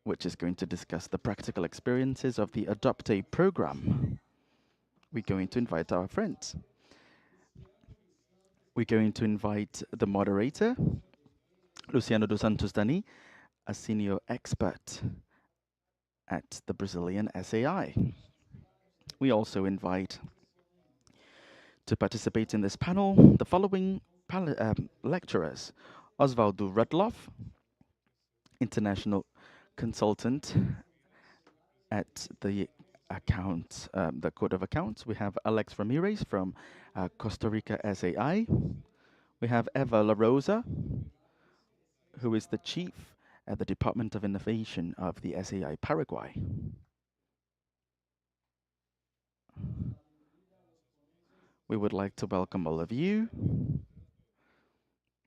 which is going to discuss the practical experiences of the Adopt A program. We're going to invite our friends. We're going to invite the moderator, Luciano dos Santos Dani, a senior expert at the Brazilian SAI. We also invite to participate in this panel the following lecturers: Osvaldo Rudloff, international consultant at the the Code of Accounts. We have Alex Ramirez from Costa Rica SAI. We have Eva La Rosa, who is the chief at the Department of Innovation of the SAI Paraguay. We would like to welcome all of you,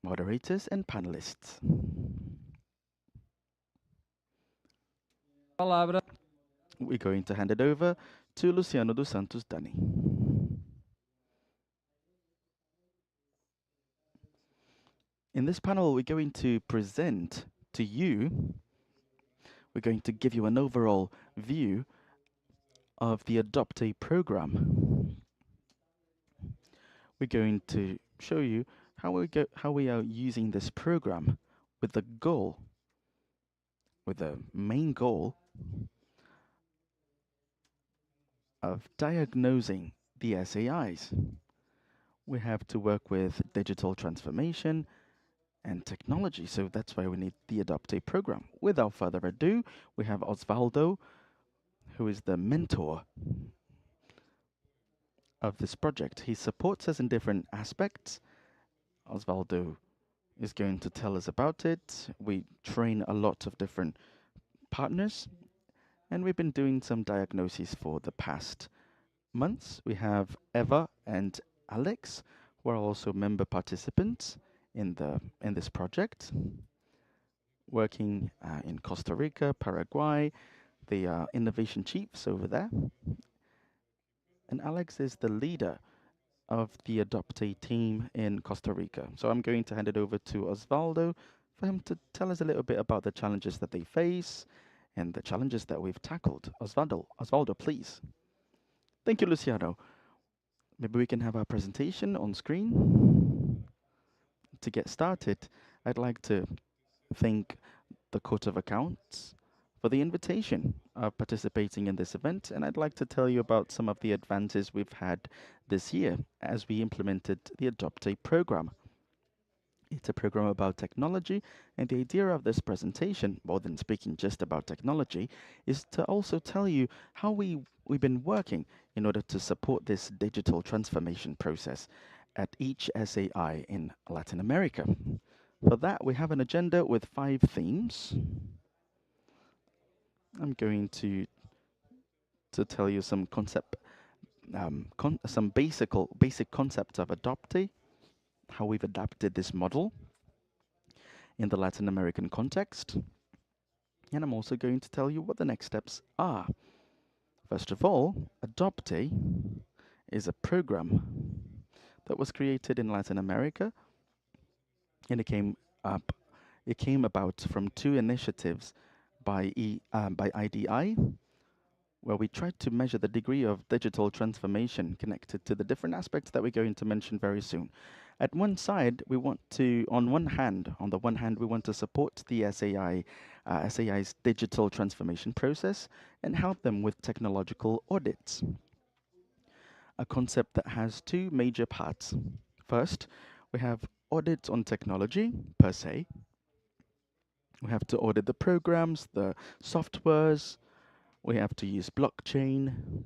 moderators and panelists. Palavra. We're going to hand it over to Luciano dos Santos Dani. In this panel, we're going to present to you, we're going to give you an overall view of the Adopt A program. We're going to show you how we are using this program with the main goal of diagnosing the SAIs. We have to work with digital transformation and technology, so that's why we need the Adopt A program. Without further ado, we have Osvaldo, who is the mentor of this project. He supports us in different aspects. Osvaldo is going to tell us about it. We train a lot of different partners, and we've been doing some diagnoses for the past months. We have Eva and Alex, who are also member participants in this project, working in Costa Rica, Paraguay. They are innovation chiefs over there. And Alex is the leader of the Adopt A team in Costa Rica. So I'm going to hand it over to Osvaldo for him to tell us a little bit about the challenges that they face and the challenges that we've tackled. Osvaldo, please. Thank you, Luciano. Maybe we can have our presentation on screen. To get started, I'd like to thank the Court of Accounts for the invitation of participating in this event, and I'd like to tell you about some of the advances we've had this year as we implemented the Adopt A program. It's a program about technology, and the idea of this presentation, more than speaking just about technology, is to also tell you how we've been working in order to support this digital transformation process at each SAI in Latin America. For that, we have an agenda with 5 themes. I'm going to tell you some some basic concepts of Adopt A, how we've adapted this model in the Latin American context, and I'm also going to tell you what the next steps are. First of all, Adopt A is a program that was created in Latin America, and it came about from 2 initiatives by IDI, where we tried to measure the degree of digital transformation connected to the different aspects that we're going to mention very soon. At one side, we want to, on the one hand, we want to support the SAI's digital transformation process and help them with technological audits, a concept that has 2 major parts. First, we have audits on technology per se. We have to audit the programs, the softwares, we have to use blockchain,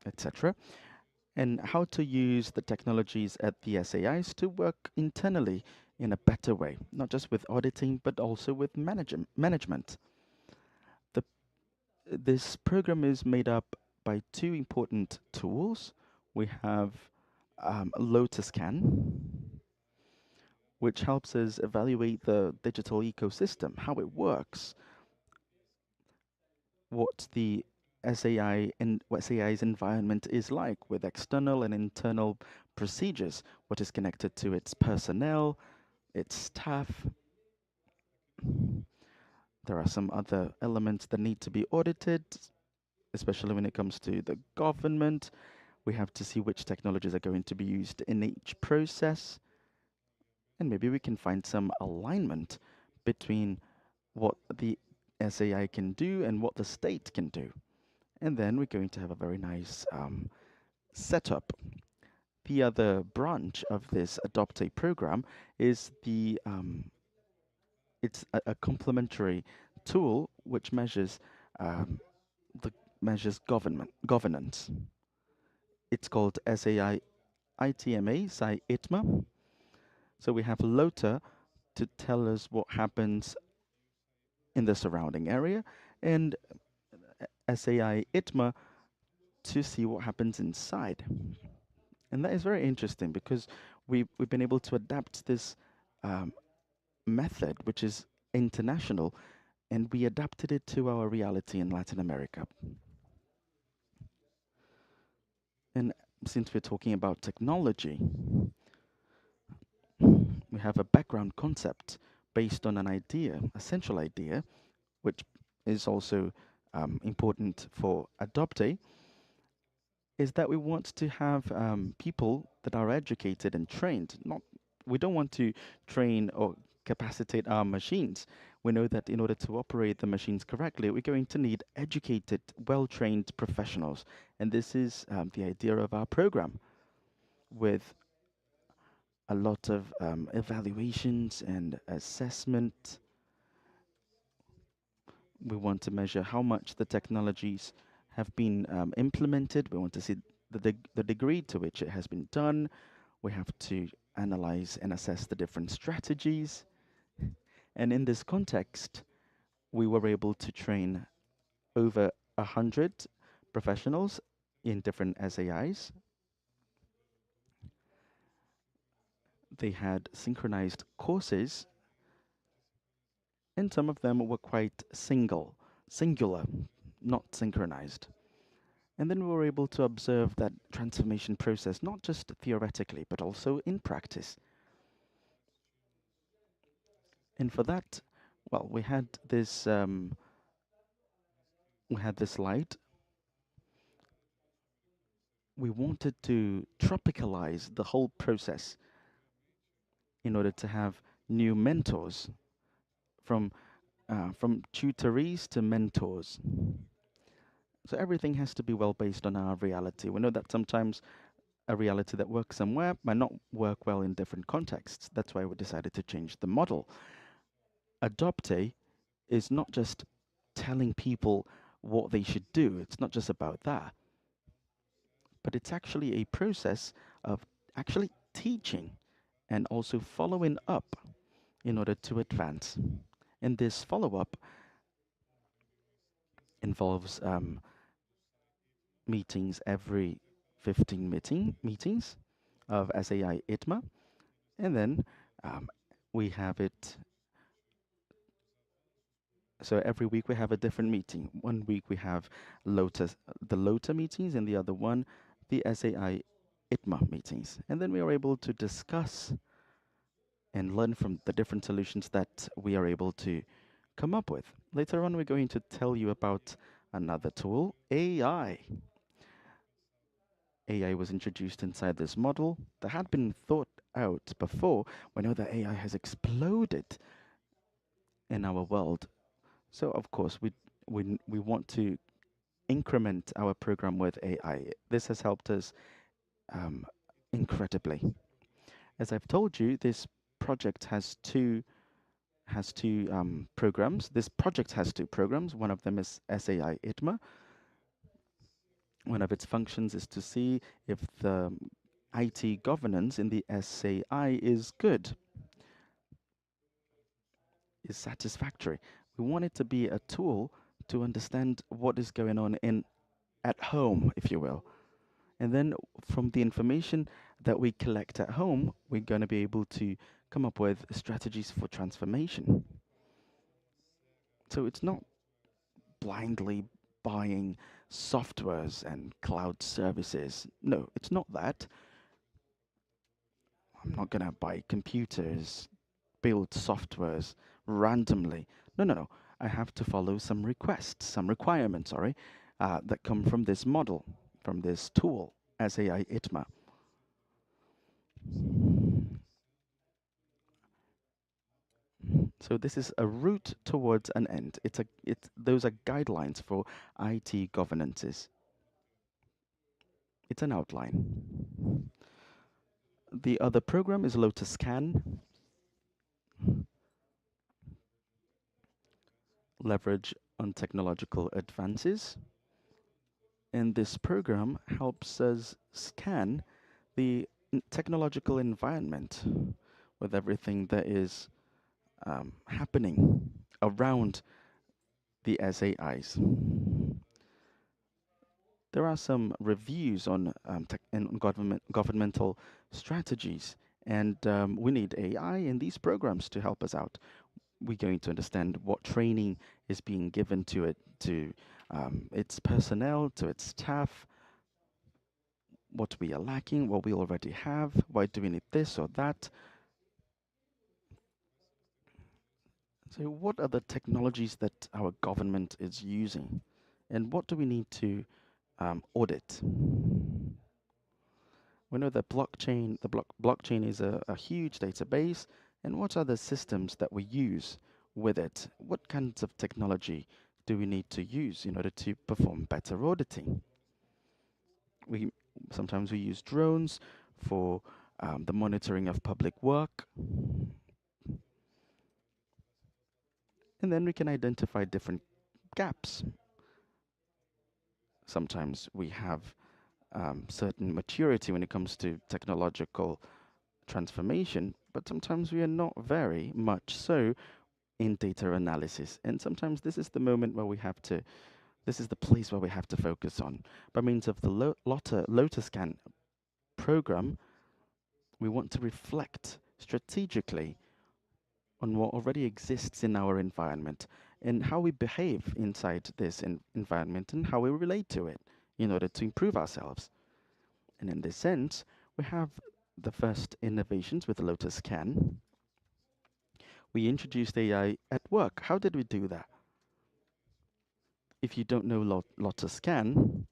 etc. And how to use the technologies at the SAIs to work internally in a better way, not just with auditing, but also with management. This program is made up by 2 important tools. We have LotusScan, which helps us evaluate the digital ecosystem, how it works, what the SAI's environment is like with external and internal procedures, what is connected to its personnel, its staff. There are some other elements that need to be audited, especially when it comes to the government. We have to see which technologies are going to be used in each process, and maybe we can find some alignment between what the SAI can do and what the state can do. And then we're going to have a very nice setup. The other branch of this Adopt A program is it's a complementary tool which um, measures governance. It's called SAI ITMA, SAI ITMA. So we have LOTA to tell us what happens in the surrounding area, and SAI ITMA to see what happens inside. And that is very interesting because we've been able to adapt this um, method, which is international, and we adapted it to our reality in Latin America. And since we're talking about technology, we have a background concept based on an idea, a central idea, which is also important for Adopte, is that we want to have people that are educated and trained. Not, we don't want to train or capacitate our machines. We know that in order to operate the machines correctly, we're going to need educated, well-trained professionals. And this is the idea of our program, with a lot of evaluations and assessment. We want to measure how much the technologies have been implemented. We want to see the degree to which it has been done. We have to analyze and assess the different strategies. And in this context, we were able to train over 100 professionals in different SAIs. They had synchronized courses, and some of them were quite singular, not synchronized. And then we were able to observe that transformation process, not just theoretically, but also in practice. And for that, well, we had this slide. We wanted to tropicalize the whole process in order to have new mentors from tutorees to mentors. So everything has to be well based on our reality. We know that sometimes a reality that works somewhere might not work well in different contexts. That's why we decided to change the model. Adopte is not just telling people what they should do, it's not just about that, but it's actually a process of actually teaching and also following up in order to advance. And this follow up involves meetings every 15 meetings of SAI ITMA, and then we have it. So every week we have a different meeting. One week we have the LOTA meetings, and the other one, the SAI ITMA meetings. And then we are able to discuss and learn from the different solutions that we are able to come up with. Later on, we're going to tell you about another tool, AI. AI was introduced inside this model that had been thought out before. We know that AI has exploded in our world. So of course, we want to increment our program with AI. This has helped us incredibly. As I've told you, this project has two programs. This project has two programs. One of them is SAI ITMA. One of its functions is to see if the IT governance in the SAI is good, is satisfactory. We want it to be a tool to understand what is going on at home, if you will. And then from the information that we collect at home, we're going to be able to come up with strategies for transformation. So it's not blindly buying softwares and cloud services. No, it's not that. I'm not going to buy computers, build softwares randomly. No, no, no. I have to follow some requests, some requirements, sorry, that come from this model, from this tool, SAI ITMA. So this is a route towards an end. Those are guidelines for IT governances. It's an outline. The other program is LotusCAN, leverage on technological advances. And this program helps us scan the technological environment with everything that is happening around the SAIs. There are some reviews on governmental strategies, and we need AI in these programs to help us out. We're going to understand what training is being given to it, to its personnel, to its staff, what we are lacking, what we already have, why do we need this or that. So what are the technologies that our government is using, and what do we need to audit? We know that blockchain is a huge database, and what are the systems that we use with it? What kinds of technology do we need to use in order to perform better auditing? We sometimes we use drones for the monitoring of public work, and then we can identify different gaps. Sometimes we have certain maturity when it comes to technological transformation, but sometimes we are not very much so in data analysis. And sometimes this is the moment where we have to, this is the place where we have to focus on. By means of the LotusCAN program, we want to reflect strategically on what already exists in our environment and how we behave inside this environment and how we relate to it in order to improve ourselves. And in this sense, we have the first innovations with LotusCAN. We introduced AI at work. How did we do that? If you don't know LotusCAN,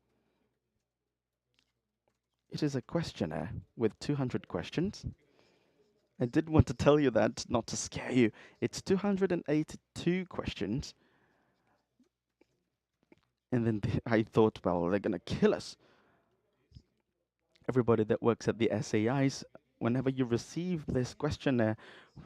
it is a questionnaire with 200 questions. I did want to tell you that, not to scare you. It's 282 questions. And then I thought, well, they're going to kill us. Everybody that works at the SAIs, whenever you receive this questionnaire,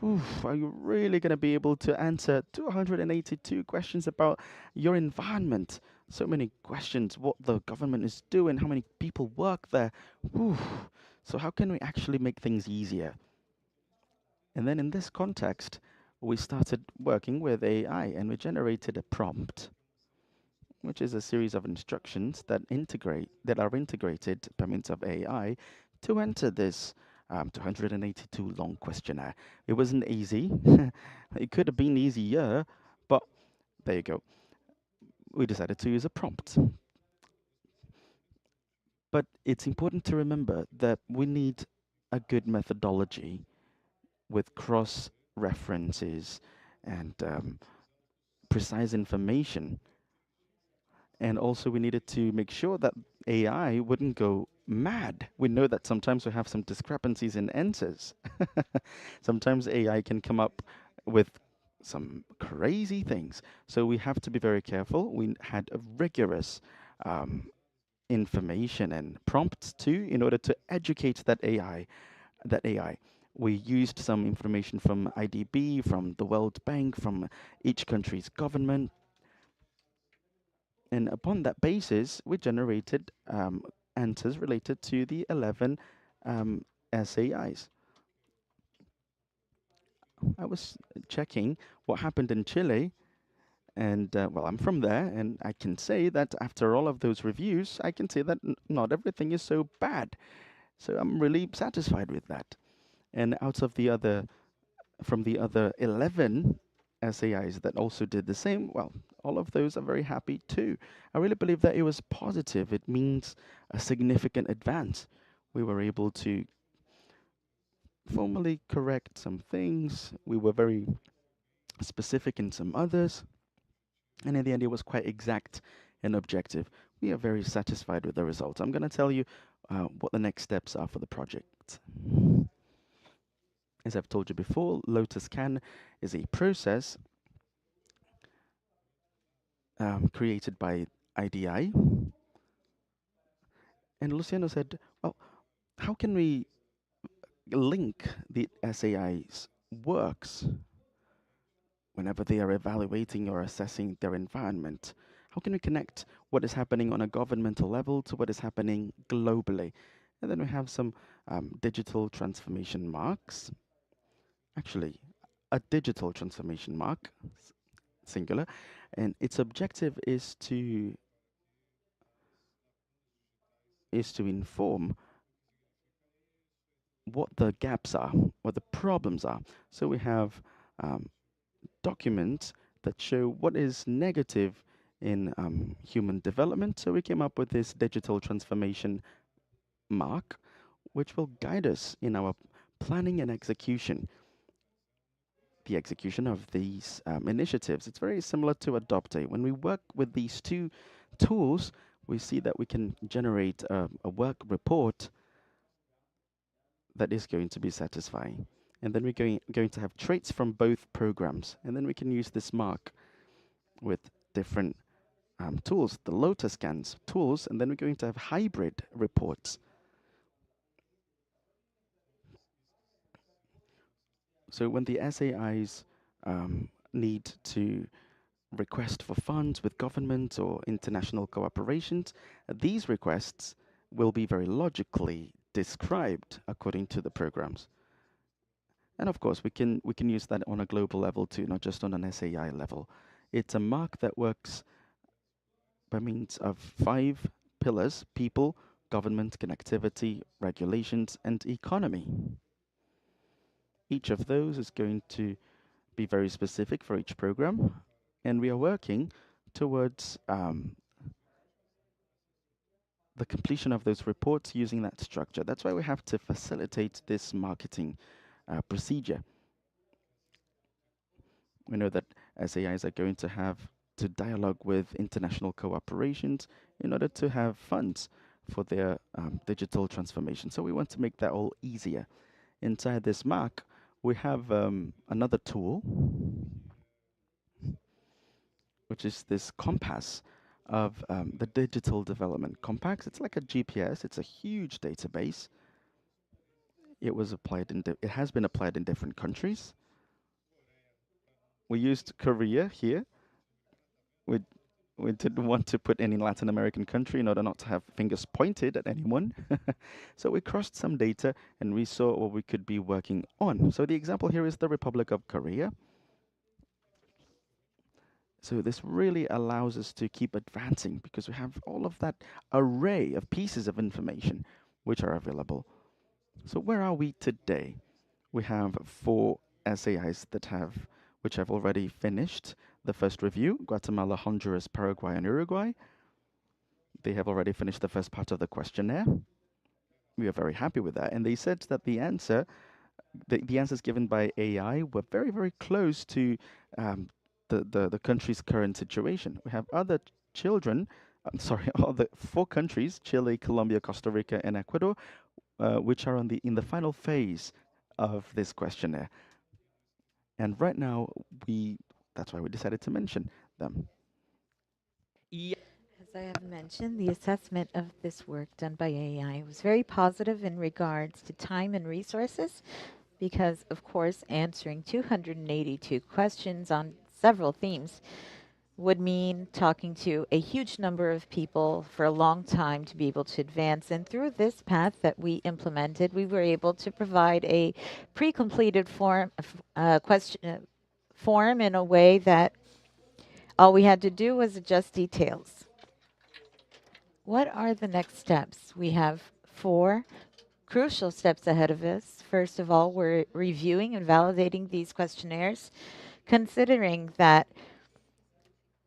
are you really going to be able to answer 282 questions about your environment? So many questions, what the government is doing, how many people work there. So how can we actually make things easier? And then in this context, we started working with AI and we generated a prompt, which is a series of instructions that are integrated by means of AI to enter this 282 long questionnaire. It wasn't easy. It could have been easier, but there you go. We decided to use a prompt. But it's important to remember that we need a good methodology with cross references and precise information. And also, we needed to make sure that AI wouldn't go mad. We know that sometimes we have some discrepancies in answers. Sometimes AI can come up with some crazy things. So we have to be very careful. We had a rigorous information and prompts too in order to educate that AI. We used some information from IDB, from the World Bank, from each country's government. And upon that basis, we generated answers related to the 11 SAIs. I was checking what happened in Chile, and well, I'm from there, and I can say that after all of those reviews, I can say that not everything is so bad. So I'm really satisfied with that. And out of the other, from the other 11 SAIs that also did the same, well, all of those are very happy too. I really believe that it was positive. It means a significant advance. We were able to formally correct some things. We were very specific in some others. And in the end, it was quite exact and objective. We are very satisfied with the results. I'm going to tell you what the next steps are for the project. As I've told you before, Lotus Can is a process created by IDI. And Luciano said, well, how can we link the SAI's works whenever they are evaluating or assessing their environment? How can we connect what is happening on a governmental level to what is happening globally? And then we have some digital transformation marks. Actually, a digital transformation mark, singular, and its objective is to inform what the gaps are, what the problems are. So we have um, documents that show what is negative in human development. So we came up with this digital transformation mark, which will guide us in our planning and execution. The execution of these initiatives. It's very similar to Adopte. When we work with these two tools, we see that we can generate a work report that is going to be satisfying. And then we're going to have traits from both programs. And then we can use this mark with different tools, the Lotus scans tools, and then we're going to have hybrid reports. So when the SAIs need to request for funds with government or international cooperations, these requests will be very logically described according to the programs. And of course, we can use that on a global level too, not just on an SAI level. It's a mark that works by means of 5 pillars: people, government, connectivity, regulations, and economy. Each of those is going to be very specific for each program, and we are working towards the completion of those reports using that structure. That's why we have to facilitate this marketing procedure. We know that SAIs are going to have to dialogue with international cooperations in order to have funds for their digital transformation. So we want to make that all easier. Inside this mark, we have another tool, which is this compass of the digital development compass. It's like a GPS. It's a huge database. It was applied in. It has been applied in different countries. We used Korea here. We we didn't want to put any Latin American country in order not to have fingers pointed at anyone. So we crossed some data and we saw what we could be working on. So the example here is the Republic of Korea. So this really allows us to keep advancing because we have all of that array of pieces of information which are available. So where are we today? We have 4 SAIs which have already finished the first review: Guatemala, Honduras, Paraguay, and Uruguay. They have already finished the first part of the questionnaire. We are very happy with that. And they said that the answers given by AI were very, very close to the country's current situation. We have other children, I'm sorry, other 4 countries: Chile, Colombia, Costa Rica, and Ecuador, which are in the final phase of this questionnaire. And right now, that's why we decided to mention them. As I have mentioned, the assessment of this work done by AI was very positive in regards to time and resources because, of course, answering 282 questions on several themes would mean talking to a huge number of people for a long time to be able to advance. And through this path that we implemented, we were able to provide a pre-completed form in a way that all we had to do was adjust details. What are the next steps? We have 4 crucial steps ahead of us. First of all, we're reviewing and validating these questionnaires, considering that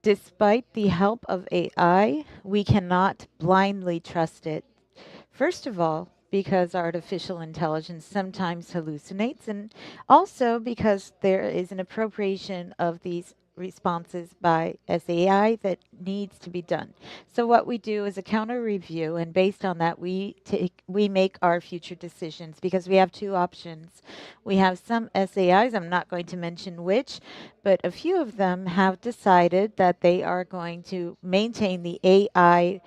despite the help of AI, we cannot blindly trust it. First of all, because artificial intelligence sometimes hallucinates, and also because there is an appropriation of these responses by SAI that needs to be done. So what we do is a counter review, and based on that, we make our future decisions because we have two options. We have some SAIs, I'm not going to mention which, but a few of them have decided that they are going to maintain the AI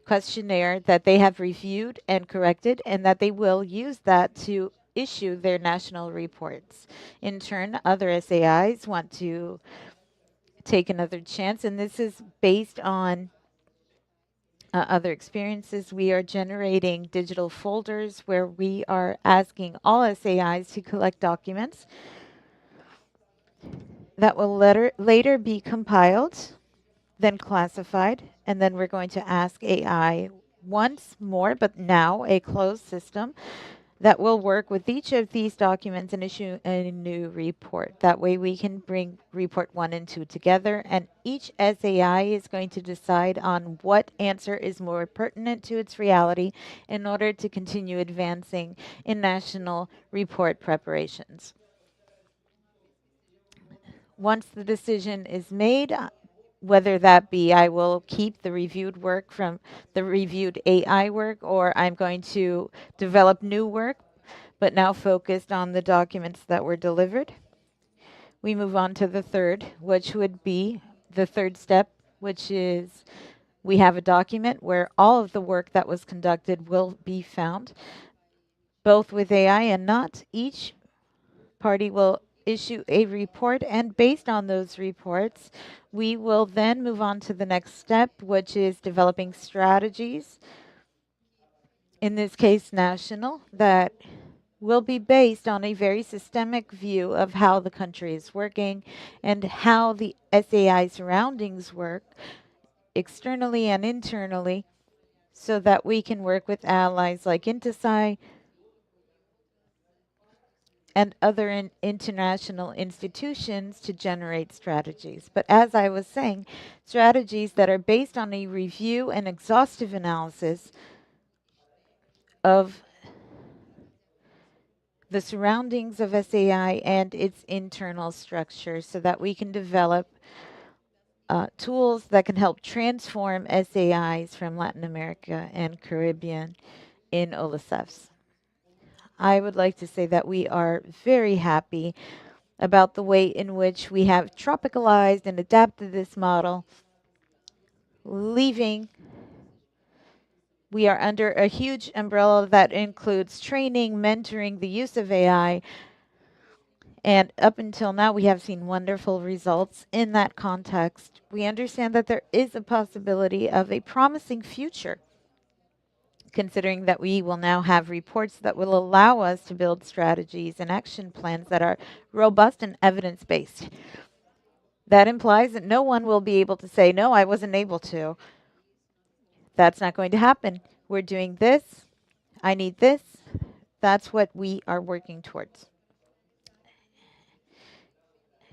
questionnaire that they have reviewed and corrected, and that they will use that to issue their national reports. In turn, other SAIs want to take another chance, and this is based on other experiences. We are generating digital folders where we are asking all SAIs to collect documents that will later be compiled, then classified, and then we're going to ask AI once more, but now a closed system that will work with each of these documents and issue a new report. That way we can bring report 1 and 2 together, and each SAI is going to decide on what answer is more pertinent to its reality in order to continue advancing in national report preparations. Once the decision is made, whether that be I will keep the reviewed work from the reviewed AI work, or I'm going to develop new work, but now focused on the documents that were delivered. We move on to the third, which would be the third step, which is we have a document where all of the work that was conducted will be found, both with AI and not. Each party will issue a report, and based on those reports, we will then move on to the next step, which is developing strategies, in this case national, that will be based on a very systemic view of how the country is working and how the SAI surroundings work externally and internally, so that we can work with allies like INTESAI and other international institutions to generate strategies. But as I was saying, strategies that are based on a review and exhaustive analysis of the surroundings of SAI and its internal structure, so that we can develop tools that can help transform SAIs from Latin America and Caribbean in OLACEFS. I would like to say that we are very happy about the way in which we have tropicalized and adapted this model, leaving we are under a huge umbrella that includes training, mentoring, the use of AI, and up until now we have seen wonderful results in that context. We understand that there is a possibility of a promising future, considering that we will now have reports that will allow us to build strategies and action plans that are robust and evidence-based. That implies that no one will be able to say, no, I wasn't able to. That's not going to happen. We're doing this. I need this. That's what we are working towards.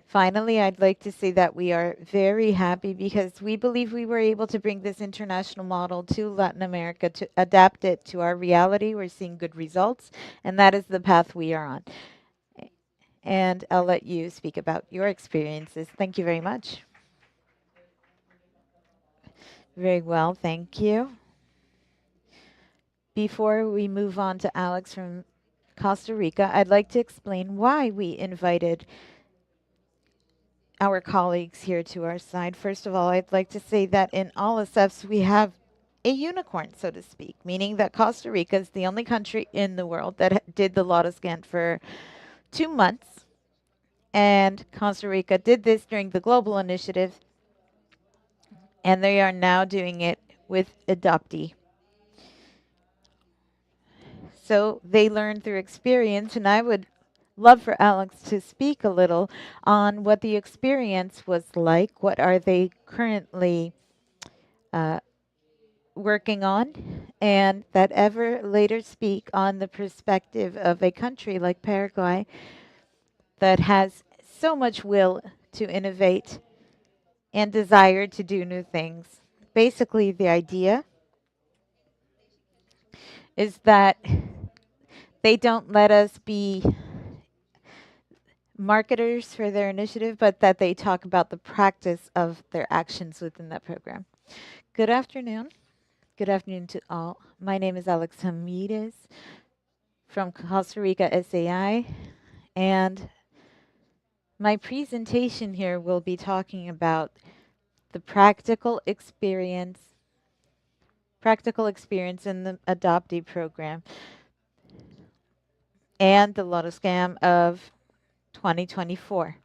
Finally, I'd like to say that we are very happy because we believe we were able to bring this international model to Latin America to adapt it to our reality. We're seeing good results, and that is the path we are on. And I'll let you speak about your experiences. Thank you very much. Very well, thank you. Before we move on to Alex from Costa Rica, I'd like to explain why we invited our colleagues here to our side. First of all, I'd like to say that in OLACEFS we have a unicorn, so to speak, meaning that Costa Rica is the only country in the world that did the LOTA scan for 2 months. And Costa Rica did this during the global initiative, and they are now doing it with Adoptee. So they learn through experience, and I would love for Alex to speak a little on what the experience was like. What are they currently working on? And that ever later speak on the perspective of a country like Paraguay that has so much will to innovate and desire to do new things. Basically, the idea is that they don't let us be marketers for their initiative, but that they talk about the practice of their actions within that program. Good afternoon. Good afternoon to all. My name is Alex Ramirez from Costa Rica SAI, and my presentation here will be talking about the practical experience in the adoptee program and the Lotto scam of 2024.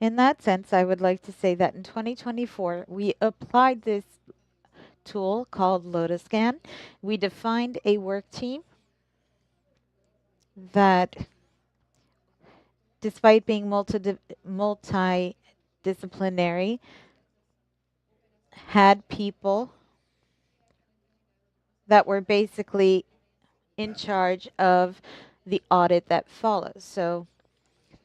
In that sense, I would like to say that in 2024, we applied this tool called LotusScan. We defined a work team that, despite being multidisciplinary, had people that were basically in charge of the audit that follows. So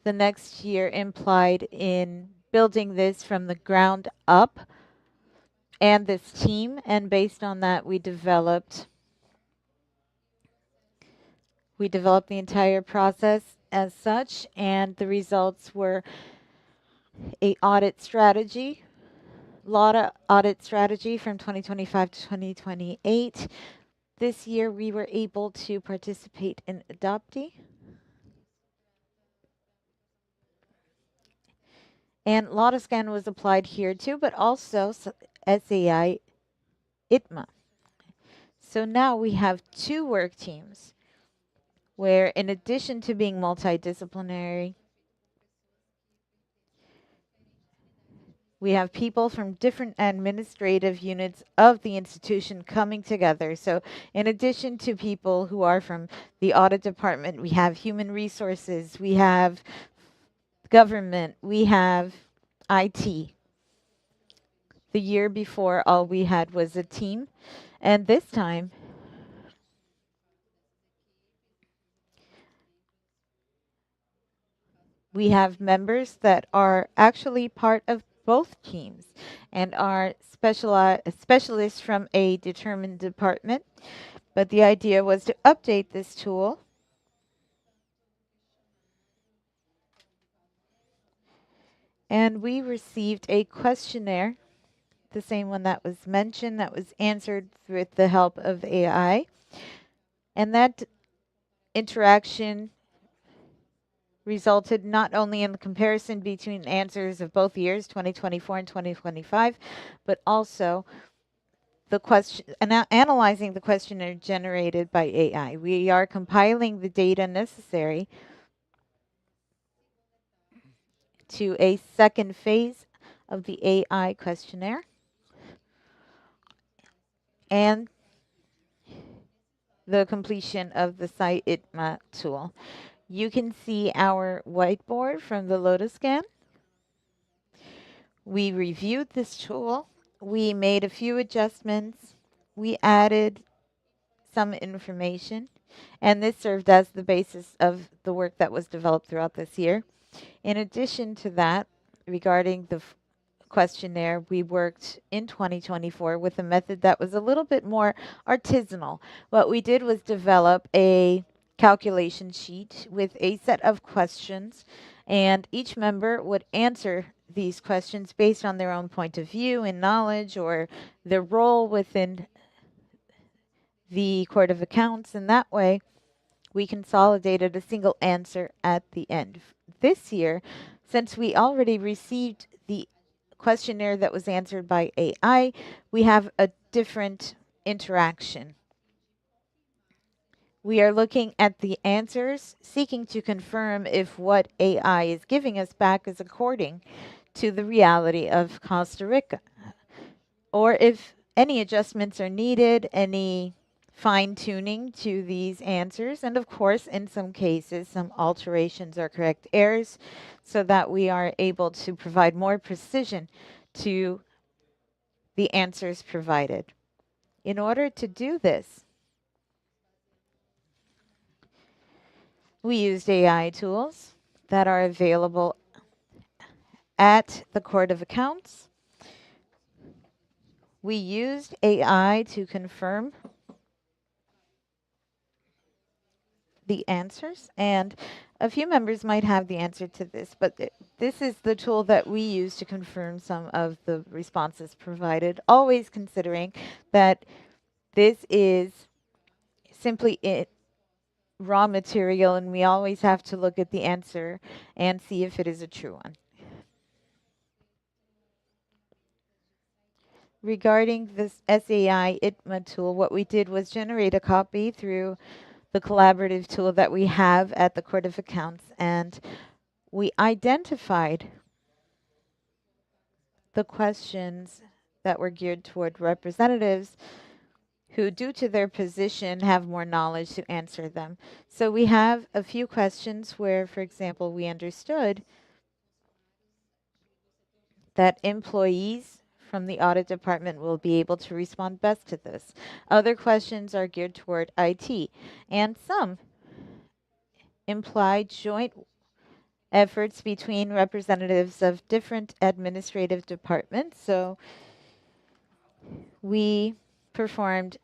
the next year implied in building this from the ground up and this team, and based on that we developed the entire process as such, and the results were a audit strategy, audit strategy from 2025 to 2028. This year we were able to participate in adoptee, and LottoScan was applied here too, but also SAI ITMA. So now we have two work teams where, in addition to being multidisciplinary, we have people from different administrative units of the institution coming together. So in addition to people who are from the audit department, we have human resources, we have government, we have IT. The year before, all we had was a team. And this time, we have members that are actually part of both teams and are specialists from a determined department. But the idea was to update this tool and we received a questionnaire, the same one that was mentioned, that was answered with the help of AI. And that interaction resulted not only in the comparison between answers of both years, 2024 and 2025, but also the question, analyzing the questionnaire generated by AI. We are compiling the data necessary to a second phase of the AI questionnaire, and the completion of the SAI ITMA tool. You can see our whiteboard from the LotusScan. We reviewed this tool. We made a few adjustments. We added some information, and this served as the basis of the work that was developed throughout this year. In addition to that, regarding the questionnaire, we worked in 2024 with a method that was a little bit more artisanal. What we did was develop a calculation sheet with a set of questions, and each member would answer these questions based on their own point of view and knowledge or their role within the Court of Accounts, and that way we consolidated a single answer at the end. This year, since we already received the questionnaire that was answered by AI, we have a different interaction. We are looking at the answers, seeking to confirm if what AI is giving us back is according to the reality of Costa Rica, or if any adjustments are needed, any fine-tuning to these answers, and of course, in some cases, some alterations or correct errors, so that we are able to provide more precision to the answers provided. In order to do this, we used AI tools that are available at the Court of Accounts. We used AI to confirm the answers, and a few members might have the answer to this, but this is the tool that we use to confirm some of the responses provided, always considering that this is simply it raw material, and we always have to look at the answer and see if it is a true one. Regarding this SAI ITMA tool, what we did was generate a copy through the collaborative tool that we have at the Court of Accounts, and we identified the questions that were geared toward representatives who, due to their position, have more knowledge to answer them. So we have a few questions where, for example, we understood that employees from the audit department will be able to respond best to this. Other questions are geared toward IT, and some imply joint efforts between representatives of different administrative departments. So we performed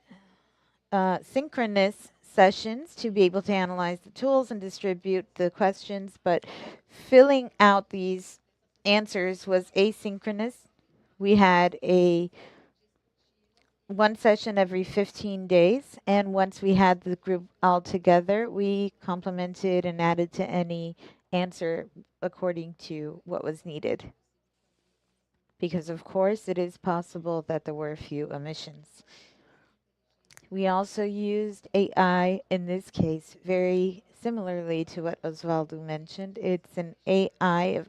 synchronous sessions to be able to analyze the tools and distribute the questions, but filling out these answers was asynchronous. We had a one session every 15 days, and once we had the group all together, we complemented and added to any answer according to what was needed. Because of course it is possible that there were a few omissions. We also used AI in this case very similarly to what Osvaldo mentioned. It's an AI,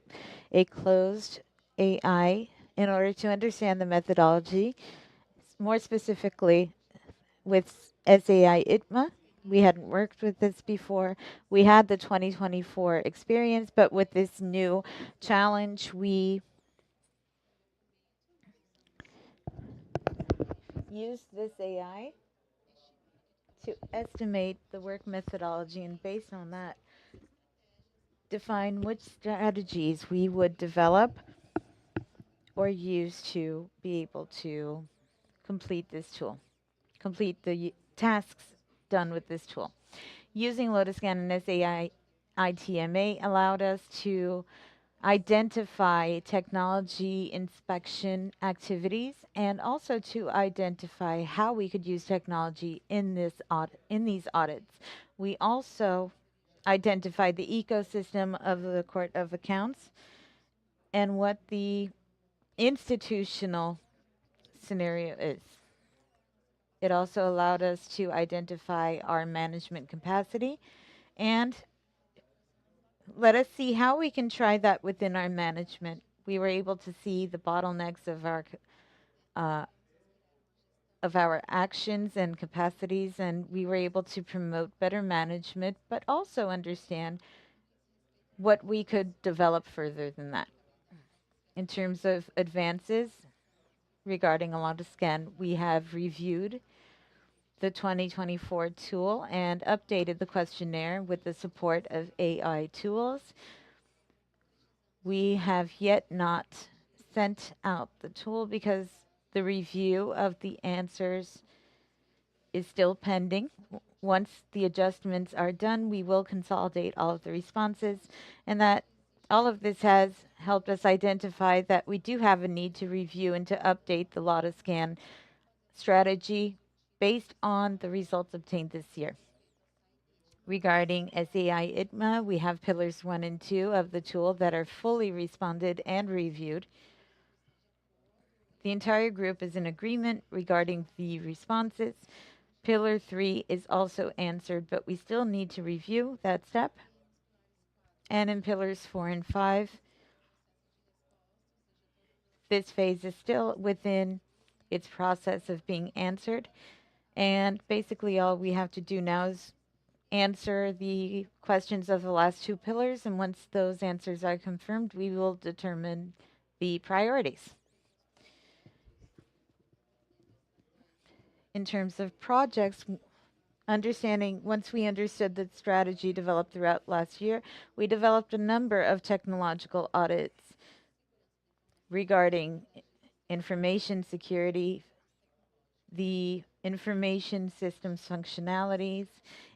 a closed AI, in order to understand the methodology. More specifically, with SAI ITMA, we hadn't worked with this before. We had the 2024 experience, but with this new challenge, we used this AI to estimate the work methodology, and based on that, define which strategies we would develop or use to be able to complete this tool, complete the tasks done with this tool. Using LotusScan and SAI ITMA allowed us to identify technology inspection activities and also to identify how we could use technology in these audits. We also identified the ecosystem of the Court of Accounts and what the institutional scenario is. It also allowed us to identify our management capacity and let us see how we can try that within our management. We were able to see the bottlenecks uh, of our actions and capacities, and we were able to promote better management, but also understand what we could develop further than that. In terms of advances regarding a LotusScan, we have reviewed the 2024 tool and updated the questionnaire with the support of AI tools. We have yet not sent out the tool because the review of the answers is still pending. Once the adjustments are done, we will consolidate all of the responses, and that all of this has helped us identify that we do have a need to review and to update the LotusScan strategy based on the results obtained this year. Regarding SAI ITMA, we have pillars 1 and 2 of the tool that are fully responded and reviewed. The entire group is in agreement regarding the responses. Pillar 3 is also answered, but we still need to review that step. And in pillars 4 and 5, this phase is still within its process of being answered. And basically all we have to do now is answer the questions of the last 2 pillars, and once those answers are confirmed, we will determine the priorities. In terms of projects, once we understood the strategy developed throughout last year, we developed a number of technological audits regarding information security, the information systems functionalities,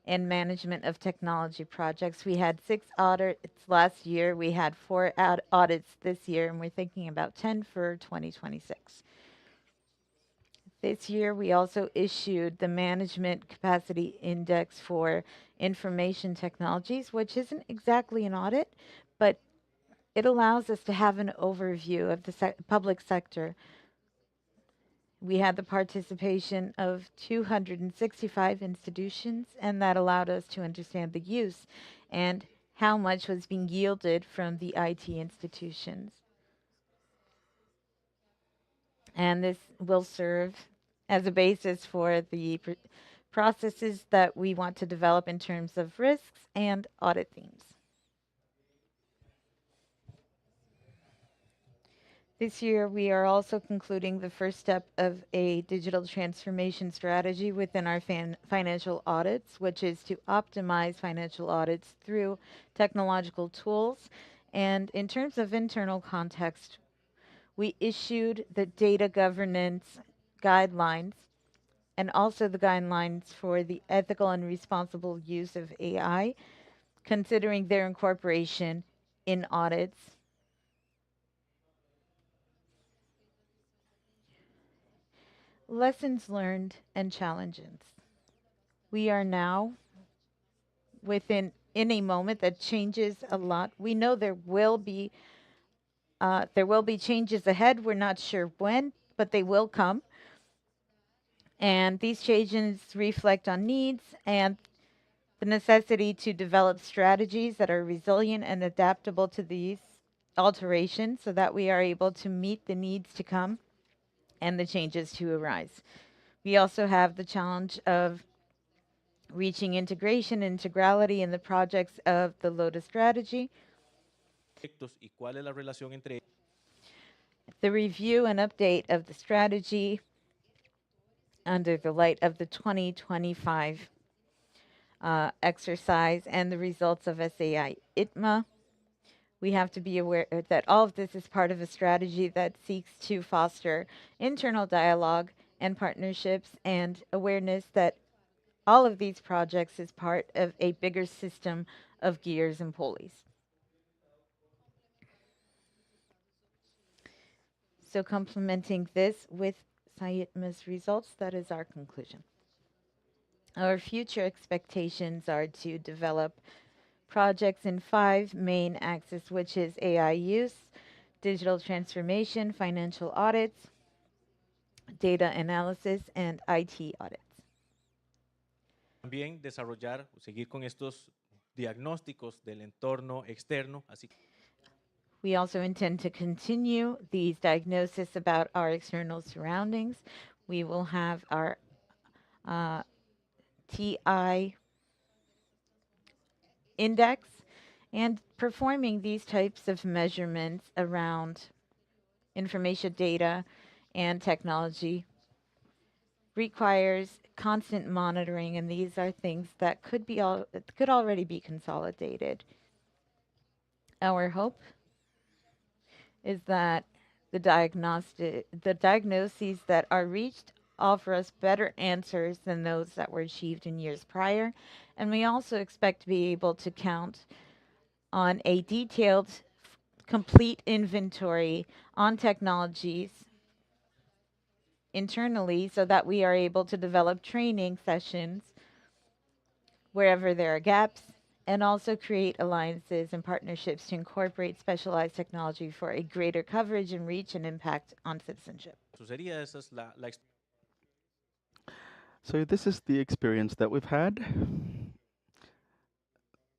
and management of technology projects. We had 6 audits last year. We had 4 audits this year, and we're thinking about 10 for 2026. This year, we also issued the Management Capacity Index for Information Technologies, which isn't exactly an audit, but it allows us to have an overview of the public sector. We had the participation of 265 institutions, and that allowed us to understand the use and how much was being yielded from the IT institutions. And this will serve as a basis for the processes that we want to develop in terms of risks and audit themes. This year, we are also concluding the first step of a digital transformation strategy within our financial audits, which is to optimize financial audits through technological tools. And in terms of internal context, we issued the data governance guidelines and also the guidelines for the ethical and responsible use of AI, considering their incorporation in audits. Lessons learned and challenges. We are now in a moment that changes a lot. We know there will be changes ahead. We're not sure when, but they will come. And these changes reflect on needs and the necessity to develop strategies that are resilient and adaptable to these alterations so that we are able to meet the needs to come and the changes to arise. We also have the challenge of reaching integration and integrality in the projects of the Lotus strategy, the review and update of the strategy under the light of the 2025 exercise and the results of SAI ITMA. We have to be aware that all of this is part of a strategy that seeks to foster internal dialogue and partnerships and awareness that all of these projects is part of a bigger system of gears and pulleys. So complementing this with SAITMA's results, that is our conclusion. Our future expectations are to develop projects in 5 main axes, which is AI use, digital transformation, financial audits, data analysis, and IT audits. También desarrollar, seguir con estos diagnósticos del entorno externo, así. We also intend to continue these diagnoses about our external surroundings. We will have our TI index and performing these types of measurements around information data and technology requires constant monitoring, and these are things that could already be consolidated. Our hope is that the diagnoses that are reached offer us better answers than those that were achieved in years prior, and we also expect to be able to count on a detailed, complete inventory on technologies internally so that we are able to develop training sessions wherever there are gaps and also create alliances and partnerships to incorporate specialized technology for a greater coverage and reach and impact on citizenship. So this is the experience that we've had.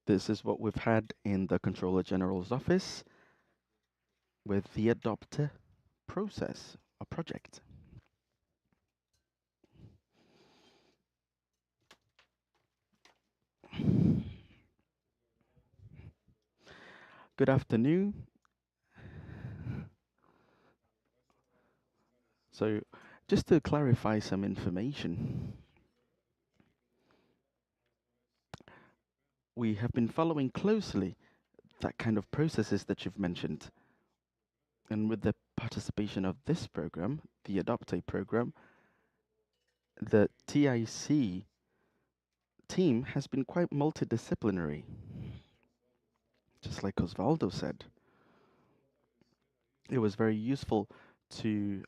This is what we've had in the Controller General's office with the adopter process or project. Good afternoon. So just to clarify some information, we have been following closely that kind of processes that you've mentioned. And with the participation of this program, the Adopte program, the TIC team has been quite multidisciplinary, just like Osvaldo said. It was very useful to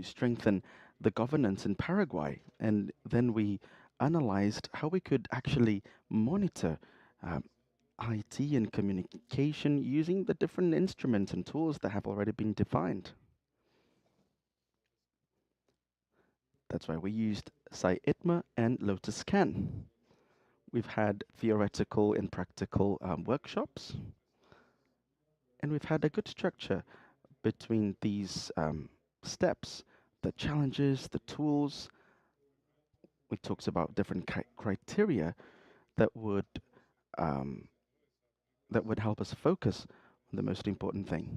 strengthen the governance in Paraguay, and then we analyzed how we could actually monitor um, IT and communication using the different instruments and tools that have already been defined. That's why we used SAITMA and Lotus Scan. We've had theoretical and practical workshops, and we've had a good structure between these steps, the challenges, the tools. We talked about different criteria that would um, help us focus on the most important thing.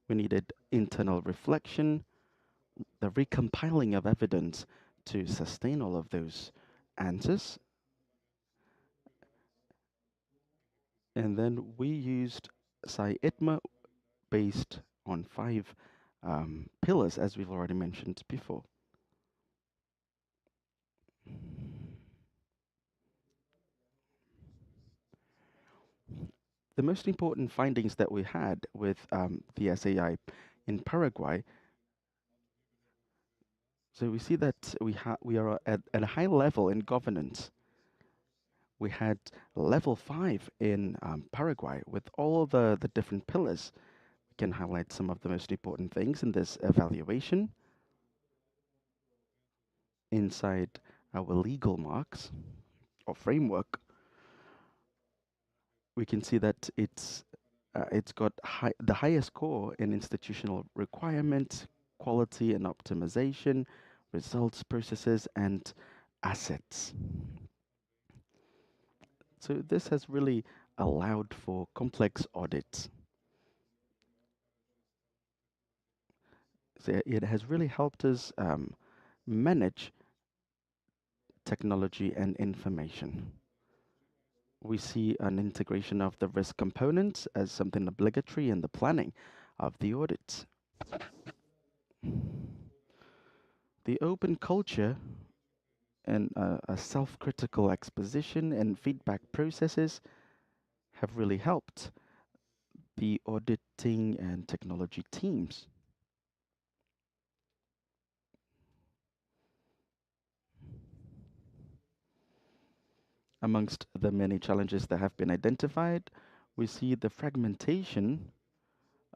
We needed internal reflection, the recompiling of evidence to sustain all of those answers. And then we used SciITMA based on 5 pillars, as we've already mentioned before. The most important findings that we had with the SAI in Paraguay, so we see that we are at a high level in governance. We had level 5 in Paraguay with all the different pillars. We can highlight some of the most important things in this evaluation. Inside our legal marks or framework, we can see that it's got the highest score in institutional requirements, quality and optimization, results, processes, and assets. So this has really allowed for complex audits. So it has really helped us manage technology and information. We see an integration of the risk components as something obligatory in the planning of the audits. The open culture and a self-critical exposition and feedback processes have really helped the auditing and technology teams. Amongst the many challenges that have been identified, we see the fragmentation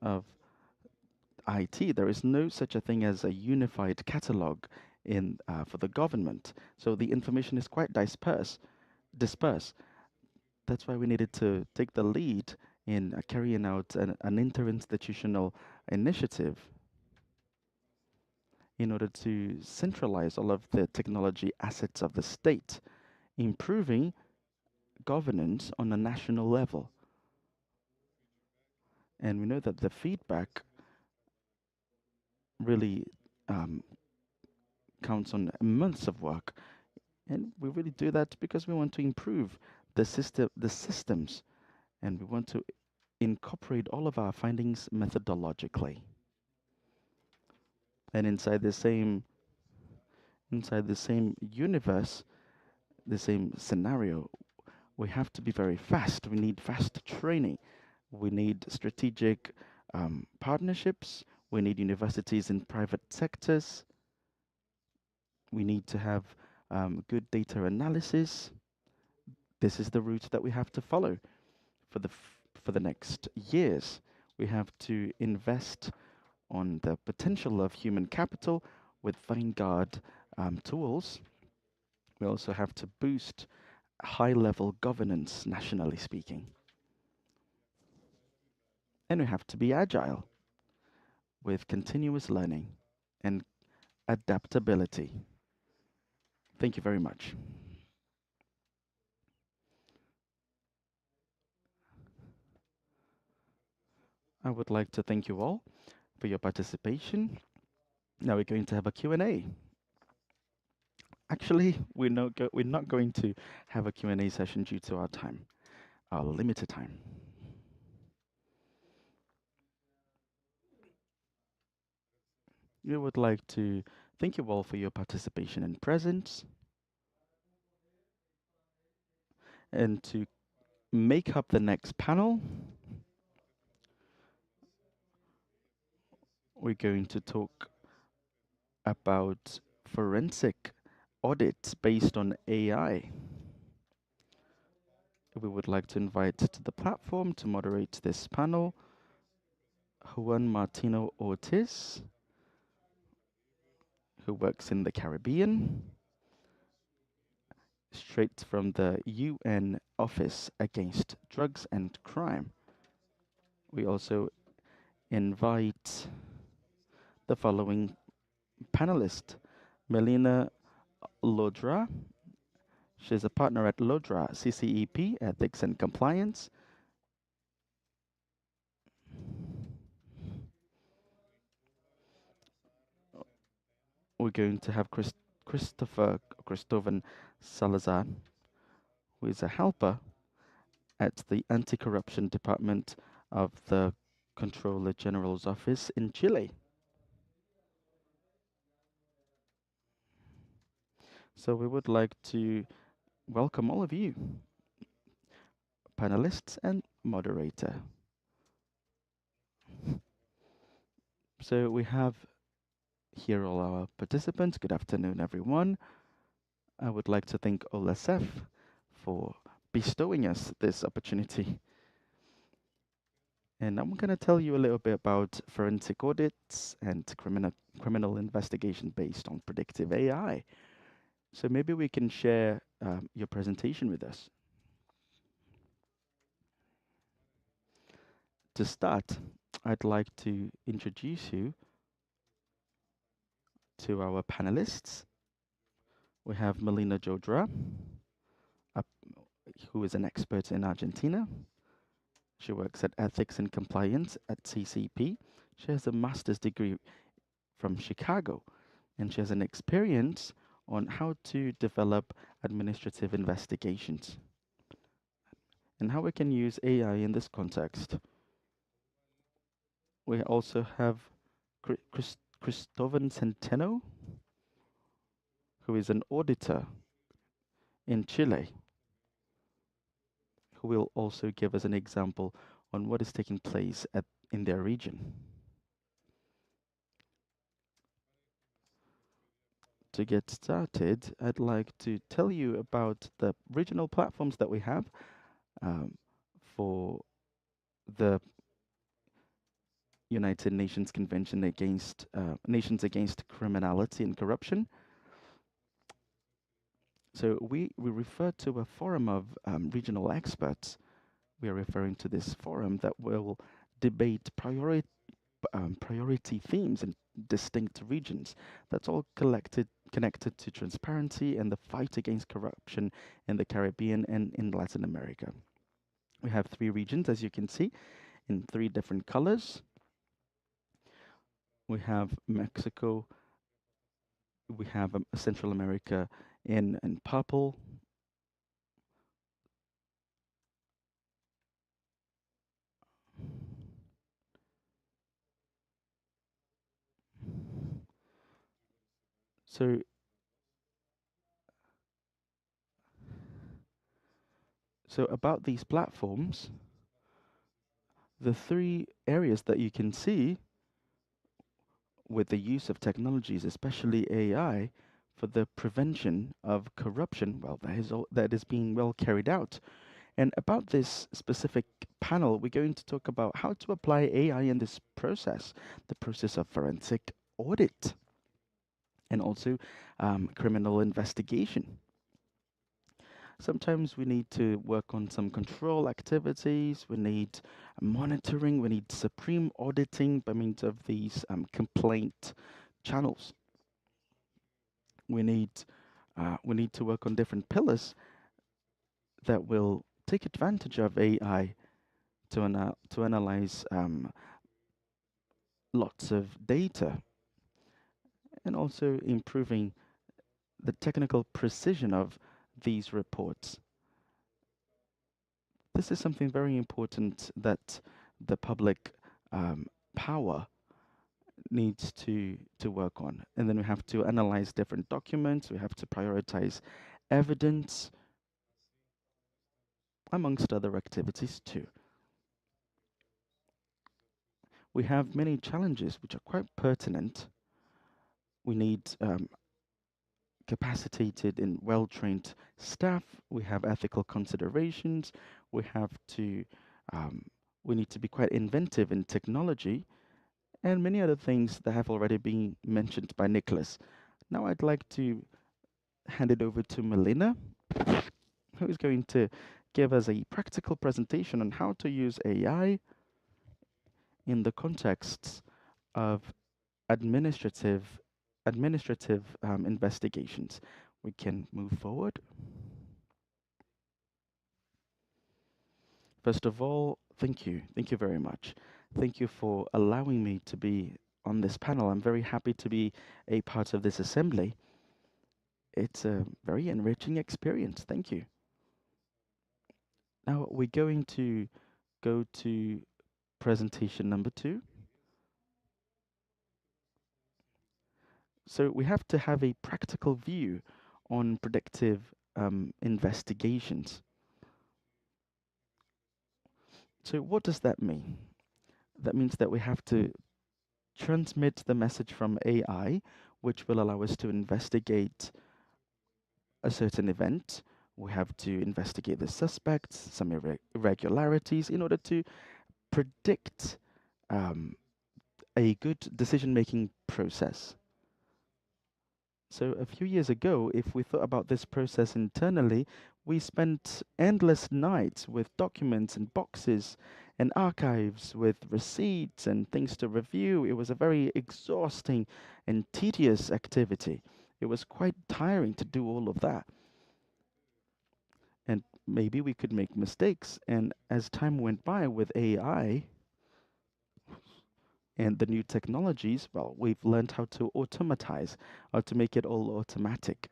of IT. There is no such a thing as a unified catalog for the government. So the information is quite dispersed. That's why we needed to take the lead in carrying out an interinstitutional initiative in order to centralize all of the technology assets of the state, improving governance on a national level. And we know that the feedback really counts on months of work. And we really do that because we want to improve the systems, and we want to incorporate all of our findings methodologically. And inside the same universe, the same scenario, we have to be very fast. We need fast training. We need strategic partnerships. We need universities in private sectors. We need to have good data analysis. This is the route that we have to follow for the next years. We have to invest on the potential of human capital with Vanguard tools. We also have to boost high-level governance, nationally speaking. And we have to be agile with continuous learning and adaptability. Thank you very much. I would like to thank you all for your participation. Now we're going to have a Q&A. Actually, we're not going to have a Q&A session due to our limited time. We would like to thank you all for your participation and presence. And to make up the next panel, we're going to talk about forensic audits based on AI. We would like to invite to the platform to moderate this panel Juan Martino Ortiz, who works in the Caribbean, straight from the UN Office Against Drugs and Crime. We also invite the following panelist, Melina Lodra. She's a partner at Lodra CCEP, Ethics and Compliance. We're going to have Christovan Salazar, who is a helper at the Anti-Corruption Department of the Controller General's Office in Chile. So we would like to welcome all of you, panelists and moderator. So we have here all our participants. Good afternoon, everyone. I would like to thank OLACEF for bestowing us this opportunity. And I'm going to tell you a little bit about forensic audits and criminal investigation based on predictive AI. So maybe we can share your presentation with us. To start, I'd like to introduce you to our panelists. We have Melina Jodra, who is an expert in Argentina. She works at Ethics and Compliance at CCP. She has a master's degree from Chicago, and she has an experience on how to develop administrative investigations and how we can use AI in this context. We also have Cristovan Centeno, who is an auditor in Chile, who will also give us an example on what is taking place in their region. To get started, I'd like to tell you about the regional platforms that we have for the United Nations Convention against Nations Against Criminality and Corruption. So we refer to a forum of regional experts. We are referring to this forum that will debate priority themes in distinct regions. That's all connected to transparency and the fight against corruption in the Caribbean and in Latin America. We have 3 regions, as you can see, in 3 different colors. We have Mexico, we have Central America in purple, so about these platforms, the 3 areas that you can see with the use of technologies, especially AI, for the prevention of corruption, well, that is being well carried out. And about this specific panel, we're going to talk about how to apply AI in this process, the process of forensic audit, and also criminal investigation. Sometimes we need to work on some control activities, we need monitoring, we need supreme auditing by means of these complaint channels. We need to work on different pillars that will take advantage of AI to analyze lots of data, and also improving the technical precision of these reports. This is something very important that the public power needs to work on. And then we have to analyze different documents, we have to prioritize evidence, amongst other activities too. We have many challenges which are quite pertinent. We need capacitated and well-trained staff. We have ethical considerations. We have to, um, we need to be quite inventive in technology and many other things that have already been mentioned by Nicholas. Now I'd like to hand it over to Melina, who is going to give us a practical presentation on how to use AI in the contexts of administrative investigations. We can move forward. First of all, thank you. Thank you very much. Thank you for allowing me to be on this panel. I'm very happy to be a part of this assembly. It's a very enriching experience. Thank you. Now we're going to go to presentation number 2. So we have to have a practical view on predictive investigations. So what does that mean? That means that we have to transmit the message from AI, which will allow us to investigate a certain event. We have to investigate the suspects, some irregularities, in order to predict um, a good decision-making process. So a few years ago, if we thought about this process internally, we spent endless nights with documents and boxes and archives with receipts and things to review. It was a very exhausting and tedious activity. It was quite tiring to do all of that. And maybe we could make mistakes. And as time went by with AI and the new technologies, well, we've learned how to automatize, how to make it all automatic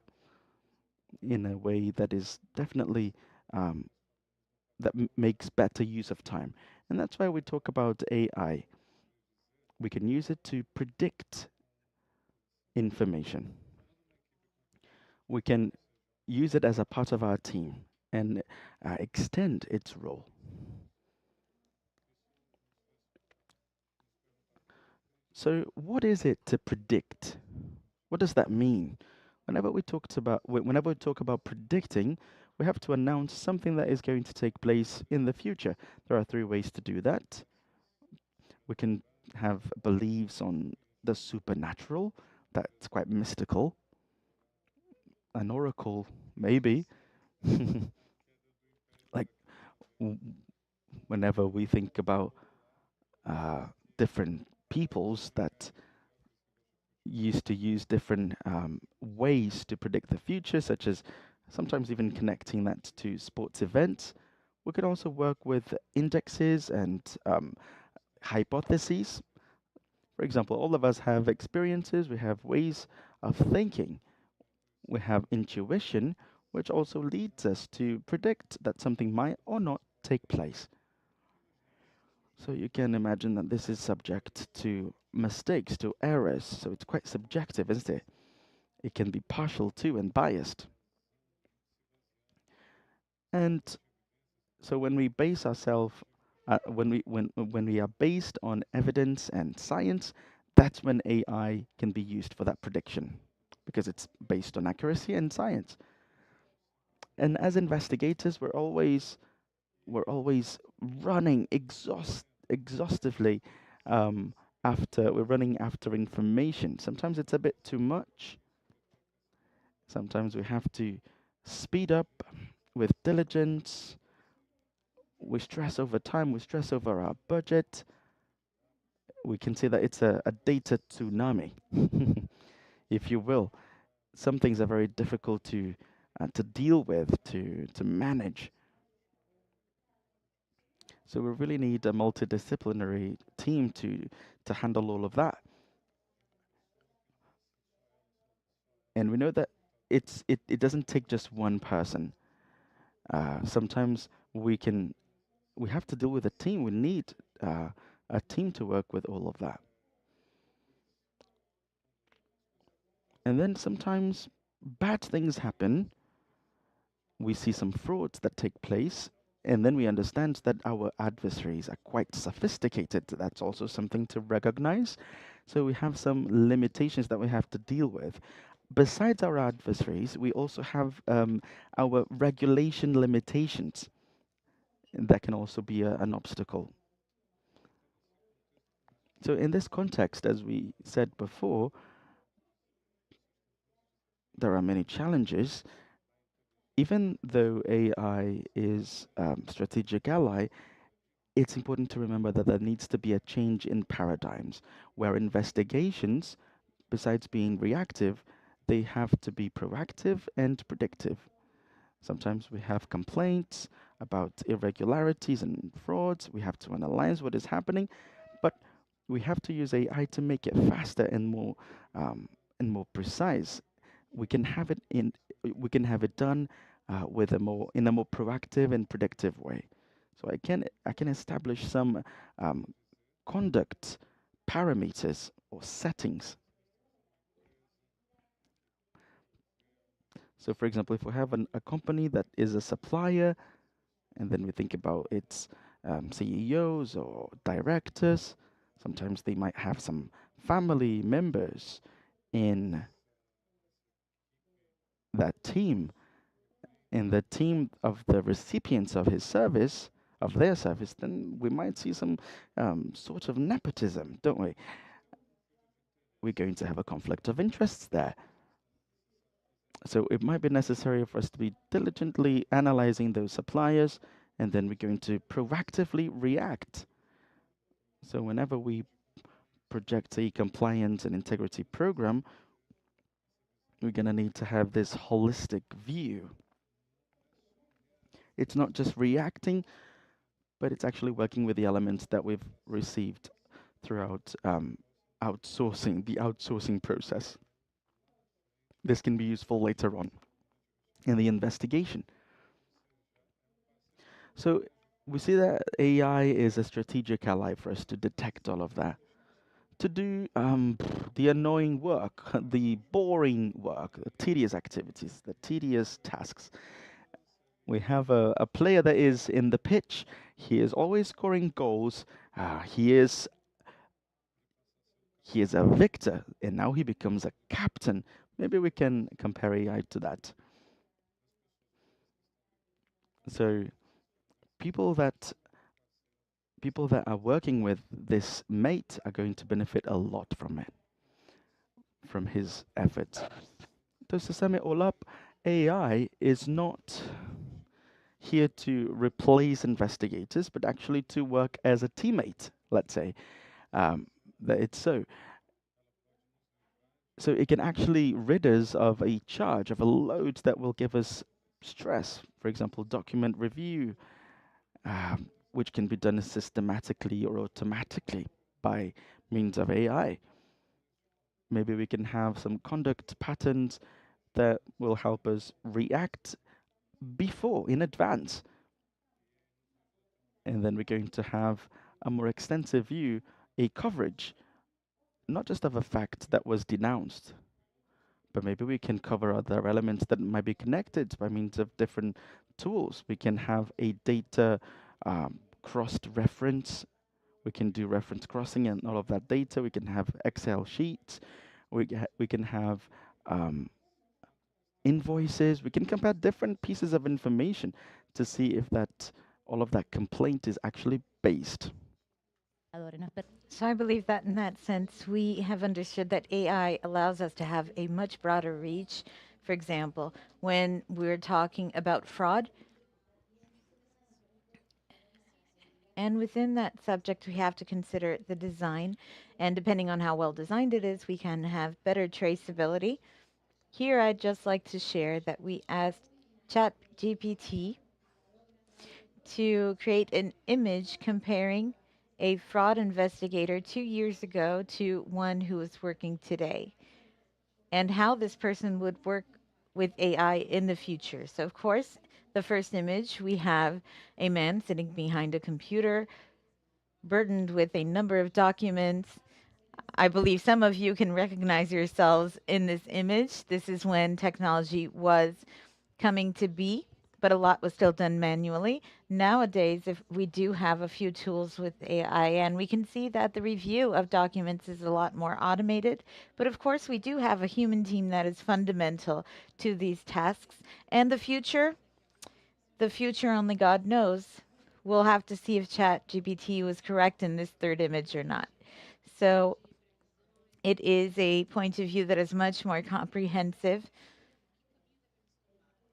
in a way that is definitely that makes better use of time. And that's why we talk about AI. We can use it to predict information. We can use it as a part of our team and extend its role. So, what is it to predict? What does that mean? Whenever we talk about predicting, we have to announce something that is going to take place in the future. There are 3 ways to do that. We can have beliefs on the supernatural, that's quite mystical. An oracle, maybe. Like w- whenever we think about different peoples that used to use different ways to predict the future, such as sometimes even connecting that to sports events. We could also work with indexes and hypotheses. For example, all of us have experiences, we have ways of thinking, we have intuition, which also leads us to predict that something might or not take place. So you can imagine that this is subject to mistakes, to errors, so it's quite subjective, isn't it? It can be partial too and biased. And so when we base ourselves, when we are based on evidence and science, that's when AI can be used for that prediction, because it's based on accuracy and science. And as investigators, we're always running exhaustively after we're running after information. Sometimes it's a bit too much. Sometimes we have to speed up with diligence. We stress over time, we stress over our budget. We can say that it's a data tsunami, if you will. Some things are very difficult to deal with, to manage. So we really need a multidisciplinary team to handle all of that. And we know that it doesn't take just one person. Sometimes we have to deal with a team. We need a team to work with all of that. And then sometimes bad things happen. We see some frauds that take place, and then we understand that our adversaries are quite sophisticated. That's also something to recognize. So we have some limitations that we have to deal with. Besides our adversaries, we also have our regulation limitations. And that can also be an obstacle. So, in this context, as we said before, there are many challenges. Even though AI is strategic ally, it's important to remember that there needs to be a change in paradigms where investigations, besides being reactive, they have to be proactive and predictive. Sometimes we have complaints about irregularities and frauds. We have to analyze what is happening, but we have to use AI to make it faster um, and more precise. We can have it in. We can have it done with a more in a more proactive and predictive way. So I can establish some um, conduct parameters or settings. So, for example, if we have a company that is a supplier, and then we think about its CEOs or directors, sometimes they might have some family members in that team, in the team of the recipients of his service, of their service, then we might see some sort of nepotism, don't we? We're going to have a conflict of interests there. So it might be necessary for us to be diligently analyzing those suppliers, and then we're going to proactively react. So whenever we project a compliance and integrity program, we're going to need to have this holistic view. It's not just reacting, but it's actually working with the elements that we've received throughout the outsourcing process. This can be useful later on in the investigation. So we see that AI is a strategic ally for us to detect all of that, to do the annoying work, the boring work, the tedious activities, the tedious tasks. We have a player that is in the pitch. He is always scoring goals. He is a victor, and now he becomes a captain. Maybe we can compare AI to that. So people that people that are working with this mate are going to benefit a lot from it, from his efforts. So to sum it all up, AI is not here to replace investigators, but actually to work as a teammate, let's say. That it's so. So it can actually rid us of a charge, of a load that will give us stress. For example, document review, which can be done systematically or automatically by means of AI. Maybe we can have some conduct patterns that will help us react before, in advance. And then we're going to have a more extensive view, a coverage, not just of a fact that was denounced, but maybe we can cover other elements that might be connected by means of different tools. We can have a data crossed reference. We can do reference crossing and all of that data. We can have Excel sheets. We can have invoices. We can compare different pieces of information to see if that all of that complaint is actually based. So I believe that in that sense, we have understood that AI allows us to have a much broader reach. For example, when we're talking about fraud, and within that subject, we have to consider the design. And depending on how well designed it is, we can have better traceability. Here, I'd just like to share that we asked ChatGPT to create an image comparing a fraud investigator 2 years ago to one who is working today, and how this person would work with AI in the future. So, of course, the first image, we have a man sitting behind a computer, burdened with a number of documents, I believe some of you can recognize yourselves in this image. This is when technology was coming to be, but a lot was still done manually. Nowadays, if we do have a few tools with AI, and we can see that the review of documents is a lot more automated. But of course, we do have a human team that is fundamental to these tasks. And the future only God knows. We'll have to see if ChatGPT was correct in this third image or not. So it is a point of view that is much more comprehensive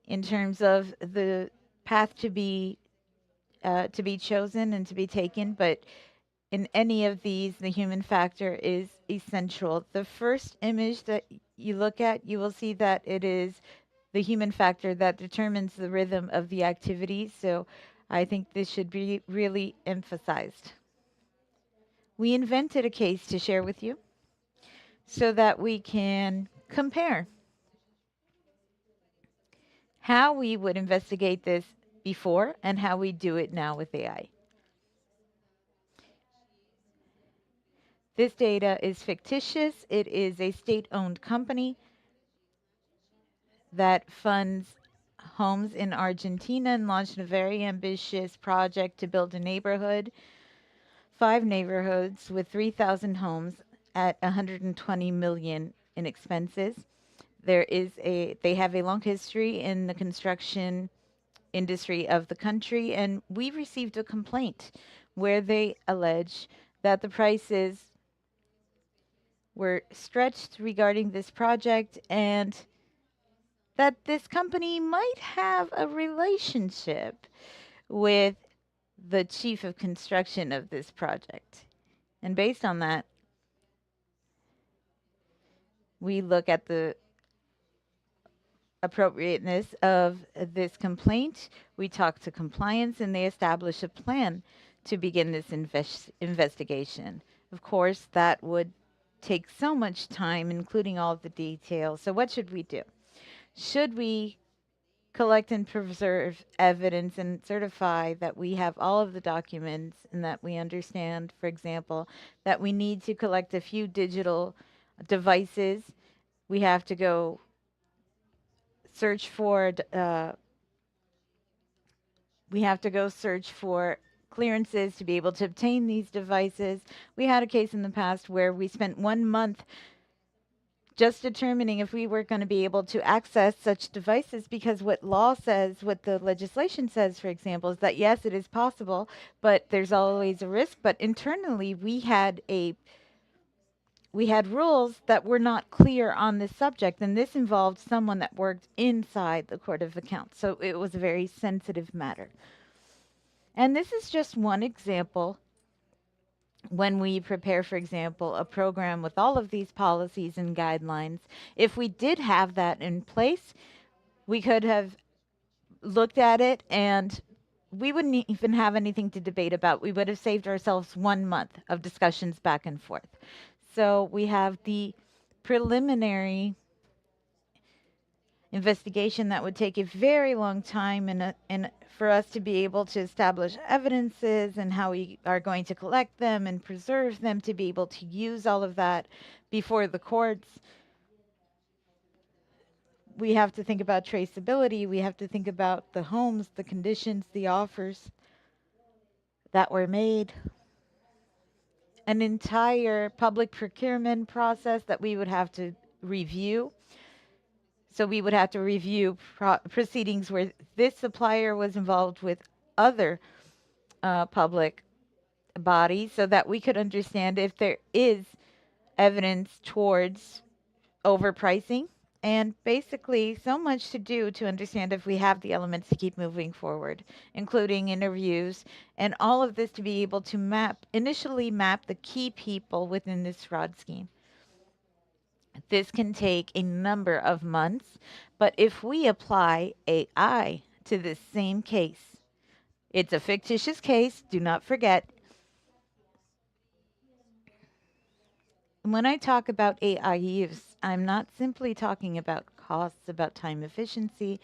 in terms of the path to be chosen and to be taken. But in any of these, the human factor is essential. The first image that you look at, you will see that it is the human factor that determines the rhythm of the activity. So I think this should be really emphasized. We invented a case to share with you so that we can compare how we would investigate this before and how we do it now with AI. This data is fictitious. It is a state-owned company that funds homes in Argentina and launched a very ambitious project to build a neighborhood, 5 neighborhoods with 3,000 homes at 120 million in expenses. They have a long history in the construction industry of the country, and we received a complaint where they allege that the prices were stretched regarding this project and that this company might have a relationship with the chief of construction of this project. And based on that, we look at the appropriateness of this complaint. We talk to compliance, and they establish a plan to begin this investigation. Of course, that would take so much time, including all the details. So, what should we do? Should we collect and preserve evidence and certify that we have all of the documents and that we understand, for example, that we need to collect a few digital devices? We have to go search for we have to go search for clearances to be able to obtain these devices. We had a case in the past where we spent 1 month just determining if we were going to be able to access such devices, because what law says, what the legislation says, for example, is that yes, it is possible, but there's always a risk. But internally, we had rules that were not clear on this subject, and this involved someone that worked inside the Court of Accounts. So it was a very sensitive matter. And this is just one example. When we prepare, for example, a program with all of these policies and guidelines, if we did have that in place, we could have looked at it and we wouldn't even have anything to debate about. We would have saved ourselves 1 month of discussions back and forth. So we have the preliminary investigation that would take a very long time, and for us to be able to establish evidences and how we are going to collect them and preserve them to be able to use all of that before the courts. We have to think about traceability. We have to think about the homes, the conditions, the offers that were made, an entire public procurement process that we would have to review. So we would have to review proceedings where this supplier was involved with other public bodies so that we could understand if there is evidence towards overpricing, and basically so much to do to understand if we have the elements to keep moving forward, including interviews and all of this to be able to initially map the key people within this fraud scheme. This can take a number of months, but if we apply AI to this same case, it's a fictitious case, do not forget. When I talk about AI use, I'm not simply talking about costs, about time efficiency.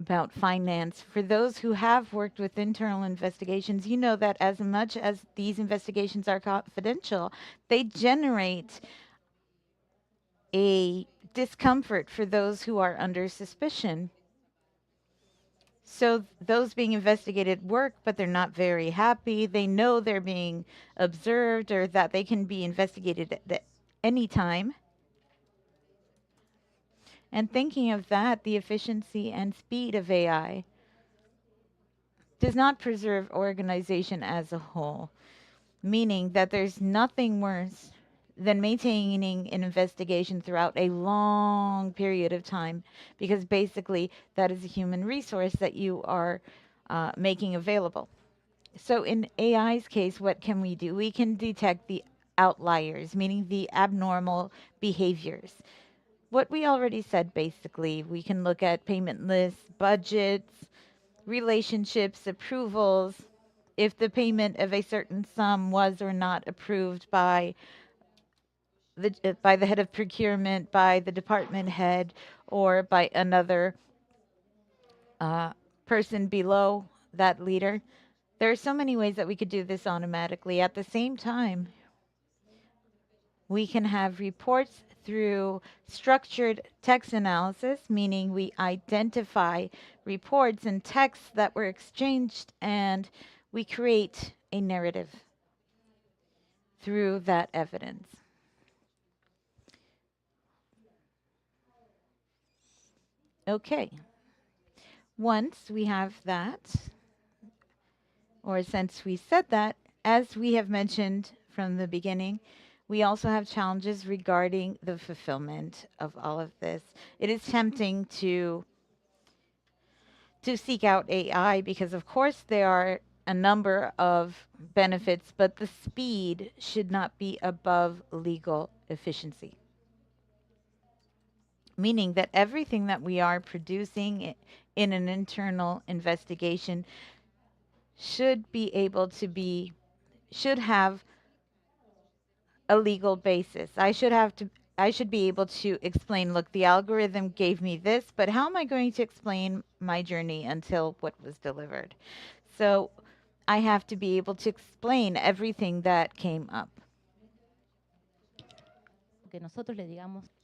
about finance. For those who have worked with internal investigations, you know that as much as these investigations are confidential, they generate a discomfort for those who are under suspicion. So those being investigated work, but they're not very happy. They know they're being observed or that they can be investigated at any time. And thinking of that, the efficiency and speed of AI does not preserve organization as a whole, meaning that there's nothing worse than maintaining an investigation throughout a long period of time, because basically that is a human resource that you are making available. So in AI's case, what can we do? We can detect the outliers, meaning the abnormal behaviors. What we already said, basically, we can look at payment lists, budgets, relationships, approvals, if the payment of a certain sum was or not approved by the head of procurement, by the department head, or by another uh, person below that leader. There are so many ways that we could do this automatically. At the same time, we can have reports through structured text analysis, meaning we identify reports and texts that were exchanged and we create a narrative through that evidence. Okay, once we have that, or since we said that, as we have mentioned from the beginning, we also have challenges regarding the fulfillment of all of this. It is tempting to seek out AI because, of course, there are a number of benefits, but the speed should not be above legal efficiency. Meaning that everything that we are producing in an internal investigation should be able to be, should have a legal basis. I should be able to explain, look, the algorithm gave me this, but how am I going to explain my journey until what was delivered? So I have to be able to explain everything that came up.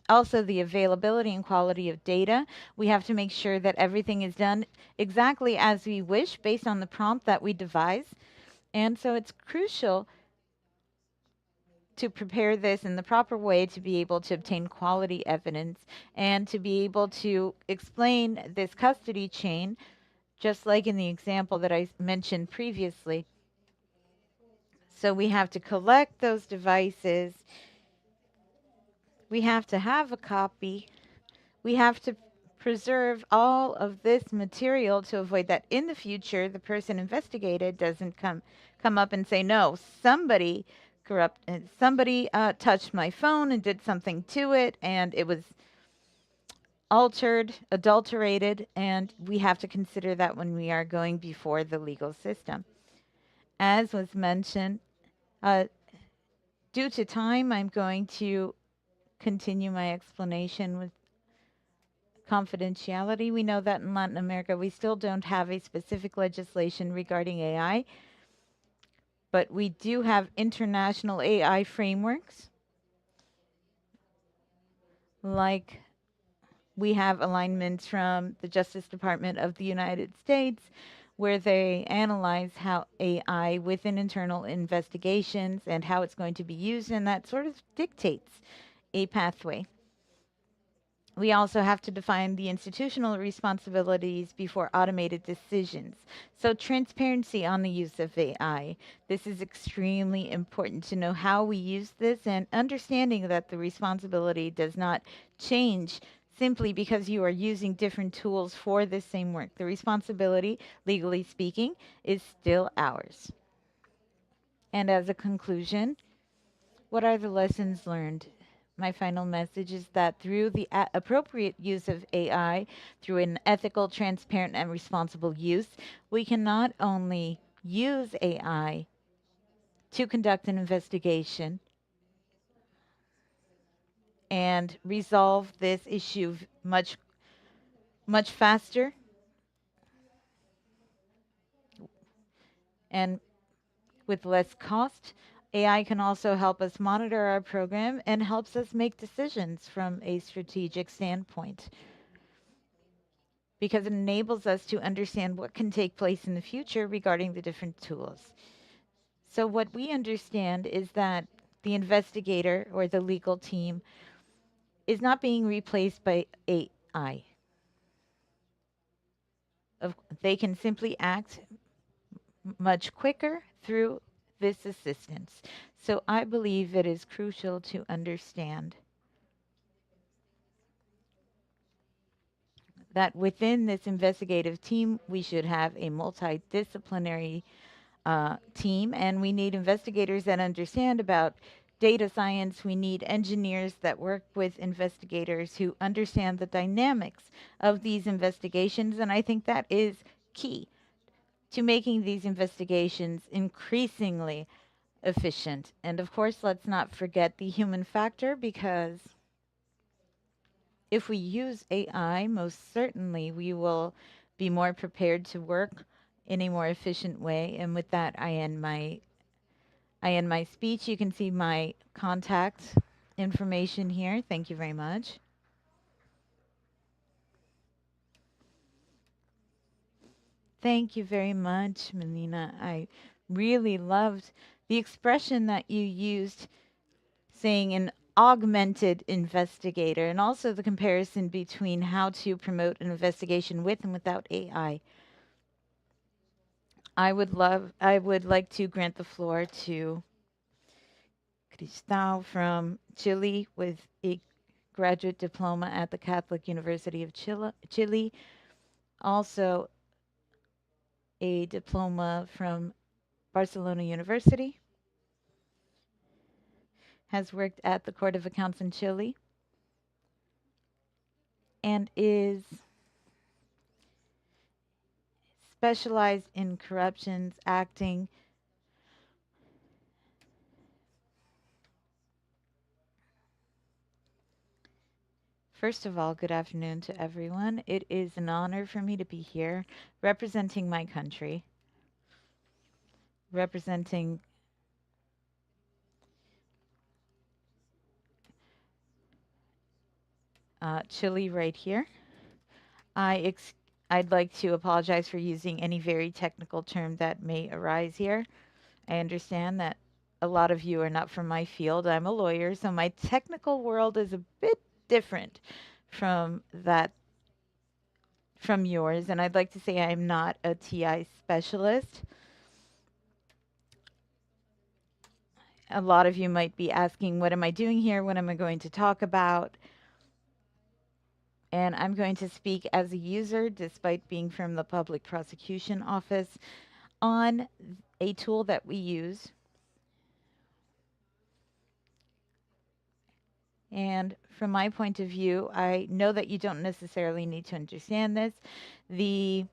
Also, the availability and quality of data. We have to make sure that everything is done exactly as we wish based on the prompt that we devise. And so it's crucial to prepare this in the proper way to be able to obtain quality evidence and to be able to explain this custody chain, just like in the example that I mentioned previously. So we have to collect those devices. We have to have a copy. We have to preserve all of this material to avoid that in the future the person investigated doesn't come up and say, no, somebody touched my phone and did something to it and it was altered, adulterated, and we have to consider that when we are going before the legal system. As was mentioned, due to time, I'm going to continue my explanation with confidentiality. We know that in Latin America, we still don't have a specific legislation regarding AI, but we do have international AI frameworks. Like we have alignments from the Justice Department of the United States, where they analyze how AI within internal investigations and how it's going to be used, and that sort of dictates a pathway. We also have to define the institutional responsibilities before automated decisions. So transparency on the use of AI. This is extremely important to know how we use this and understanding that the responsibility does not change simply because you are using different tools for this same work. The responsibility, legally speaking, is still ours. And as a conclusion, what are the lessons learned? My final message is that through the appropriate use of AI, through an ethical, transparent, and responsible use, we can not only use AI to conduct an investigation and resolve this issue much faster And with less cost, AI can also help us monitor our program and helps us make decisions from a strategic standpoint because it enables us to understand what can take place in the future regarding the different tools. So, what we understand is that the investigator or the legal team is not being replaced by AI. They can simply act much quicker through this assistance. So, I believe it is crucial to understand that within this investigative team, we should have a multidisciplinary team, and we need investigators that understand about data science. We need engineers that work with investigators who understand the dynamics of these investigations, and I think that is key to making these investigations increasingly efficient. And of course, let's not forget the human factor because if we use AI, most certainly we will be more prepared to work in a more efficient way. And with that, I end my speech. You can see my contact information here. Thank you very much. Thank you very much, Melina. I really loved the expression that you used saying an augmented investigator and also the comparison between how to promote an investigation with and without AI. I would like to grant the floor to Cristal from Chile with a graduate diploma at the Catholic University of Chile, also a diploma from Barcelona University, has worked at the Court of Accounts in Chile, and is specialized in corruptions acting. First of all, good afternoon to everyone. It is an honor for me to be here representing my country, representing Chile right here. I'd like to apologize for using any very technical term that may arise here. I understand that a lot of you are not from my field. I'm a lawyer, so my technical world is a bit different from that from yours, and I'd like to say I'm not a TI specialist. A lot of you might be asking, what am I doing here? What am I going to talk about? And I'm going to speak as a user, despite being from the Public Prosecution Office, on a tool that we use. And from my point of view, I know that you don't necessarily need to understand this. The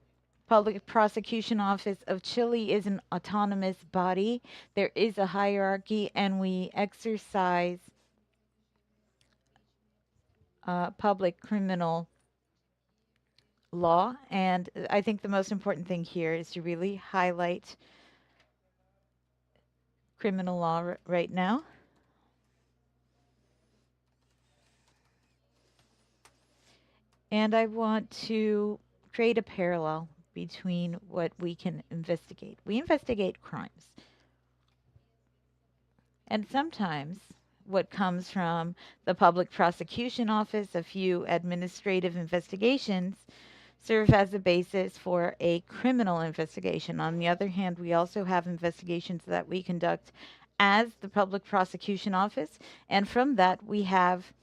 Public Prosecution Office of Chile is an autonomous body. There is a hierarchy, and we exercise public criminal law. And I think the most important thing here is to really highlight criminal law right now. And I want to create a parallel between what we can investigate. We investigate crimes. And sometimes what comes from the Public Prosecution Office, a few administrative investigations, serve as a basis for a criminal investigation. On the other hand, we also have investigations that we conduct as the Public Prosecution Office, and from that we have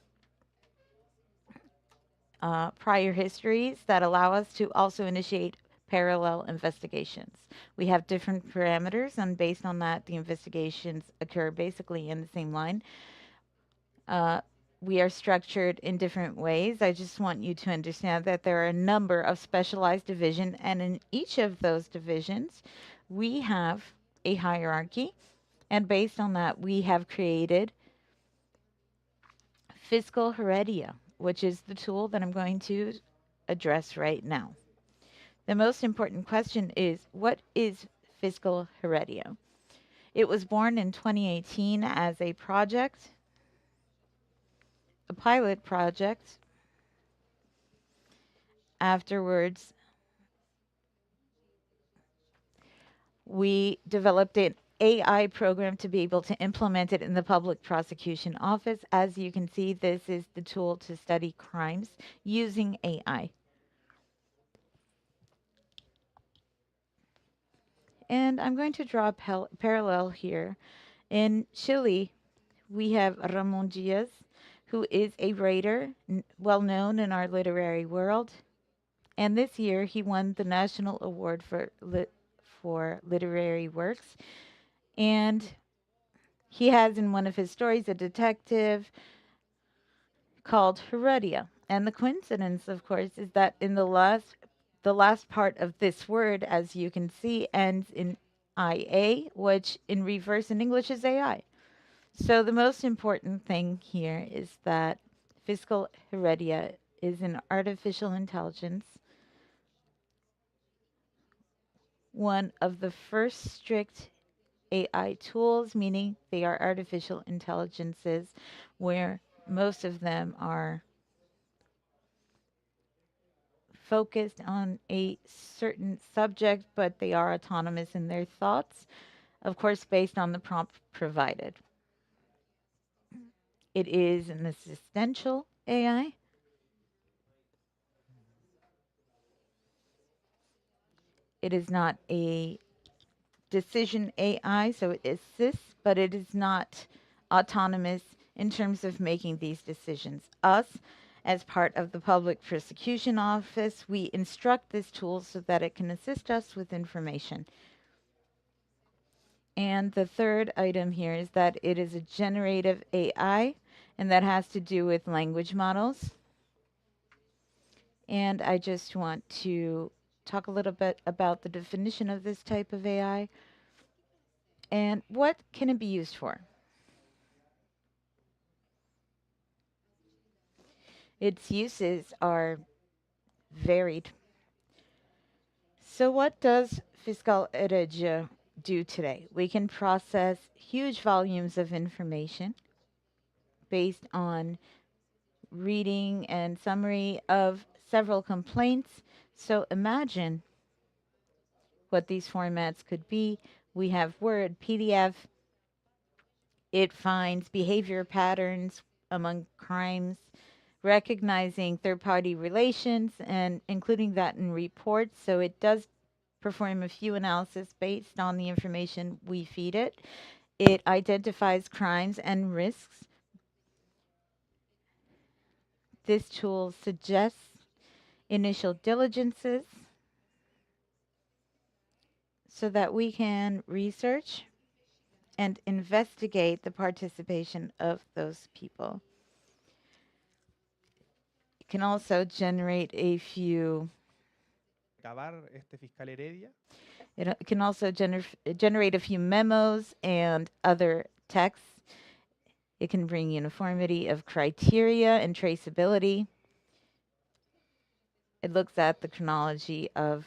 prior histories that allow us to also initiate parallel investigations. We have different parameters, and based on that, the investigations occur basically in the same line. We are structured in different ways. I just want you to understand that there are a number of specialized divisions, and in each of those divisions, we have a hierarchy, and based on that, we have created Fiscal Heredia, which is the tool that I'm going to address right now. The most important question is, what is Fiscal Heredia. It was born in 2018 as a project, a pilot project. Afterwards, we developed an AI program to be able to implement it in the public prosecution office. As you can see, this is the tool to study crimes using AI. And I'm going to draw a parallel here. In Chile, we have Ramon Diaz, who is a writer well known in our literary world. And this year, he won the National Award for Literary Works. And he has in one of his stories a detective called Heredia. And the coincidence, of course, is that in the last part of this word, as you can see, ends in IA, which in reverse in English is AI. So the most important thing here is that Fiscal Heredia is an artificial intelligence, one of the first strict AI tools, meaning they are artificial intelligences where most of them are focused on a certain subject, but they are autonomous in their thoughts, of course, based on the prompt provided. It is an assistential AI. It is not a decision AI, so it assists, but it is not autonomous in terms of making these decisions. Us, as part of the Public Prosecution Office, we instruct this tool so that it can assist us with information. And the third item here is that it is a generative AI, and that has to do with language models. And I just want to talk a little bit about the definition of this type of AI and what can it be used for. Its uses are varied. So what does Fiscal Heredia do today? We can process huge volumes of information based on reading and summary of several complaints. So imagine what these formats could be. We have Word, PDF. It finds behavior patterns among crimes, recognizing third-party relations and including that in reports. So it does perform a few analysis based on the information we feed it. It identifies crimes and risks. This tool suggests initial diligences so that we can research and investigate the participation of those people. It can also generate a few it can also generate a few memos and other texts. It can bring uniformity of criteria and traceability. It looks at the chronology of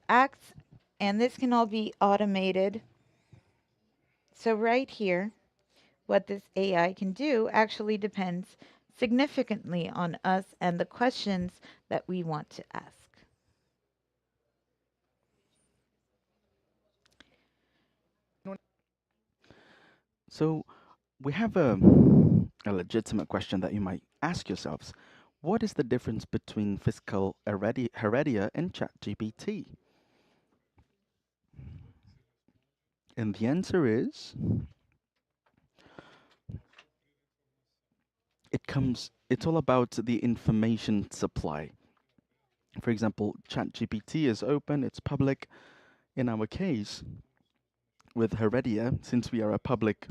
acts, and this can all be automated. So right here, what this AI can do actually depends significantly on us and the questions that we want to ask. So we have a legitimate question that you might ask yourselves. What is the difference between Fiscal Heredia and ChatGPT? And the answer is it's all about the information supply. For example, ChatGPT is open, it's public. In our case, with Heredia, since we are a public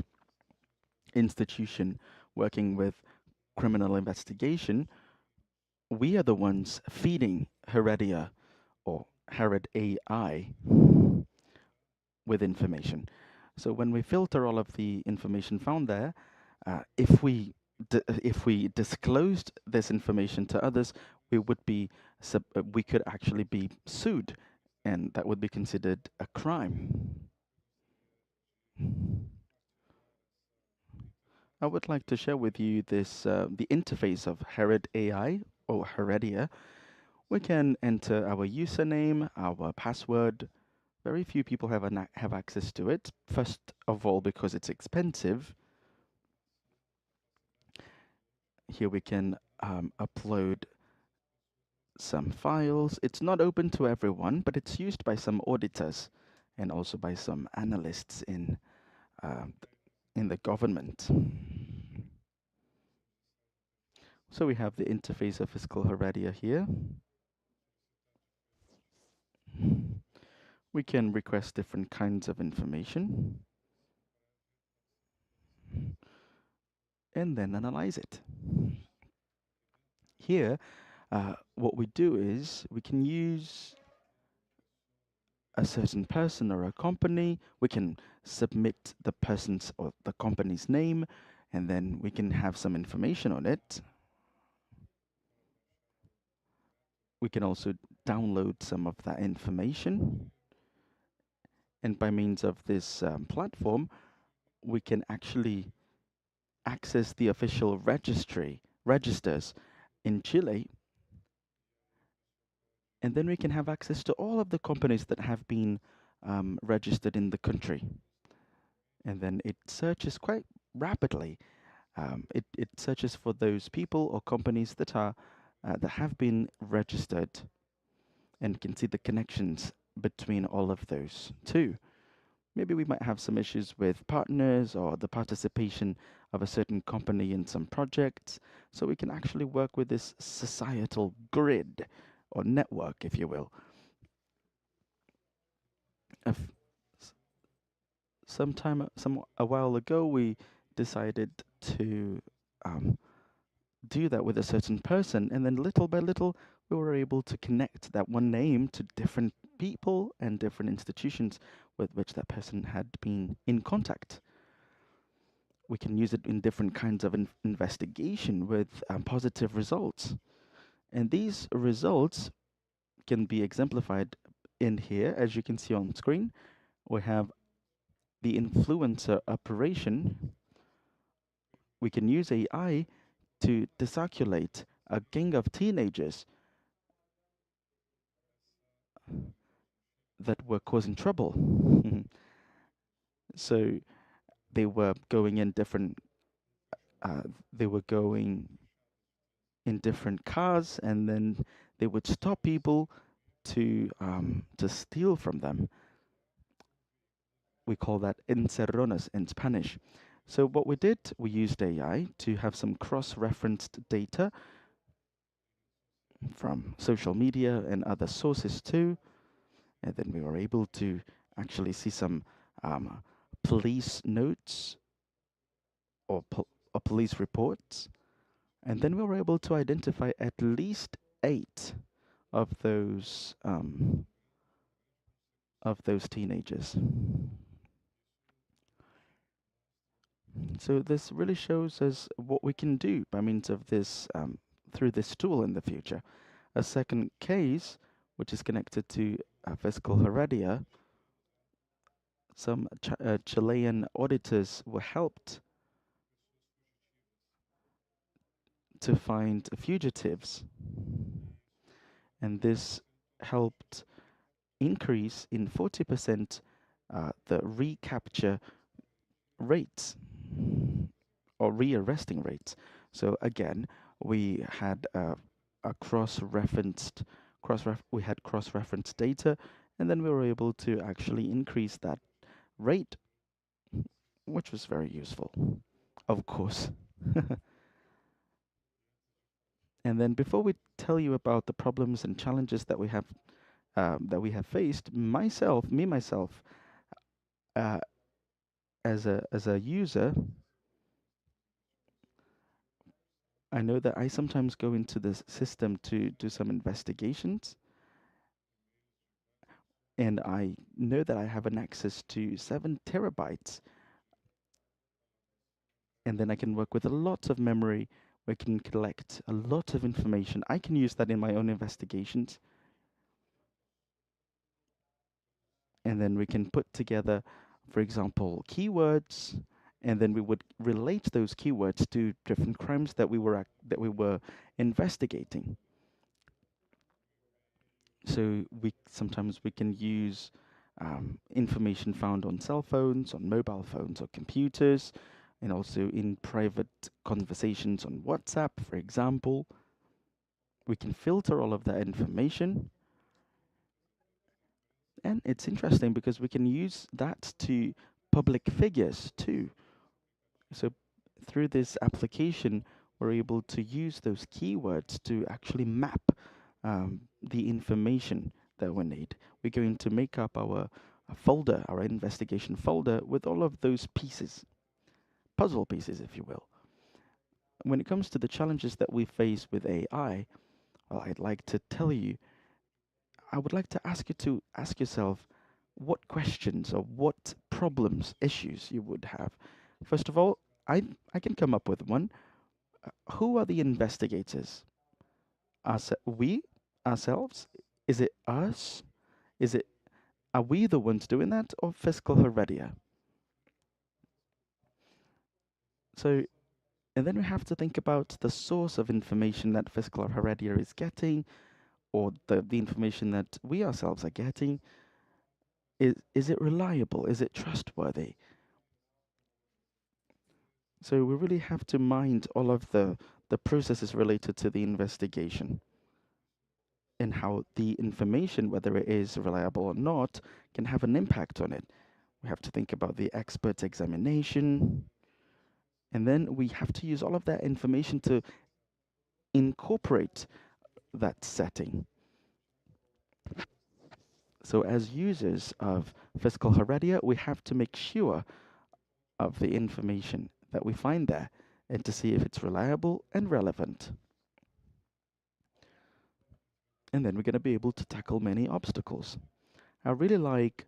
institution working with criminal investigation, we are the ones feeding Heredia or Herod AI with information. So when we filter all of the information found there, if we disclosed this information to others, we could actually be sued, and that would be considered a crime. I would like to share with you the interface of Hered AI or Heredia. We can enter our username, our password. Very few people have access to it. First of all, because it's expensive. Here we can upload some files. It's not open to everyone, but it's used by some auditors and also by some analysts uh, in the government. So we have the interface of Fiscal Heredia here. We can request different kinds of information and then analyze it. Here, what we do is we can use a certain person or a company. We can submit the person's or the company's name, and then we can have some information on it. We can also download some of that information. And by means of this platform, we can actually access the official registers in Chile, and then we can have access to all of the companies that have been registered in the country. And then it searches quite rapidly. It searches for those people or companies that have been registered, and can see the connections between all of those too. Maybe we might have some issues with partners or the participation of a certain company in some projects. So we can actually work with this societal grid or network, if you will. If a while ago, we decided to do that with a certain person, and then little by little, we were able to connect that one name to different people and different institutions with which that person had been in contact. We can use it in different kinds of investigation with positive results. And these results can be exemplified in here, as you can see on screen. We have the influencer operation. We can use AI to disarticulate a gang of teenagers that were causing trouble. So they were going in different. They were going in different cars, and then they would stop people to steal from them. We call that encerronas in Spanish. So what we did, we used AI to have some cross-referenced data from social media and other sources too, and then we were able to actually see some police notes or police reports, and then we were able to identify at least 8 of those teenagers. So this really shows us what we can do by means of this through this tool in the future. A second case, which is connected to Fiscal Heredia, some Chilean auditors were helped to find fugitives, and this helped increase in 40% the recapture rates or rearresting rates. So again, we had we had cross-referenced data, and then we were able to actually increase that rate, which was very useful, of course. And then before we tell you about the problems and challenges that we have faced, myself, uh, as a user, I know that I sometimes go into this system to do some investigations, and I know that I have an access to 7 terabytes, and then I can work with a lot of memory We can collect a lot of information. I can use that in my own investigations, and then we can put together, for example, keywords, and then we would relate those keywords to different crimes that we were investigating. So we sometimes we can use information found on cell phones, on mobile phones or computers, and also in private conversations on WhatsApp, for example. We can filter all of that information, and it's interesting because we can use that to public figures too. So through this application, we're able to use those keywords to actually map the information that we need. We're going to make up our folder, our investigation folder, with all of those pieces, puzzle pieces, if you will. When it comes to the challenges that we face with AI, well, I'd like to tell you, I would like to ask you to ask yourself what questions or what problems, issues you would have. First of all, I can come up with one. Who are the investigators? We ourselves? Is it us? Is it Are we the ones doing that, or fiscal heredia? So, and then we have to think about the source of information that fiscal heredia is getting, or the information that we ourselves are getting. Is it reliable? Is it trustworthy? So we really have to mind all of the processes related to the investigation and how the information, whether it is reliable or not, can have an impact on it. We have to think about the expert examination, and then we have to use all of that information to incorporate that setting. So as users of fiscal heredia, we have to make sure of the information that we find there and to see if it's reliable and relevant. And then we're going to be able to tackle many obstacles. I really like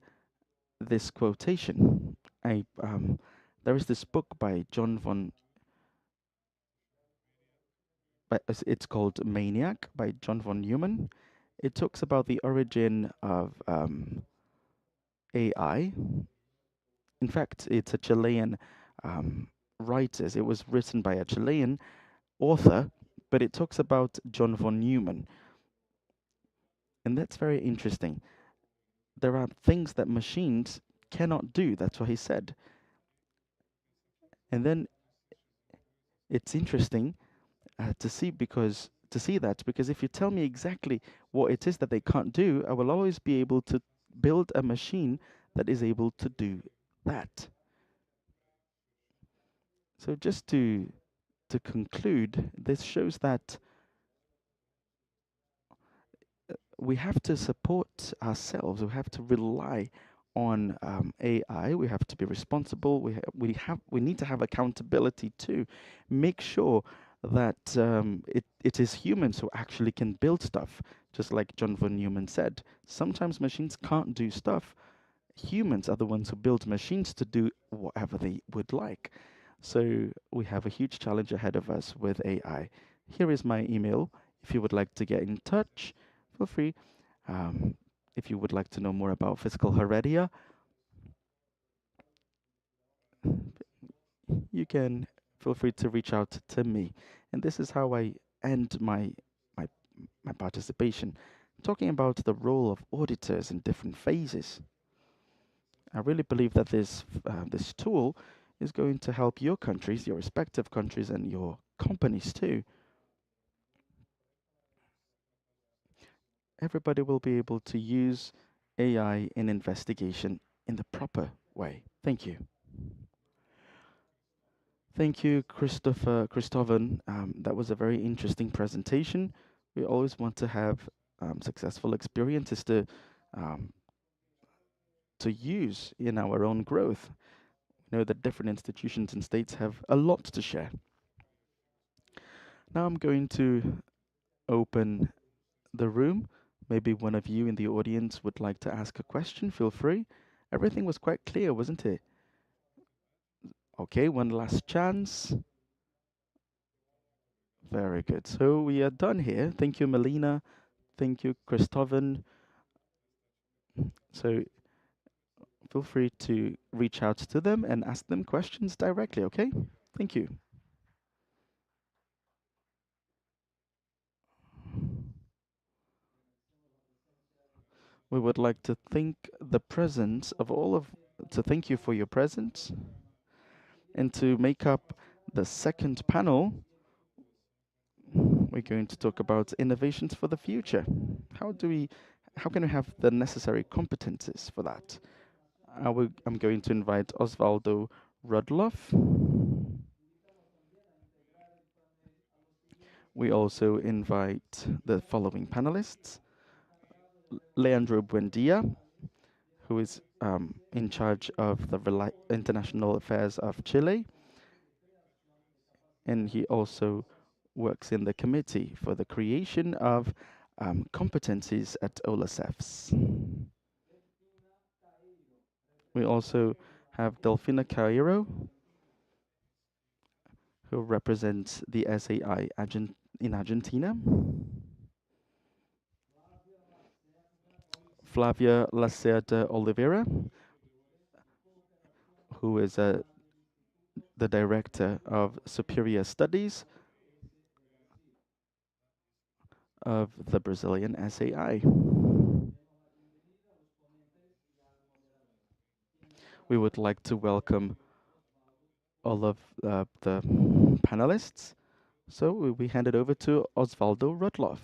this quotation. There is this book by John von, it's called Maniac by John von Neumann. It talks about the origin of AI. In fact, it's a Chilean writer. It was written by a Chilean author, but it talks about John von Neumann. And that's very interesting. There are things that machines cannot do. That's what he said. And then it's interesting to see that, because if you tell me exactly what it is that they can't do, I will always be able to build a machine that is able to do that. So just to conclude, this shows that we have to support ourselves. We have to rely on AI. We have to be responsible. We need to have accountability too. Make sure that it is humans who actually can build stuff. Just like John von Neumann said, sometimes machines can't do stuff. Humans are the ones who build machines to do whatever they would like. So we have a huge challenge ahead of us with AI. Here is my email. If you would like to get in touch, feel free. Um, if you would like to know more about fiscal heredia, you can feel free to reach out to me. And this is how I end my my participation, talking about the role of auditors in different phases. I really believe that this tool is going to help your countries, your respective countries, and your companies too. Everybody will be able to use AI in investigation in the proper way. Thank you. Thank you, Christopher. That was a very interesting presentation. We always want to have successful experiences um, to use in our own growth. You know that different institutions and states have a lot to share. Now I'm going to open the room. Maybe one of you in the audience would like to ask a question. Feel free. Everything was quite clear, wasn't it? Okay, one last chance. Very good. So we are done here. Thank you, Melina. Thank you, Christovan. So feel free to reach out to them and ask them questions directly, okay? Thank you. We would like to thank the presence of to thank you for your presence and to make up the second panel. We're going to talk about innovations for the future. How can we have the necessary competencies for that? I'm going to invite Osvaldo Rudloff. We also invite the following panelists: Leandro Buendia, who is in charge of the international affairs of Chile, and he also works in the committee for the creation of competencies at OLACEFS. We also have Delfina Cairo, who represents the SAI in Argentina. Flavia Lacerda Oliveira, who is the Director of Superior Studies of the Brazilian SAI. We would like to welcome all of the panelists. So we hand it over to Osvaldo Rudloff.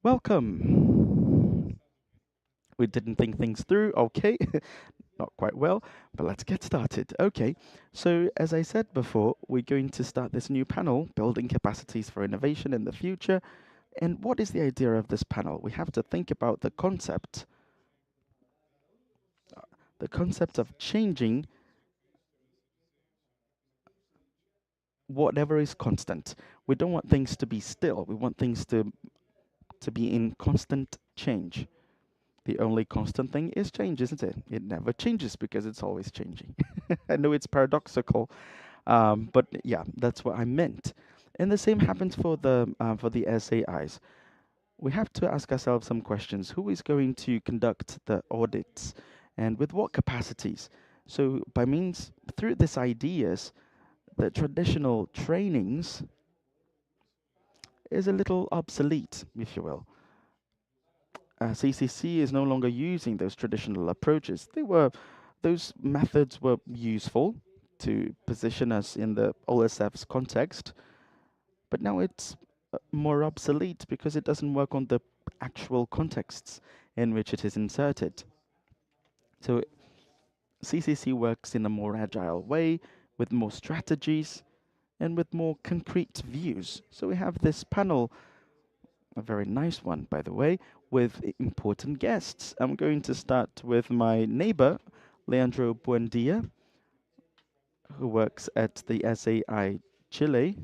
Welcome. We didn't think things through. Okay, not quite well, but let's get started. Okay, so as I said before, we're going to start this new panel, Building Capacities for Innovation in the Future. And what is the idea of this panel? We have to think about the concept of changing whatever is constant. We don't want things to be still. We want things to be in constant change. The only constant thing is change, isn't it? It never changes because it's always changing. I know it's paradoxical, but yeah, that's what I meant. And the same happens for the SAIs. We have to ask ourselves some questions. Who is going to conduct the audits, and with what capacities? So through these ideas, the traditional trainings is a little obsolete, if you will. CCC is no longer using those traditional approaches. Those methods were useful to position us in the OLACEFS context, but now it's more obsolete because it doesn't work on the actual contexts in which it is inserted. So CCC works in a more agile way, with more strategies and with more concrete views. So we have this panel, a very nice one, by the way, with important guests. I'm going to start with my neighbor, Leandro Buendia, who works at the SAI Chile,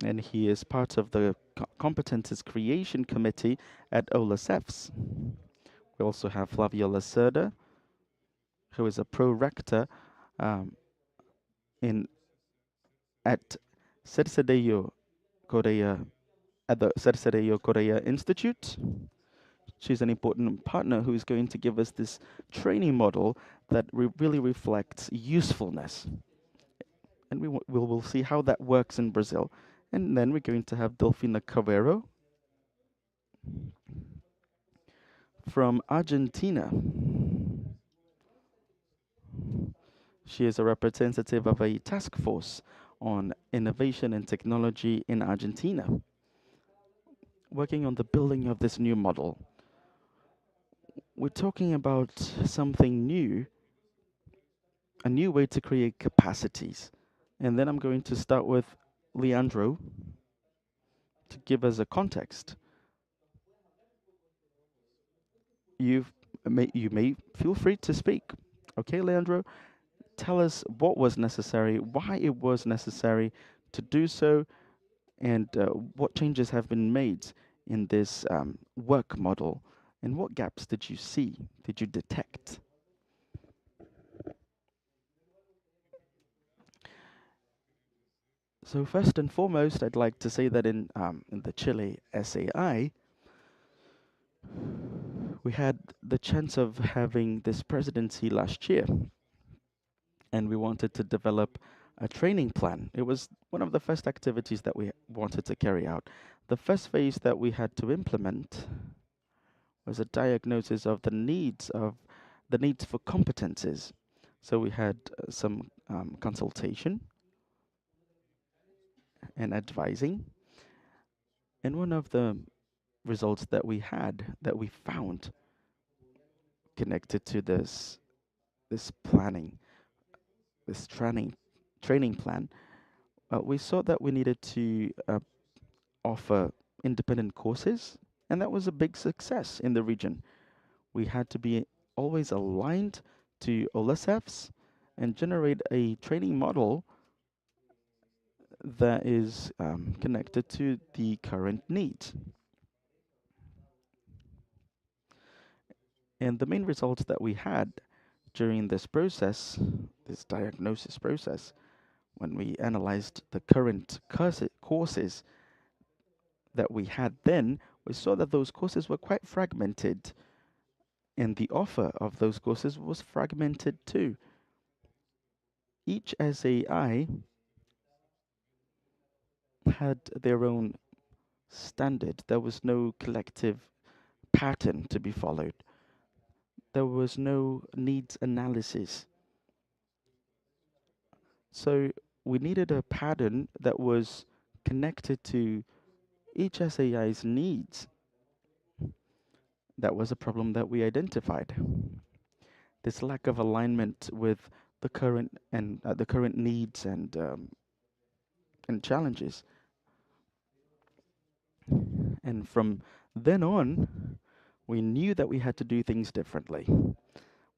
and he is part of the Competences Creation Committee at OLACEFS. We also have Flavia Lacerda, who is a pro-rector at Cercedeyo Korea, at the Cercedeyo Korea Institute. She's an important partner who is going to give us this training model that really reflects usefulness. And we'll see how that works in Brazil. And then we're going to have Delfina Cavero from Argentina. She is a representative of a task force on innovation and technology in Argentina, working on the building of this new model. We're talking about something new, a new way to create capacities. And then I'm going to start with Leandro to give us a context. You may feel free to speak. Okay, Leandro, tell us what was necessary, why it was necessary to do so, and what changes have been made in this work model, and what gaps did you see, did you detect? So first and foremost, I'd like to say that in the Chile SAI, we had the chance of having this presidency last year, and we wanted to develop a training plan. It was one of the first activities that we wanted to carry out. The first phase that we had to implement was a diagnosis of the needs for competences. So we had some consultation and advising, and one of the results that we found connected to this planning, this training plan, we saw that we needed to offer independent courses, and that was a big success in the region. We had to be always aligned to OLACEFS and generate a training model that is connected to the current needs. And the main results that we had during this process, this diagnosis process, when we analyzed the current courses that we had then, we saw that those courses were quite fragmented, and the offer of those courses was fragmented too. Each SAI had their own standard. There was no collective pattern to be followed. There was no needs analysis. So we needed a pattern that was connected to each SAI's needs. That was a problem that we identified. This lack of alignment with the current needs and challenges. And from then on, we knew that we had to do things differently.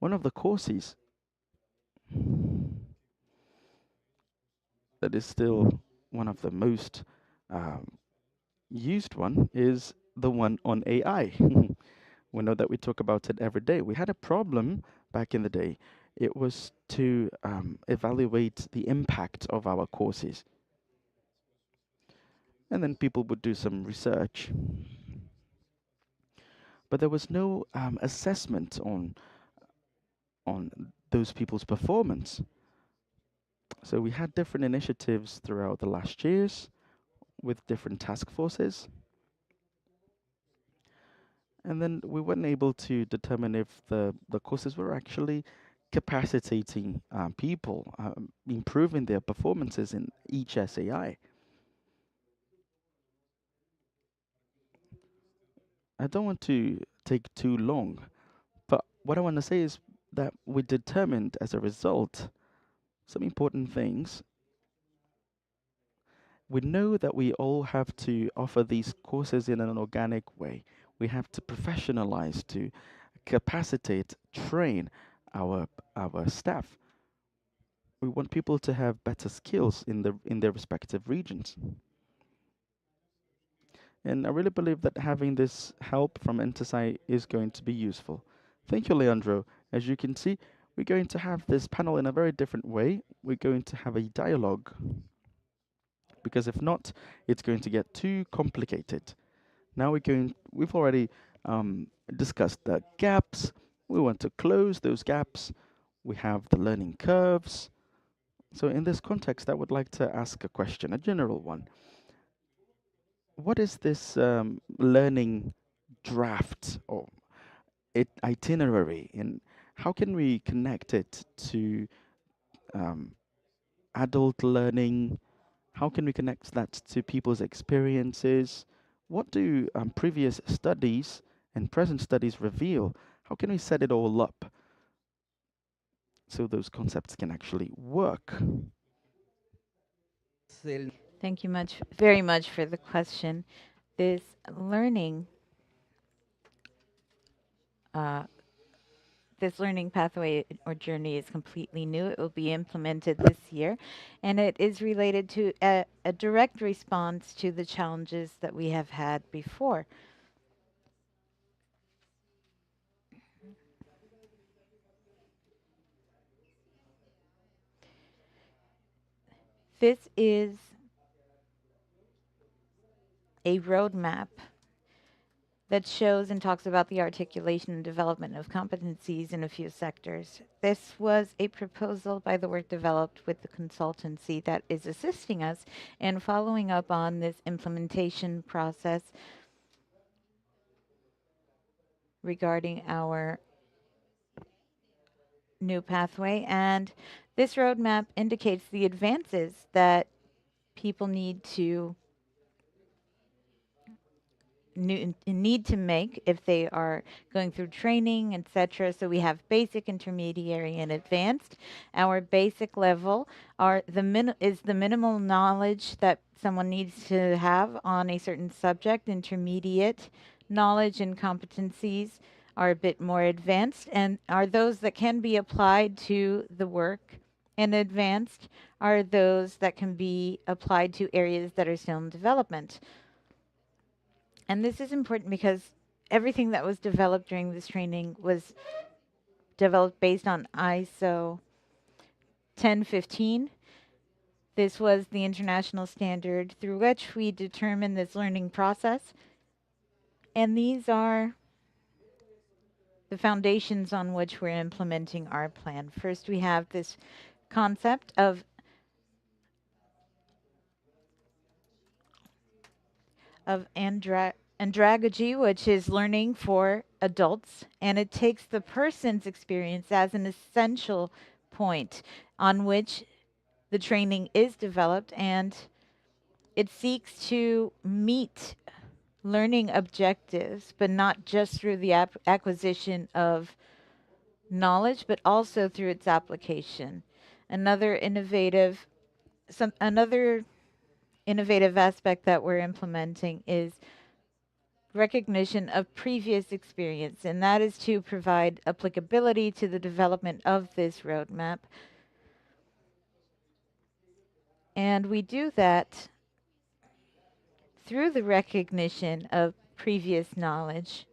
One of the courses that is still one of the most um, used one is the one on AI. We know that we talk about it every day. We had a problem back in the day. It was to evaluate the impact of our courses. And then people would do some research. But there was no assessment on those people's performance. So we had different initiatives throughout the last years with different task forces. And then we weren't able to determine if the courses were actually capacitating people, improving their performances in each SAI. I don't want to take too long, but what I want to say is that we determined as a result some important things. We know that we all have to offer these courses in an organic way. We have to professionalize, to capacitate, train our staff. We want people to have better skills in their respective regions. And I really believe that having this help from Enterprise is going to be useful. Thank you, Leandro. As you can see, we're going to have this panel in a very different way. We're going to have a dialogue, because if not, it's going to get too complicated. Now we've already discussed the gaps. We want to close those gaps. We have the learning curves. So in this context, I would like to ask a question, a general one. What is this learning draft or itinerary, and how can we connect it to um, adult learning? How can we connect that to people's experiences? What do previous studies and present studies reveal? How can we set it all up so those concepts can actually work? Thank you very much for the question. This learning, uh, this learning pathway or journey is completely new. It will be implemented this year, and it is related to a direct response to the challenges that we have had before. This is a roadmap that shows and talks about the articulation and development of competencies in a few sectors. This was a proposal by the work developed with the consultancy that is assisting us in following up on this implementation process regarding our new pathway. And this roadmap indicates the advances that people need to make if they are going through training, etc. So we have basic, intermediary, and advanced. Our basic level is the minimal knowledge that someone needs to have on a certain subject. Intermediate knowledge and competencies are a bit more advanced and are those that can be applied to the work. And advanced are those that can be applied to areas that are still in development. And this is important because everything that was developed during this training was developed based on ISO 1015. This was the international standard through which we determine this learning process. And these are the foundations on which we're implementing our plan. First, we have this concept of andragogy, which is learning for adults, and it takes the person's experience as an essential point on which the training is developed, and it seeks to meet learning objectives, but not just through the acquisition of knowledge, but also through its application. Another innovative aspect that we're implementing is recognition of previous experience, and that is to provide applicability to the development of this roadmap. And we do that through the recognition of previous knowledge.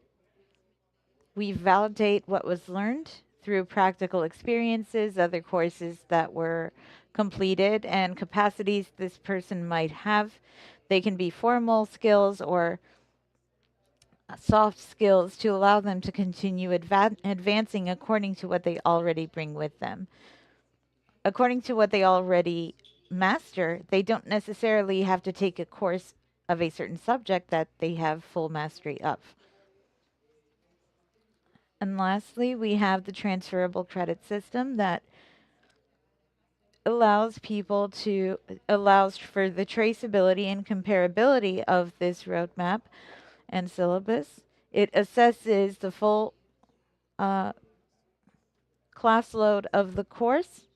We validate what was learned through practical experiences, other courses that were completed, and capacities this person might have. They can be formal skills or soft skills to allow them to continue advancing according to what they already bring with them. According to what they already master, they don't necessarily have to take a course of a certain subject that they have full mastery of. And lastly, we have the transferable credit system that allows for the traceability and comparability of this roadmap and syllabus. It assesses the full class load of the course.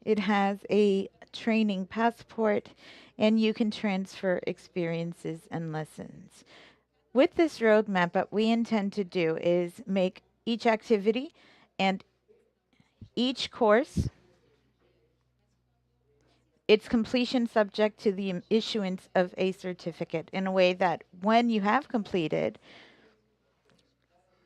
It has a training passport, and you can transfer experiences and lessons. With this roadmap, what we intend to do is make each activity and each course its completion subject to the issuance of a certificate in a way that when you have completed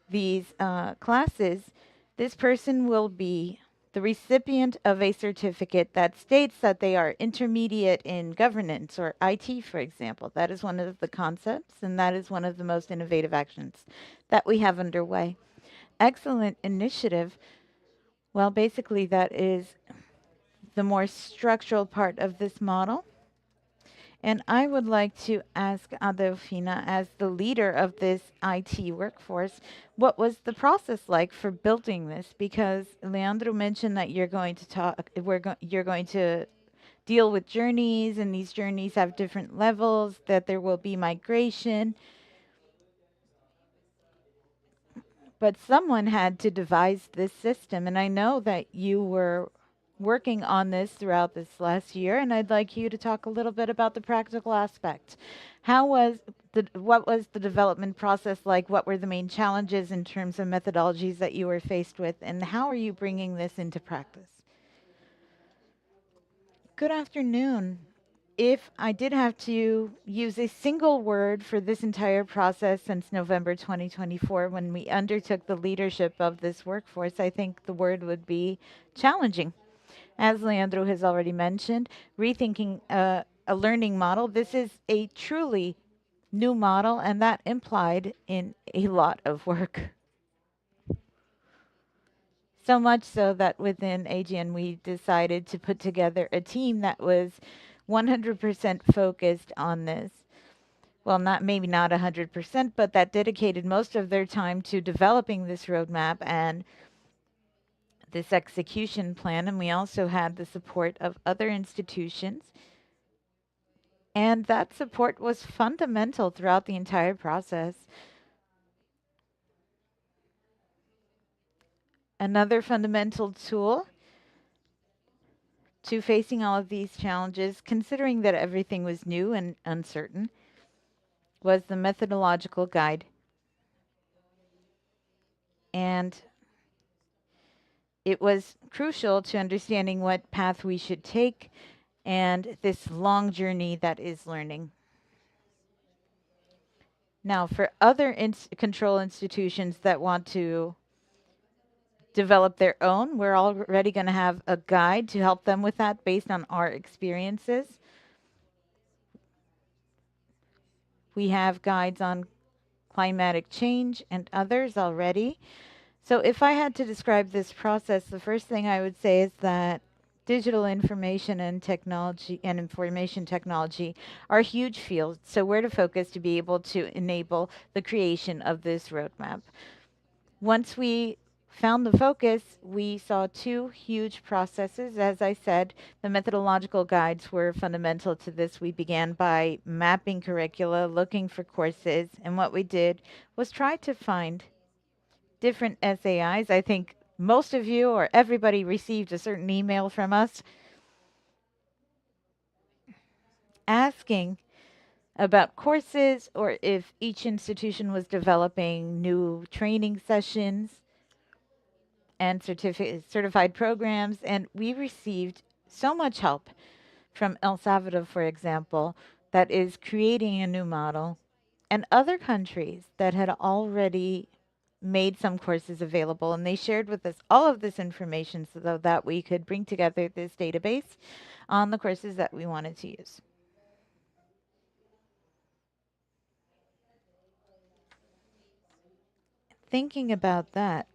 these classes, this person will be the recipient of a certificate that states that they are intermediate in governance or IT, for example. That is one of the concepts, and that is one of the most innovative actions that we have underway. Excellent initiative. Well, basically, that is the more structural part of this model. And I would like to ask Adelfina, as the leader of this IT workforce, what was the process like for building this? Because Leandro mentioned that you're going to deal with journeys, and these journeys have different levels, that there will be migration. But someone had to devise this system, and I know that you were working on this throughout this last year, and I'd like you to talk a little bit about the practical aspect. What was the development process like? What were the main challenges in terms of methodologies that you were faced with, and how are you bringing this into practice? Good afternoon. If I did have to use a single word for this entire process since November 2024, when we undertook the leadership of this workforce, I think the word would be challenging. As Leandro has already mentioned, rethinking a learning model. This is a truly new model, and that implied in a lot of work. So much so that within AGN we decided to put together a team that was 100% focused on this. Well, maybe not 100%, but that dedicated most of their time to developing this roadmap and this execution plan. And we also had the support of other institutions. And that support was fundamental throughout the entire process. Another fundamental tool to facing all of these challenges, considering that everything was new and uncertain, was the methodological guide. And it was crucial to understanding what path we should take and this long journey that is learning. Now, for other control institutions that want to develop their own, we're already going to have a guide to help them with that based on our experiences. We have guides on climatic change and others already. So if I had to describe this process, the first thing I would say is that digital information and technology and information technology are huge fields. So where to focus to be able to enable the creation of this roadmap. Once we found the focus, we saw two huge processes. As I said, the methodological guides were fundamental to this. We began by mapping curricula, looking for courses, and what we did was try to find different SAIs. I think most of you or everybody received a certain email from us asking about courses or if each institution was developing new training sessions and certified programs. And we received so much help from El Salvador, for example, that is creating a new model, and other countries that had already made some courses available. And they shared with us all of this information so that we could bring together this database on the courses that we wanted to use. Thinking about that,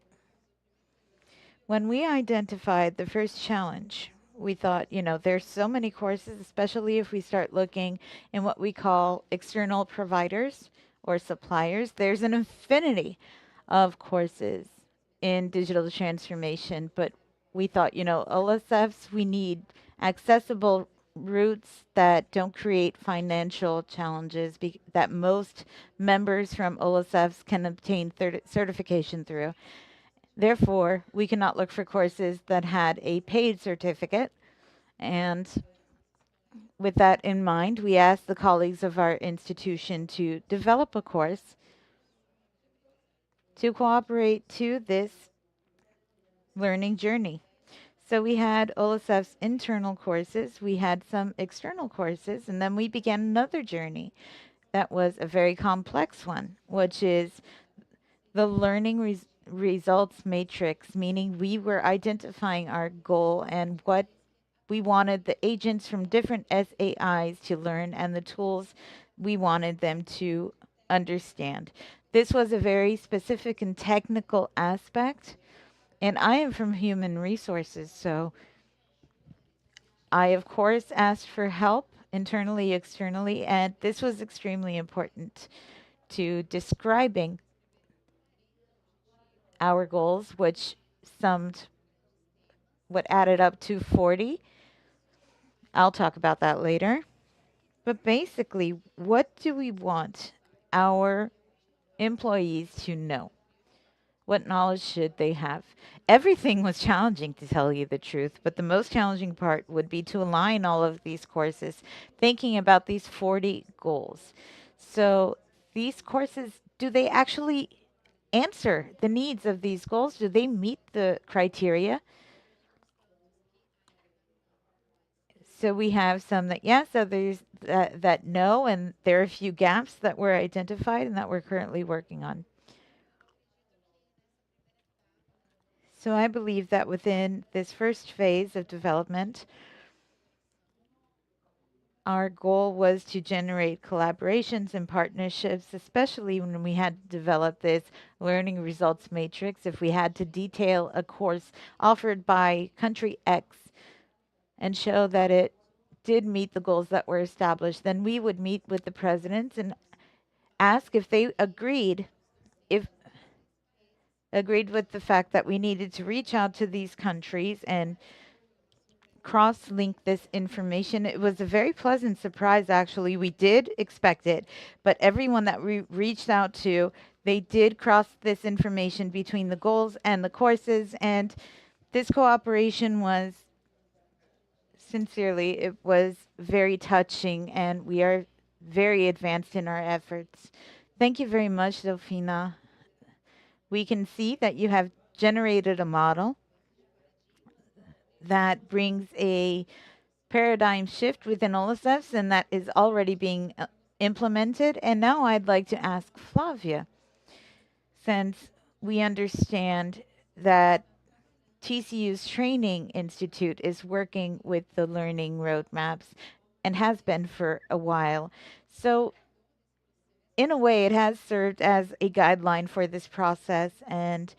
when we identified the first challenge, we thought, there's so many courses, especially if we start looking in what we call external providers or suppliers. There's an infinity of courses in digital transformation, but we thought, OLACEFS, we need accessible routes that don't create financial challenges that most members from OLACEFS can obtain certification through. Therefore, we cannot look for courses that had a paid certificate. And with that in mind, we asked the colleagues of our institution to develop a course to cooperate to this learning journey. So we had OLACEF's internal courses, we had some external courses, and then we began another journey that was a very complex one, which is the learning results matrix, meaning we were identifying our goal and what we wanted the agents from different SAIs to learn and the tools we wanted them to understand. This was a very specific and technical aspect, and I am from human resources, so I, of course, asked for help internally, externally, and this was extremely important to describing our goals, which summed what added up to 40. I'll talk about that later. But basically, what do we want our employees to know? What knowledge should they have? Everything was challenging, to tell you the truth, but the most challenging part would be to align all of these courses, thinking about these 40 goals. So these courses, do they actually answer the needs of these goals? Do they meet the criteria? So we have some that yes, others that no, and there are a few gaps that were identified and that we're currently working on. So I believe that within this first phase of development, our goal was to generate collaborations and partnerships, especially when we had to develop this learning results matrix. If we had to detail a course offered by country X and show that it did meet the goals that were established, then we would meet with the presidents and ask if they agreed with the fact that we needed to reach out to these countries and cross-link this information. It was a very pleasant surprise, actually. We did expect it, but everyone that we reached out to, they did cross this information between the goals and the courses, and this cooperation was, sincerely, it was very touching, and we are very advanced in our efforts. Thank you very much, Delfina. We can see that you have generated a model that brings a paradigm shift within OLACEFS, and that is already being implemented. And now I'd like to ask Flavia, since we understand that TCU's Training Institute is working with the learning roadmaps and has been for a while. So in a way, it has served as a guideline for this process and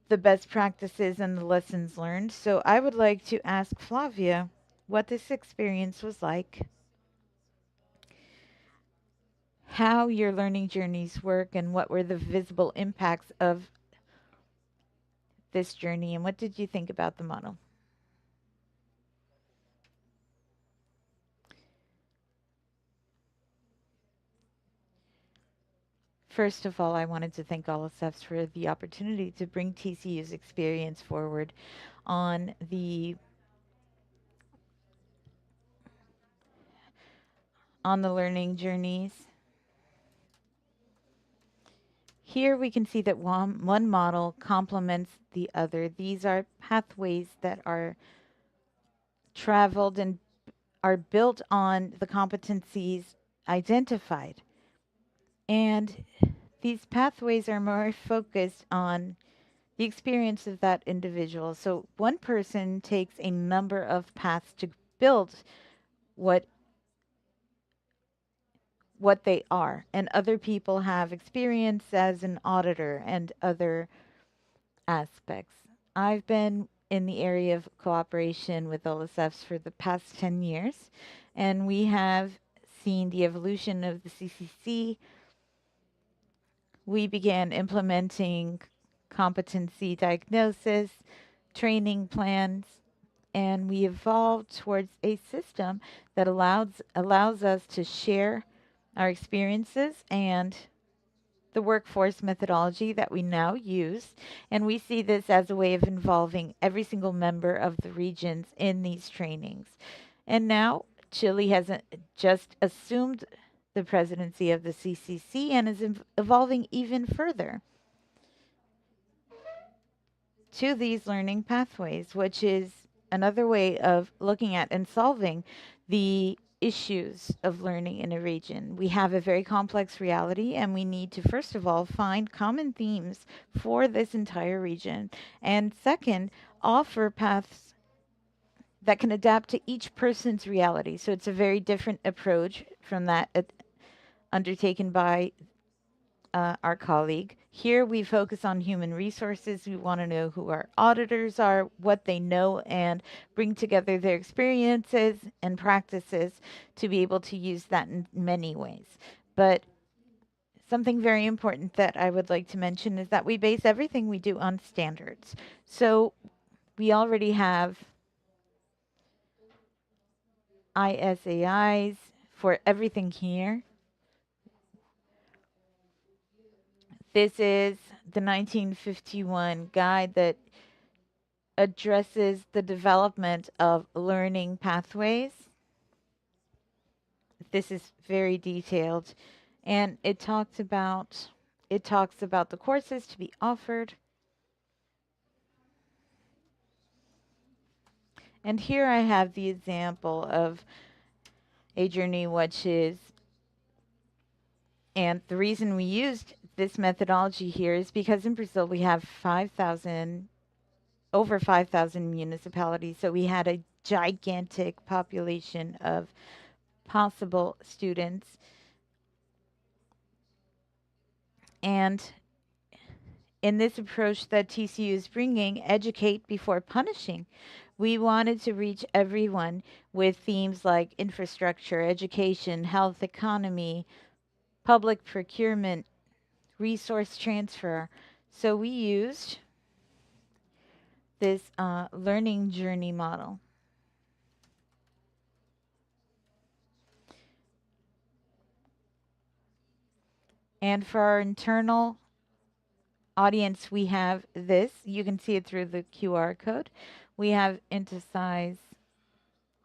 the best practices and the lessons learned. So I would like to ask Flavia what this experience was like, how your learning journeys work, and what were the visible impacts of this journey, and what did you think about the model? First of all, I wanted to thank OLACEFS for the opportunity to bring TCU's experience forward on the learning journeys. Here we can see that one model complements the other. These are pathways that are traveled and are built on the competencies identified. And these pathways are more focused on the experience of that individual. So one person takes a number of paths to build what they are, and other people have experience as an auditor and other aspects. I've been in the area of cooperation with OLACEFS for the past 10 years, and we have seen the evolution of the CCC. We began implementing competency diagnosis, training plans, and we evolved towards a system that allows us to share our experiences and the workforce methodology that we now use. And we see this as a way of involving every single member of the regions in these trainings. And now Chile has just assumed the presidency of the CCC and is evolving even further to these learning pathways, which is another way of looking at and solving the issues of learning in a region. We have a very complex reality, and we need to, first of all, find common themes for this entire region. And second, offer paths that can adapt to each person's reality. So it's a very different approach from that undertaken by our colleague. Here we focus on human resources. We want to know who our auditors are, what they know, and bring together their experiences and practices to be able to use that in many ways. But something very important that I would like to mention is that we base everything we do on standards. So we already have ISAIs for everything here. This is the 1951 guide that addresses the development of learning pathways. This is very detailed, and it talks about the courses to be offered. And here I have the example of a journey which is, and the reason we used this methodology here is because in Brazil we have over 5,000 municipalities. So we had a gigantic population of possible students. And in this approach that TCU is bringing, educate before punishing, we wanted to reach everyone with themes like infrastructure, education, health, economy, public procurement, resource transfer. So we used this learning journey model. And for our internal audience, we have this. You can see it through the QR code. We have emphasize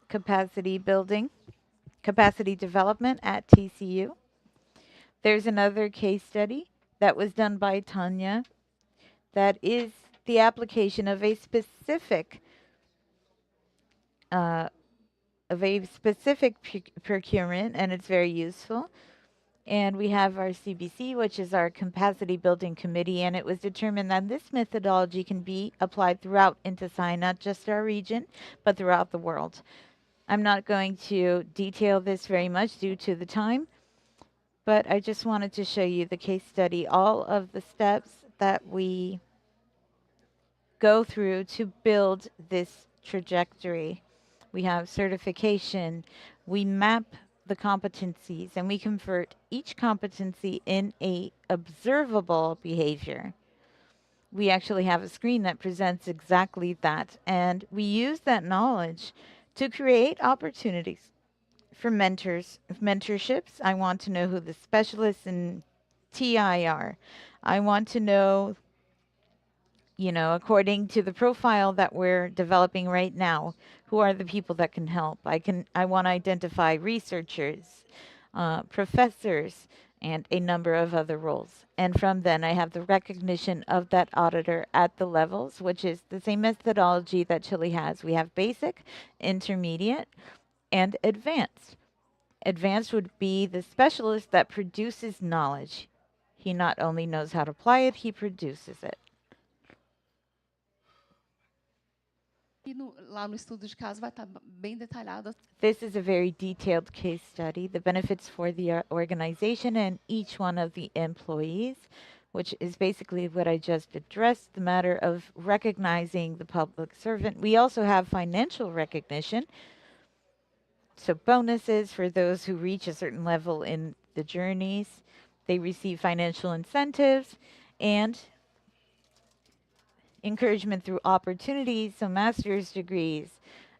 capacity building, capacity development at TCU. There's another case study that was done by Tanya that is the application of a specific uh, procurement, and it's very useful. And we have our CBC, which is our Capacity Building Committee, and it was determined that this methodology can be applied throughout INTESAI, not just our region, but throughout the world. I'm not going to detail this very much due to the time, but I just wanted to show you the case study, all of the steps that we go through to build this trajectory. We have certification, we map the competencies, and we convert each competency in a observable behavior. We actually have a screen that presents exactly that, and we use that knowledge to create opportunities for mentorships. I want to know who the specialists in TI are. I want to know, according to the profile that we're developing right now, who are the people that can help. I want to identify researchers, professors, and a number of other roles. And from then, I have the recognition of that auditor at the levels, which is the same methodology that Chile has. We have basic, intermediate, and advanced. Advanced would be the specialist that produces knowledge. He not only knows how to apply it, he produces it. Lá no estudo de caso vai estar bem detalhado. This is a very detailed case study, the benefits for the organization and each one of the employees, which is basically what I just addressed, the matter of recognizing the public servant. We also have financial recognition, so bonuses for those who reach a certain level in the journeys. They receive financial incentives and encouragement through opportunities, so master's degrees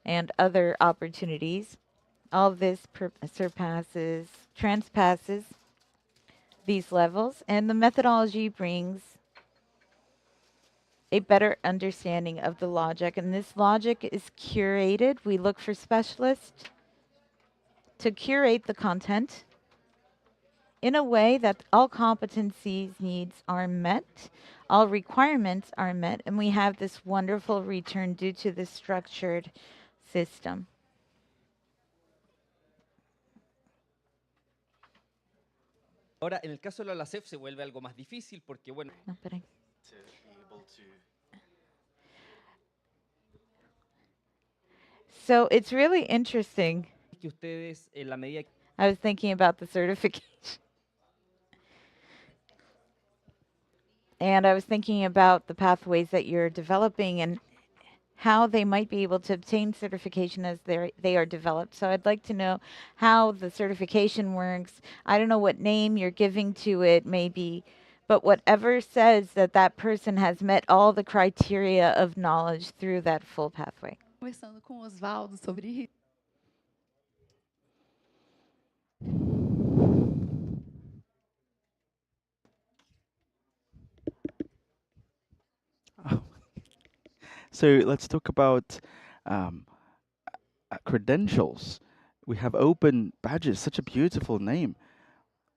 and other opportunities. All of this transpasses these levels, and the methodology brings a better understanding of the logic. And this logic is curated. We look for specialists to curate the content in a way that all competencies needs are met, all requirements are met, and we have this wonderful return due to the structured system. Ahora, en el caso de la OLACEF se vuelve algo más difícil porque, bueno, So it's really interesting. que ustedes, en la medida I was thinking about the certification. And I was thinking about the pathways that you're developing and how they might be able to obtain certification as they are developed. So I'd like to know how the certification works. I don't know what name you're giving to it, maybe, but whatever says that that person has met all the criteria of knowledge through that full pathway. Conversando com o Osvaldo sobre isso. So let's talk about um, credentials. We have open badges, such a beautiful name.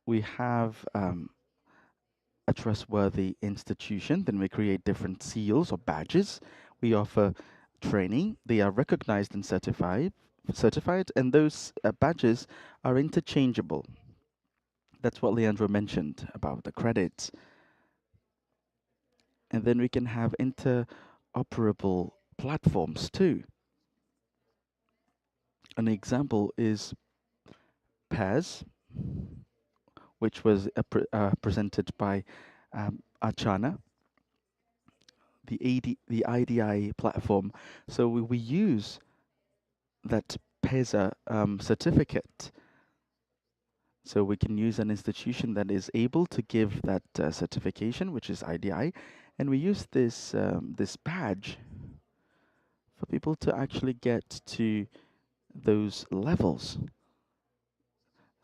We have a trustworthy institution. Then we create different seals or badges. We offer training. They are recognized and certified, and those badges are interchangeable. That's what Leandro mentioned about the credits. And then we can have interoperable platforms too. An example is PAS, which was presented by Achana, the IDI platform. So we use that PESA certificate. So we can use an institution that is able to give that certification, which is IDI, and we use this badge for people to actually get to those levels.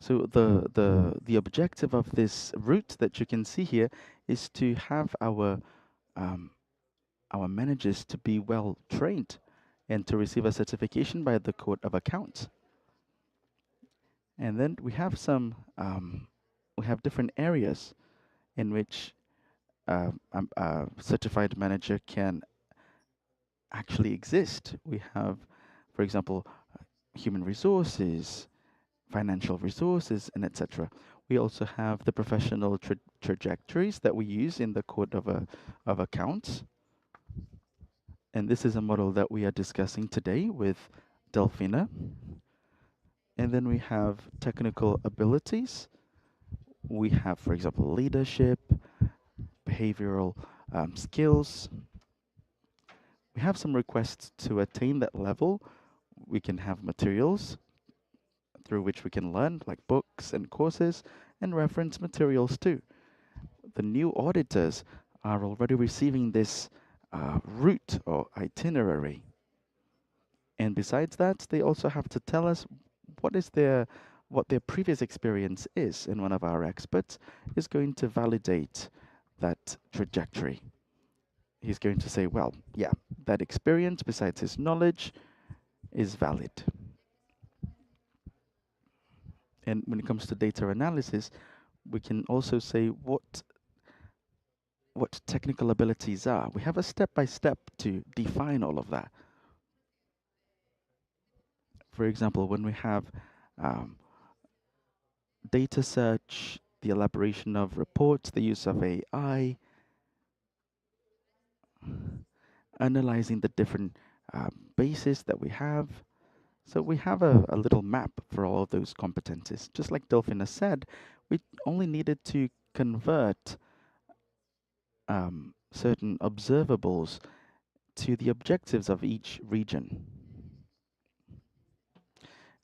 So the objective of this route that you can see here is to have um, our managers to be well trained and to receive a certification by the Code of Accounts. And then we have different areas in which a certified manager can actually exist. We have, for example, human resources, financial resources, and etc. We also have the professional trajectories that we use in the Code of Accounts. And this is a model that we are discussing today with Delphina. And then we have technical abilities. We have, for example, leadership, behavioral skills. We have some requests to attain that level. We can have materials through which we can learn, like books and courses, and reference materials too. The new auditors are already receiving this route or itinerary. And besides that, they also have to tell us what their previous experience is, and one of our experts is going to validate that trajectory. He's going to say, well, yeah, that experience, besides his knowledge, is valid. And when it comes to data analysis, we can also say what technical abilities are. We have a step-by-step to define all of that. For example, when we have um, data search, the elaboration of reports, the use of AI, analyzing the different bases that we have. So we have a little map for all of those competencies. Just like Delphina said, we only needed to convert certain observables to the objectives of each region.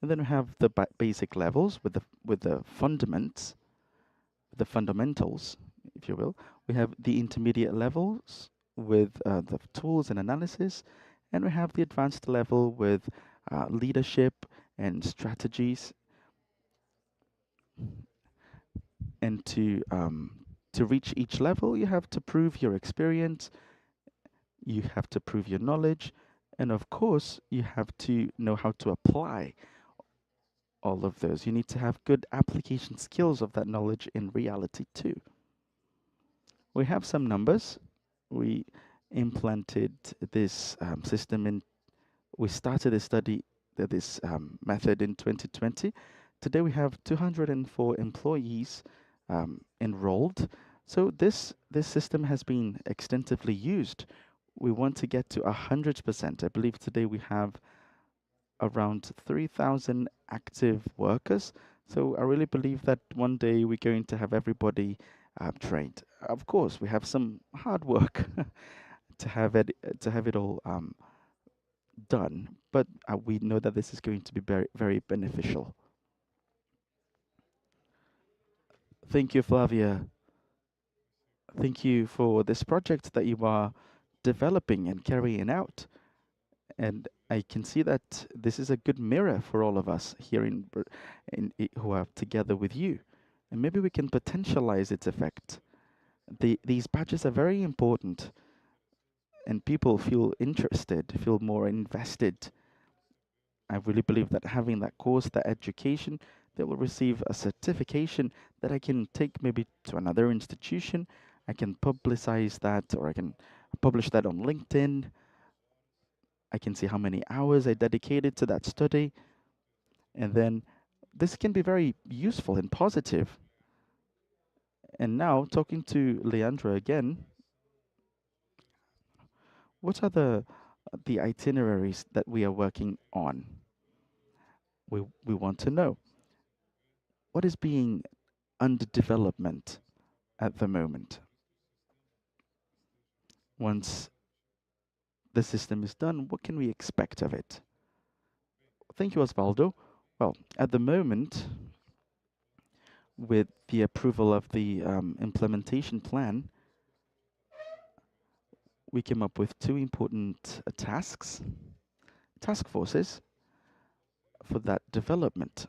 And then we have the basic levels with the fundamentals, if you will. We have the intermediate levels with the tools and analysis, and we have the advanced level with leadership and strategies. And to reach each level, you have to prove your experience, you have to prove your knowledge, and of course, you have to know how to apply all of those. You need to have good application skills of that knowledge in reality too. We have some numbers. We implanted this system in, we started a study, this method in 2020. Today we have 204 employees enrolled. So this system has been extensively used. We want to get to 100%. I believe today we have around 3,000 active workers. So I really believe that one day we're going to have everybody trained. Of course, we have some hard work to have it all done, but we know that this is going to be very, very beneficial. Thank you, Flavia. Thank you for this project that you are developing and carrying out. And I can see that this is a good mirror for all of us here who are together with you. And maybe we can potentialize its effect. These badges are very important, and people feel interested, feel more invested. I really believe that having that course, that education, they will receive a certification that I can take maybe to another institution. I can publicize that, or I can publish that on LinkedIn. I can see how many hours I dedicated to that study. And then this can be very useful and positive. And now, talking to Leandra again, what are the itineraries that we are working on? we want to know what is being under development at the moment. Once the system is done, what can we expect of it? Thank you, Osvaldo. Well, at the moment, with the approval of the implementation plan, we came up with two important task forces for that development.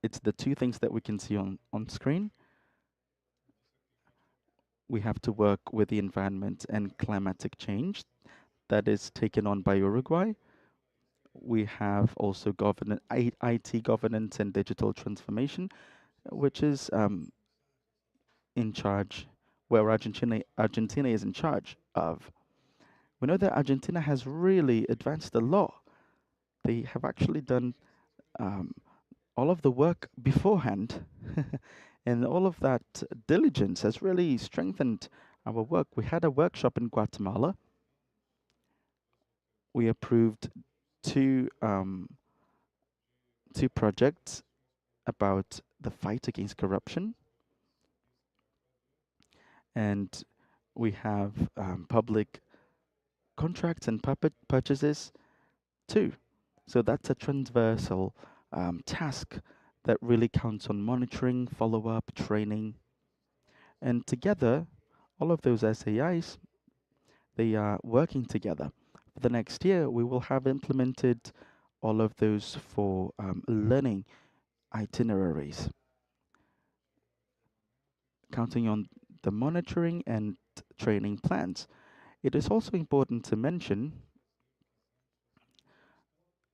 It's the two things that we can see on screen. We have to work with the environment and climatic change that is taken on by Uruguay. We have also IT governance and digital transformation, which is in charge, where Argentina is in charge of. We know that Argentina has really advanced a lot. They have actually done all of the work beforehand, and all of that diligence has really strengthened our work. We had a workshop in Guatemala. We approved two projects about the fight against corruption, and we have public contracts and purchases too. So that's a transversal task that really counts on monitoring, follow-up, training, and together, all of those SAIs, they are working together. For the next year, we will have implemented all of those for learning itineraries, counting on the monitoring and training plans. It is also important to mention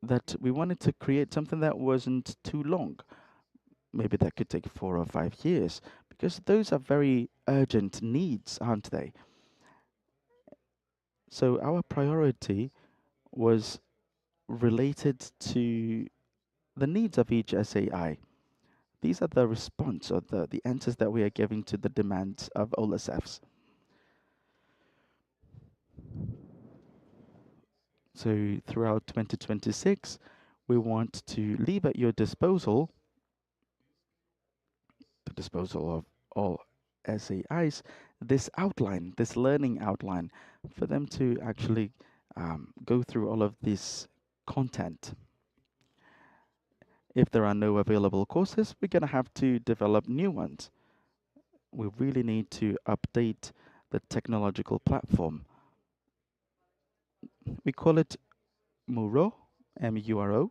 that we wanted to create something that wasn't too long. Maybe that could take 4 or 5 years, because those are very urgent needs, aren't they? So our priority was related to the needs of each SAI. These are the response or the answers that we are giving to the demands of OLACEFS. So throughout 2026, we want to leave at your disposal, the disposal of all SAIs, this outline, this learning outline, for them to actually go through all of this content. If there are no available courses, we're going to have to develop new ones. We really need to update the technological platform. We call it Muro, M-U-R-O.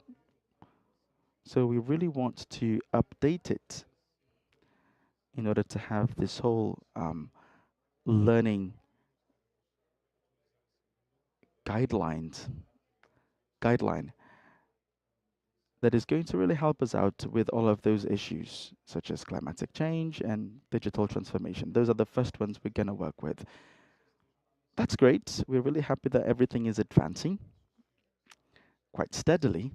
So we really want to update it in order to have this whole learning guideline that is going to really help us out with all of those issues, such as climatic change and digital transformation. Those are the first ones we're going to work with. That's great. We're really happy that everything is advancing quite steadily.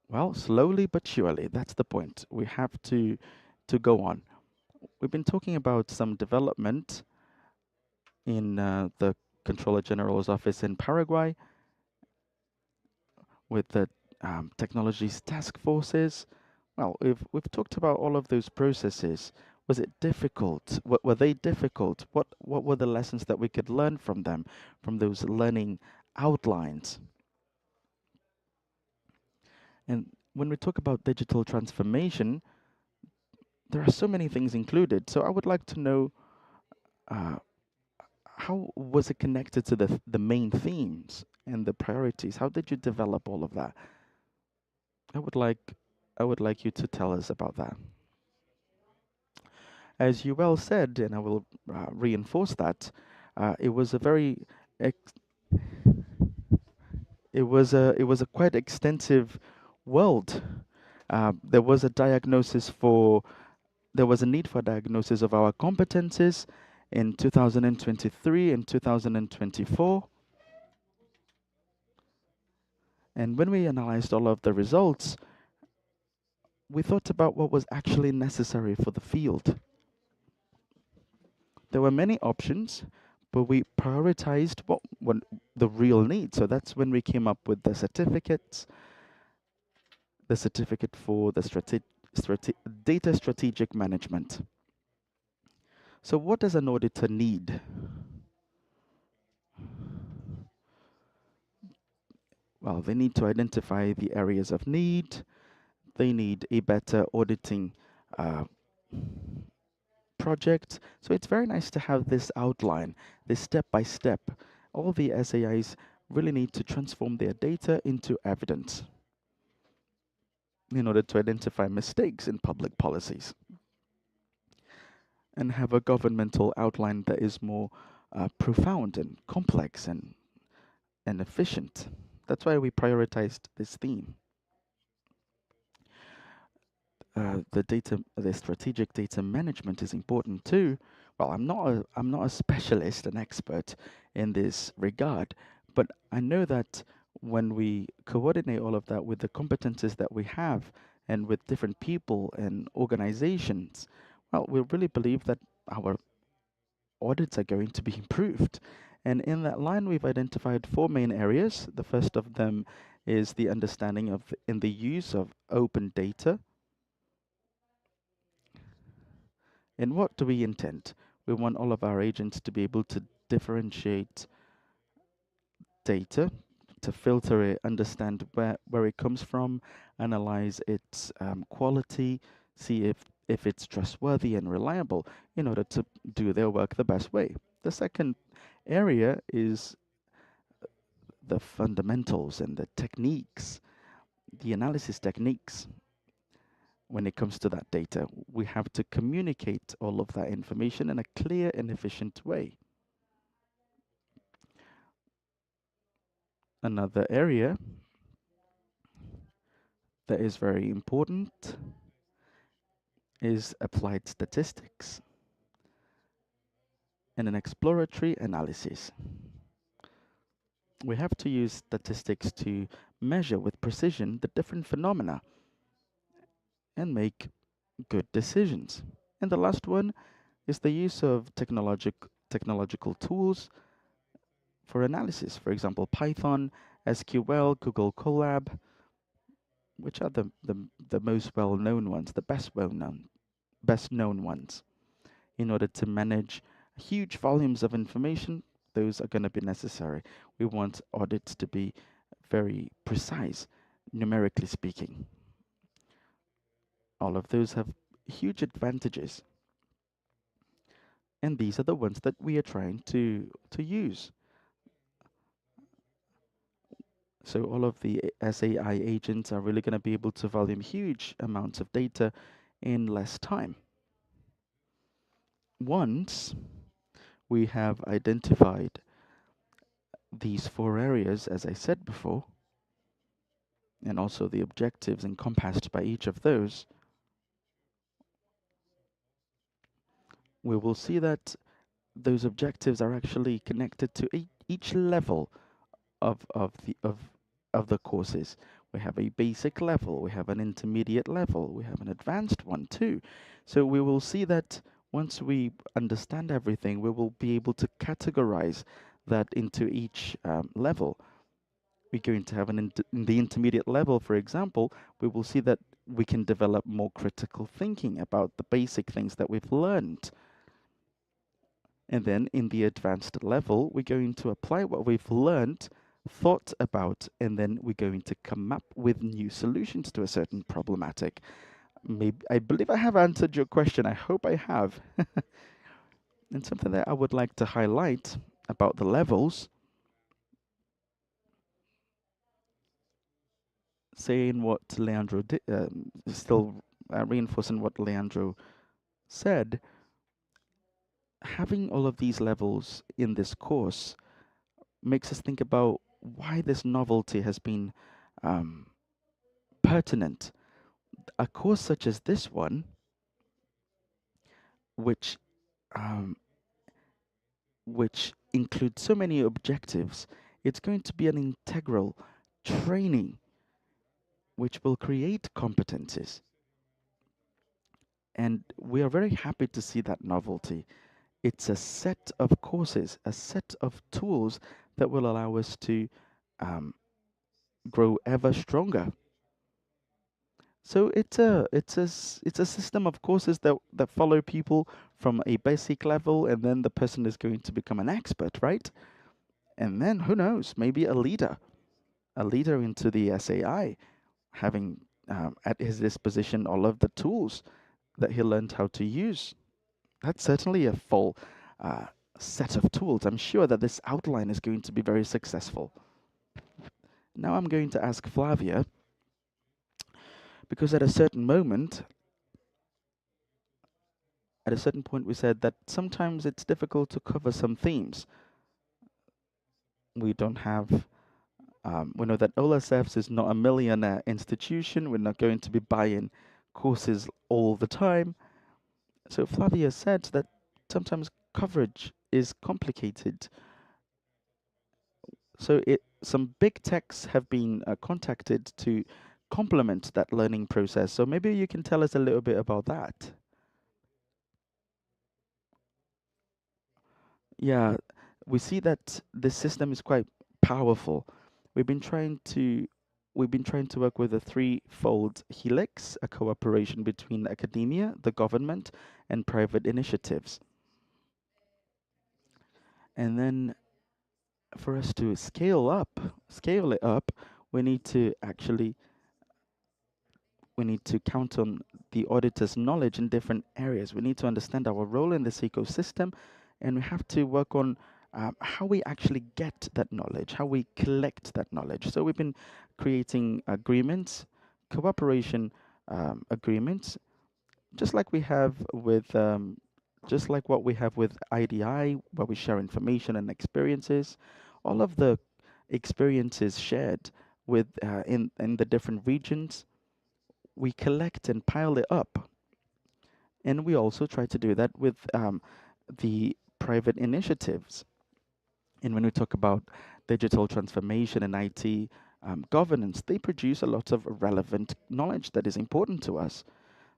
Well, slowly but surely, that's the point. We have to go on. We've been talking about some development in the Controller General's office in Paraguay with the technologies task forces. Well, we've talked about all of those processes. Was it difficult? Were they difficult? What were the lessons that we could learn from them, from those learning outlines? And when we talk about digital transformation, there are so many things included. So I would like to know how was it connected to the main themes and the priorities? How did you develop all of that? I would like you to tell us about that. As you well said, and I will reinforce that, it was a very it was a quite extensive world. There was a need for diagnosis of our competencies in 2023 and 2024. And when we analyzed all of the results, we thought about what was actually necessary for the field. There were many options, but we prioritized what the real need. So that's when we came up with the certificates, the certificate for the data strategic management. So what does an auditor need? Well, they need to identify the areas of need. They need a better auditing uh, project. So it's very nice to have this outline, this step by step. All the SAIs really need to transform their data into evidence in order to identify mistakes in public policies and have a governmental outline that is more profound and complex and efficient. That's why we prioritized this theme. The strategic data management is important too. Well, I'm not a specialist, an expert in this regard, but I know that when we coordinate all of that with the competencies that we have and with different people and organizations, well, we really believe that our audits are going to be improved. And in that line, we've identified four main areas. The first of them is the understanding of in the use of open data. And what do we intend? We want all of our agents to be able to differentiate data, to filter it, understand where it comes from, analyze its quality, see if it's trustworthy and reliable in order to do their work the best way. The second area is the fundamentals and the techniques, the analysis techniques. When it comes to that data, we have to communicate all of that information in a clear and efficient way. Another area that is very important is applied statistics and an exploratory analysis. We have to use statistics to measure with precision the different phenomena and make good decisions. And the last one is the use of technological tools for analysis. For example, Python, SQL, Google Colab, which are the most well-known ones, the best known ones. In order to manage huge volumes of information, those are going to be necessary. We want audits to be very precise, numerically speaking. All of those have huge advantages. And these are the ones that we are trying to use. So all of the SAI agents are really going to be able to volume huge amounts of data in less time. Once we have identified these four areas, as I said before, and also the objectives encompassed by each of those, we will see that those objectives are actually connected to each level of the courses. We have a basic level, we have an intermediate level, we have an advanced one too. So we will see that once we understand everything, we will be able to categorize that into each level. We're going to have in the intermediate level, for example, we will see that we can develop more critical thinking about the basic things that we've learned. And then in the advanced level, we're going to apply what we've learned, thought about, and then we're going to come up with new solutions to a certain problematic. Maybe I believe I have answered your question. I hope I have. And something that I would like to highlight about the levels, saying what Leandro did, still reinforcing what Leandro said, having all of these levels in this course makes us think about why this novelty has been pertinent. A course such as this one, which includes so many objectives, it's going to be an integral training which will create competencies. And we are very happy to see that novelty. It's a set of courses, a set of tools that will allow us to um, grow ever stronger. So it's a system of courses that follow people from a basic level, and then the person is going to become an expert, right? And then who knows, maybe a leader into the SAI, having at his disposition all of the tools that he learned how to use. That's certainly a full uh, set of tools. I'm sure that this outline is going to be very successful. Now I'm going to ask Flavia, because at a certain moment, at a certain point, we said that sometimes it's difficult to cover some themes. We don't have, we know that OLACEFS is not a millionaire institution. We're not going to be buying courses all the time. So Flavia said that sometimes coverage is complicated. So some big techs have been contacted to complement that learning process. So maybe you can tell us a little bit about that. Yeah, we see that this system is quite powerful. We've been trying to work with a threefold helix, a cooperation between academia, the government, and private initiatives. And then for us to scale it up, we need to count on the auditor's knowledge in different areas. We need to understand our role in this ecosystem, and we have to work on how we actually get that knowledge, how we collect that knowledge. So we've been creating agreements, cooperation agreements, just like we have with, just like what we have with IDI, where we share information and experiences. All of the experiences shared with in the different regions, we collect and pile it up. And we also try to do that with the private initiatives. And when we talk about digital transformation and IT governance, they produce a lot of relevant knowledge that is important to us.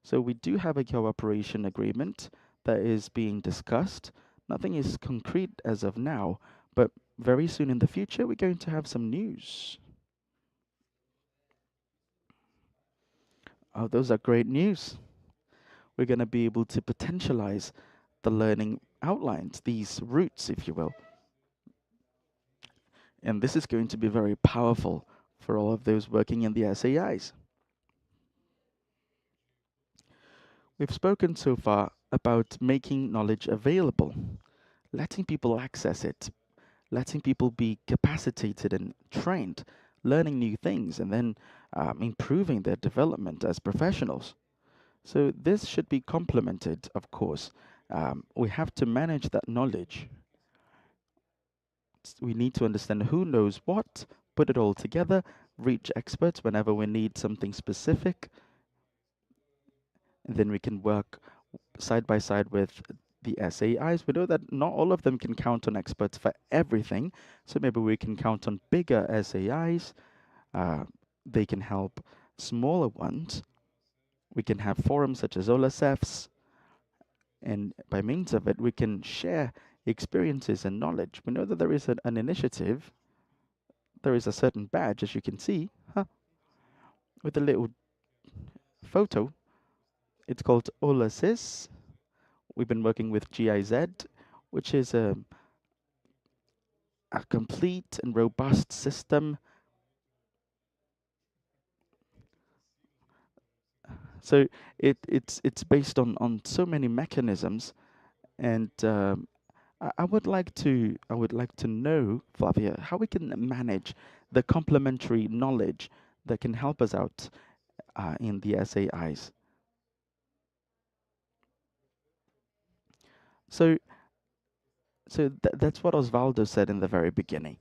So we do have a cooperation agreement that is being discussed. Nothing is concrete as of now, but very soon in the future, we're going to have some news. Oh, those are great news. We're going to be able to potentialize the learning outlines, these routes, if you will. And this is going to be very powerful for all of those working in the SAIs. We've spoken so far about making knowledge available, letting people access it, letting people be capacitated and trained, learning new things, and then improving their development as professionals. So this should be complemented, of course. We have to manage that knowledge. We need to understand who knows what, put it all together, reach experts whenever we need something specific, and then we can work side by side with the SAIs. We know that not all of them can count on experts for everything, so maybe we can count on bigger SAIs. They can help smaller ones. We can have forums such as OLACEFS, and by means of it, we can share experiences and knowledge. We know that there is an initiative. There is a certain badge, as you can see, with a little photo. It's called OLACEFS. We've been working with GIZ, which is a complete and robust system. So it's based on so many mechanisms, and I would like to know, Flavia, how we can manage the complementary knowledge that can help us out in the SAIs. So that's what Osvaldo said in the very beginning.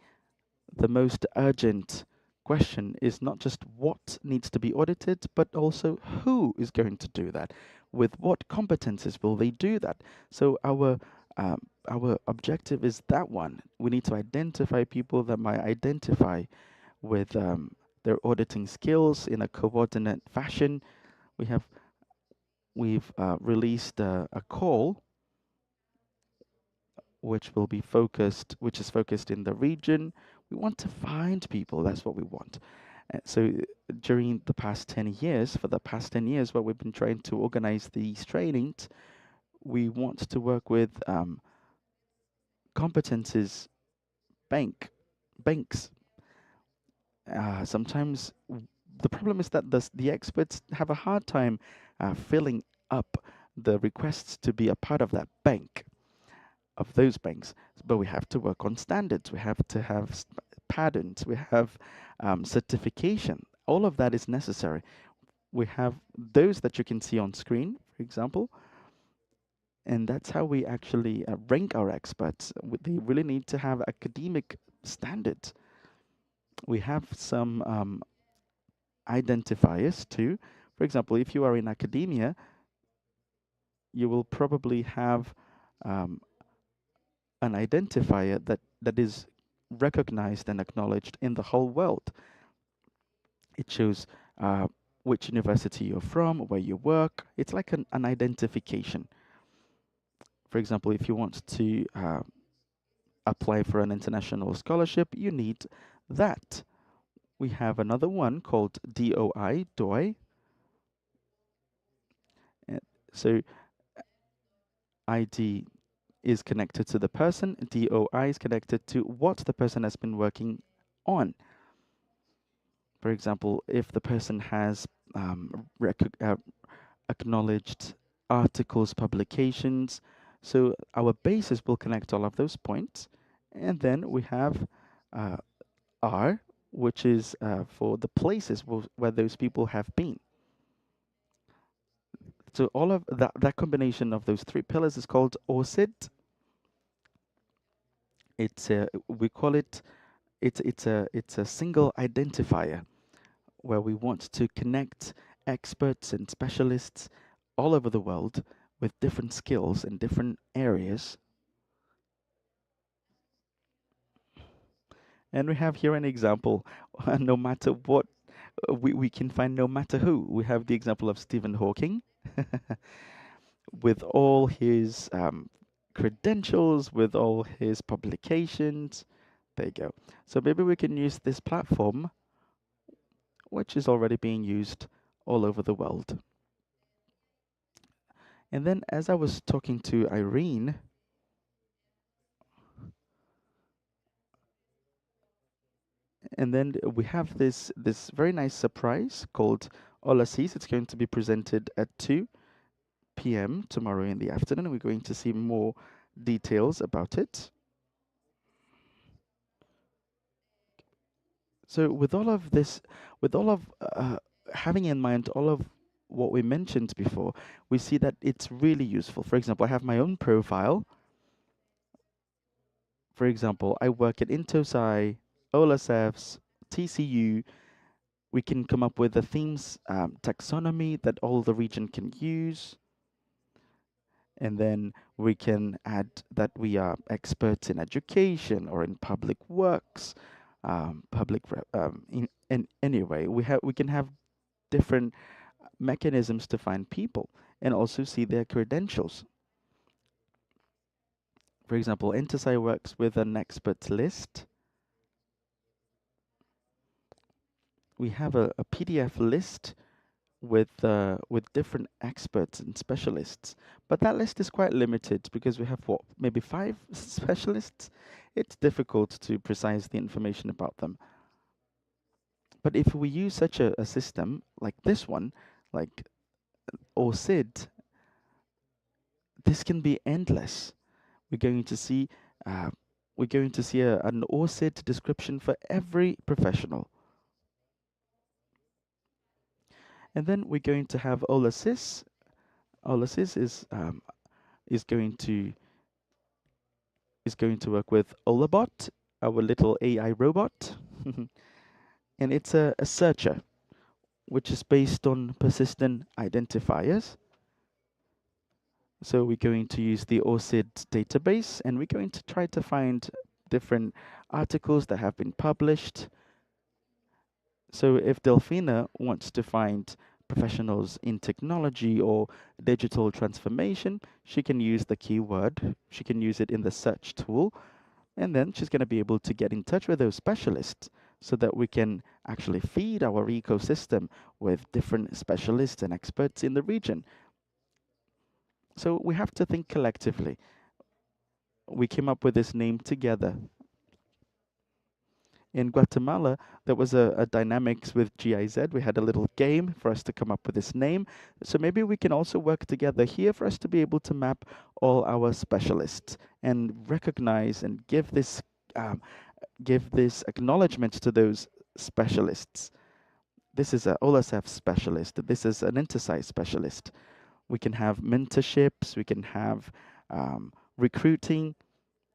The most urgent question is not just what needs to be audited, but also who is going to do that. With what competencies will they do that? So our objective is that one. We need to identify people that might identify with their auditing skills in a coordinate fashion. We've released a call which is focused in the region. We want to find people. That's what we want. So during the past 10 years, for the past 10 years, what we've been trying to organize these trainings, we want to work with competencies banks. Sometimes the problem is that the experts have a hard time filling up the requests to be a part of that bank, of those banks. But we have to work on standards. We have to have patents. We have certification. All of that is necessary. We have those that you can see on screen, for example, and that's how we actually rank our experts. They really need to have academic standards. We have some identifiers too. For example, if you are in academia, you will probably have um, an identifier that is recognized and acknowledged in the whole world. It shows which university you're from, where you work. It's like an identification. For example, if you want to apply for an international scholarship, you need that. We have another one called DOI. So ID is connected to the person, DOI is connected to what the person has been working on. For example, if the person has acknowledged articles, publications, so our basis will connect all of those points. And then we have R, which is for the places where those people have been. So all of that combination of those three pillars is called ORCID. We call it, it's a single identifier where we want to connect experts and specialists all over the world with different skills in different areas. And we have here an example. No matter what, we can find no matter who. We have the example of Stephen Hawking with all his credentials, with all his publications. There you go. So maybe we can use this platform, which is already being used all over the world. And then as I was talking to Irene, and then we have this very nice surprise called OLACEFS. It's going to be presented at 2 p.m. tomorrow in the afternoon. We're going to see more details about it. So with all of this, with all of having in mind all of what we mentioned before, we see that it's really useful. For example, I have my own profile. For example, I work at Intosai, OLACEFS, TCU. We can come up with a themes taxonomy that all the region can use. And then we can add that we are experts in education or in public works, in anyway. We can have different mechanisms to find people and also see their credentials. For example, Intosai works with an expert list. We have a PDF list with different experts and specialists, but that list is quite limited because we have maybe 5 specialists. It's difficult to precise the information about them. But if we use such a system like this one, like ORCID, this can be endless. We're going to see an ORCID description for every professional. And then we're going to have OLACEFS. OLACEFS is going to work with OLABot, our little AI robot, and it's a searcher, which is based on persistent identifiers. So we're going to use the ORCID database, and we're going to try to find different articles that have been published. So if Delphina wants to find professionals in technology or digital transformation, she can use the keyword, she can use it in the search tool, and then she's going to be able to get in touch with those specialists so that we can actually feed our ecosystem with different specialists and experts in the region. So we have to think collectively. We came up with this name together. In Guatemala, there was a dynamics with GIZ. We had a little game for us to come up with this name. So maybe we can also work together here for us to be able to map all our specialists and recognize and give this acknowledgement to those specialists. This is an OLACEFS specialist. This is an InterSAI specialist. We can have mentorships. We can have recruiting,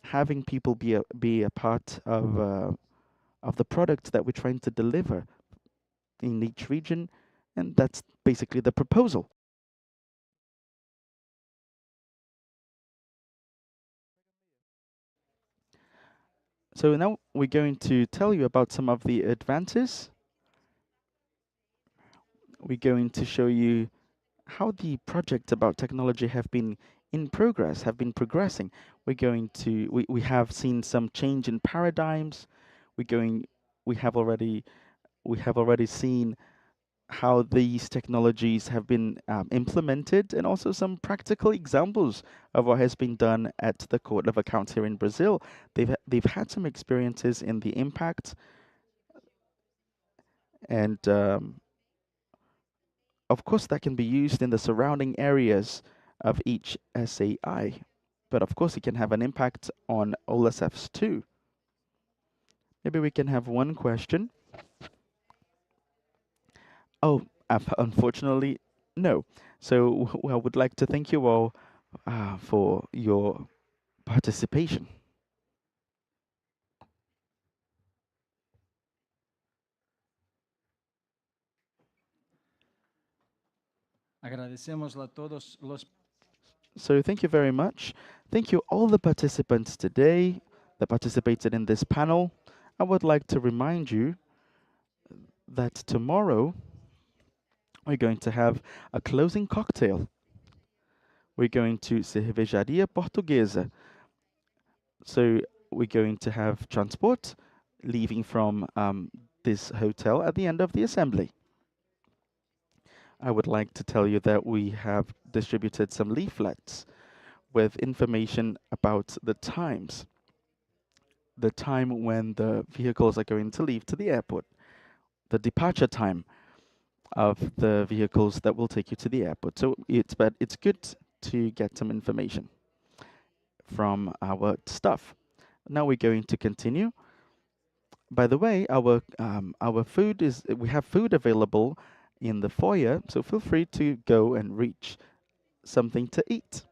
having people be a part of the product that we're trying to deliver in each region, and that's basically the proposal. So now we're going to tell you about some of the advances. We're going to show you how the projects about technology have been in progress, have been progressing. We have seen some change in paradigms. We have already seen how these technologies have been implemented, and also some practical examples of what has been done at the Court of Accounts here in Brazil. They've had some experiences in the impact, and of course that can be used in the surrounding areas of each SAI. But of course it can have an impact on OLACEFS too. Maybe we can have one question. Oh, unfortunately, no. So I would like to thank you all for your participation. Agradecemos a todos los. So thank you very much. Thank you all the participants today that participated in this panel. I would like to remind you that tomorrow we're going to have a closing cocktail. We're going to Cervejaria Portuguesa. So we're going to have transport leaving from this hotel at the end of the assembly. I would like to tell you that we have distributed some leaflets with information about the times, the time when the vehicles are going to leave to the airport, the departure time of the vehicles that will take you to the airport. So it's good to get some information from our staff. Now we're going to continue. By the way, our food we have food available in the foyer, so feel free to go and reach something to eat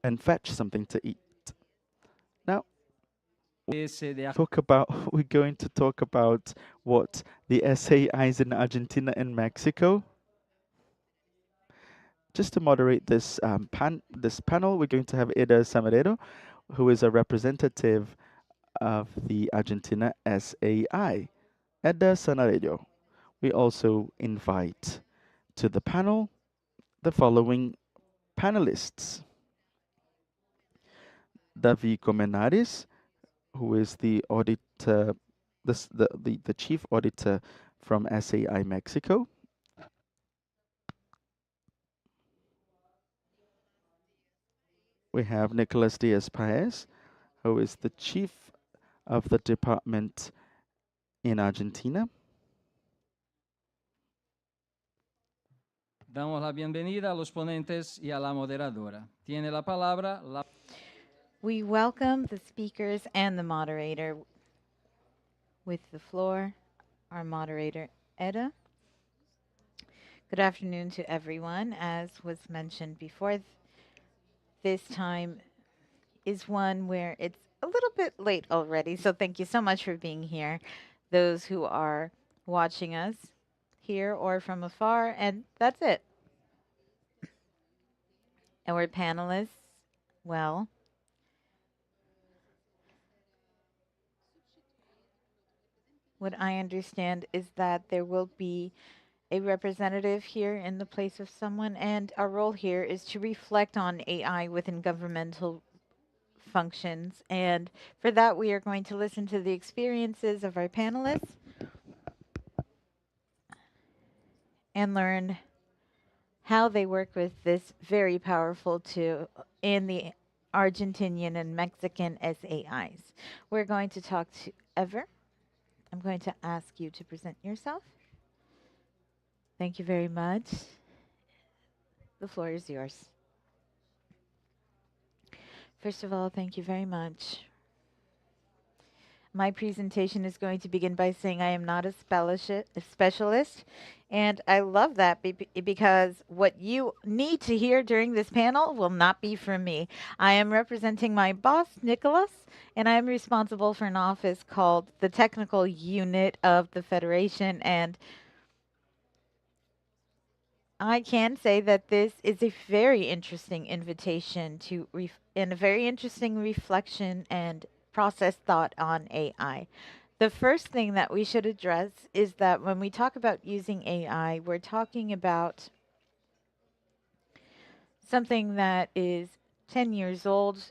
and fetch something to eat. Now, we're going to talk about what the SAIs in Argentina and Mexico. Just to moderate this panel, we're going to have Eda Samarero, who is a representative of the Argentina SAI. Eda Samarero. We also invite to the panel the following panelists: David Comenares, who is the auditor, the chief auditor from SAI Mexico. We have Nicolas Diaz-Paez, who is the chief of the department in Argentina. Damos la bienvenida a los ponentes y a la moderadora. Tiene la palabra la. We welcome the speakers and the moderator. With the floor, our moderator, Eda. Good afternoon to everyone. As was mentioned before, this time is one where it's a little bit late already, so thank you so much for being here. Those who are watching us here or from afar, and that's it. Our panelists, well, what I understand is that there will be a representative here in the place of someone, and our role here is to reflect on AI within governmental functions. And for that, we are going to listen to the experiences of our panelists and learn how they work with this very powerful tool in the Argentinian and Mexican SAIs. We're going to talk to Ever. I'm going to ask you to present yourself. Thank you very much. The floor is yours. First of all, thank you very much. My presentation is going to begin by saying I am not a specialist, and I love that because what you need to hear during this panel will not be from me. I am representing my boss, Nicholas, and I am responsible for an office called the Technical Unit of the Federation, and I can say that this is a very interesting invitation to and a very interesting reflection and process thought on AI. The first thing that we should address is that when we talk about using AI, we're talking about something that is 10 years old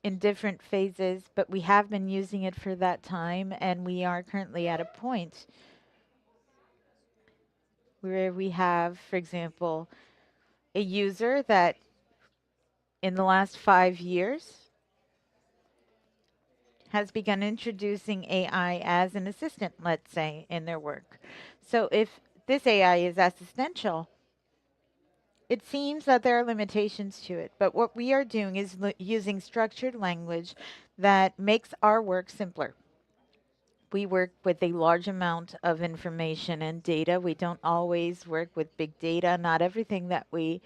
in different phases, but we have been using it for that time, and we are currently at a point where we have, for example, a user that in the last 5 years has begun introducing AI as an assistant, let's say, in their work. So if this AI is assistential, it seems that there are limitations to it. But what we are doing is using structured language that makes our work simpler. We work with a large amount of information and data. We don't always work with big data. Not everything that we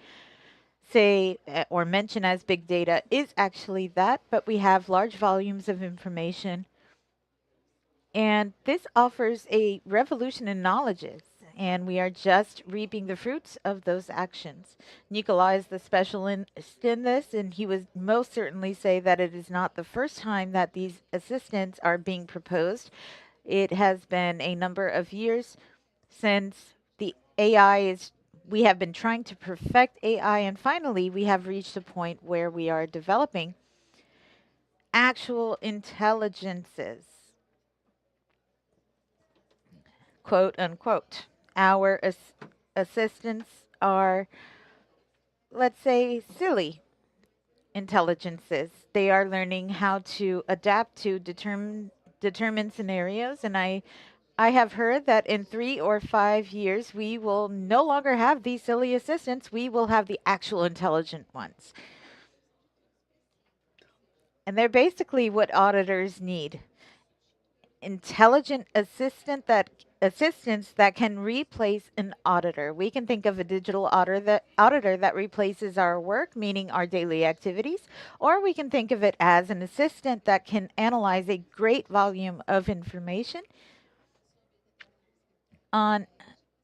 say or mention as big data is actually that, but we have large volumes of information. And this offers a revolution in knowledges, and we are just reaping the fruits of those actions. Nikolai is the specialist in this, and he would most certainly say that it is not the first time that these assistants are being proposed. It has been a number of years since the AI is we have been trying to perfect AI, and finally we have reached a point where we are developing actual intelligences, quote unquote. Our assistants are, let's say, silly intelligences. They are learning how to adapt to determine scenarios, and I have heard that in 3 or 5 years, we will no longer have these silly assistants. We will have the actual intelligent ones. And they're basically what auditors need. Intelligent assistants that can replace an auditor. We can think of a digital auditor that replaces our work, meaning our daily activities, or we can think of it as an assistant that can analyze a great volume of information on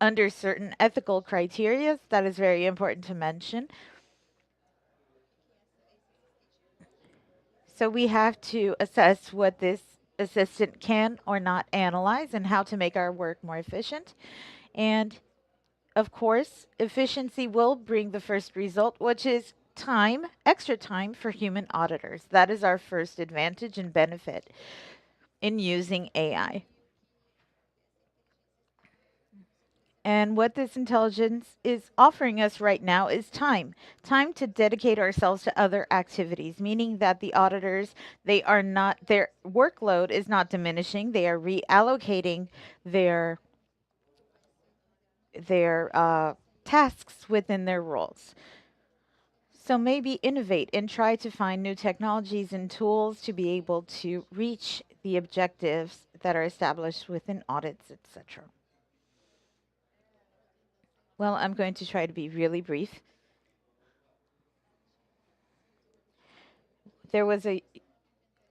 under certain ethical criteria. That is very important to mention. So we have to assess what this assistant can or not analyze and how to make our work more efficient. And of course, efficiency will bring the first result, which is time, extra time for human auditors. That is our first advantage and benefit in using AI. And what this intelligence is offering us right now is time to dedicate ourselves to other activities, meaning that the auditors, their workload is not diminishing. They are reallocating their tasks within their roles. So maybe innovate and try to find new technologies and tools to be able to reach the objectives that are established within audits, etc. Well, I'm going to try to be really brief. There was a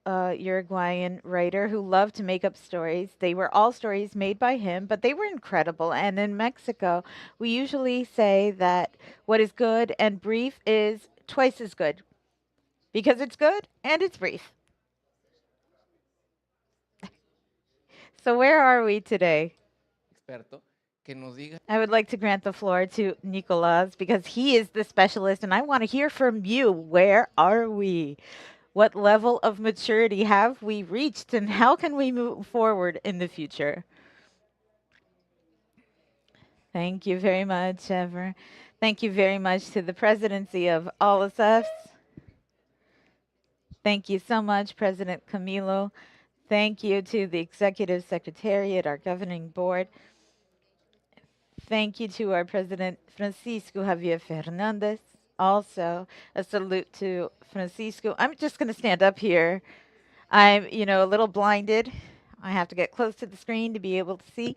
Uruguayan writer who loved to make up stories. They were all stories made by him, but they were incredible. And in Mexico, we usually say that what is good and brief is twice as good because it's good and it's brief. So where are we today? Experto, que nos diga I would like to grant the floor to Nicolas because he is the specialist and I want to hear from you. Where are we? What level of maturity have we reached and how can we move forward in the future? Thank you very much, Ever. Thank you very much to the presidency of OLACEFS. Thank you so much, President Camilo. Thank you to the Executive Secretariat, our governing board. Thank you to our President Francisco Javier Fernandez. Also, a salute to Francisco. I'm just going to stand up here. I'm, a little blinded. I have to get close to the screen to be able to see.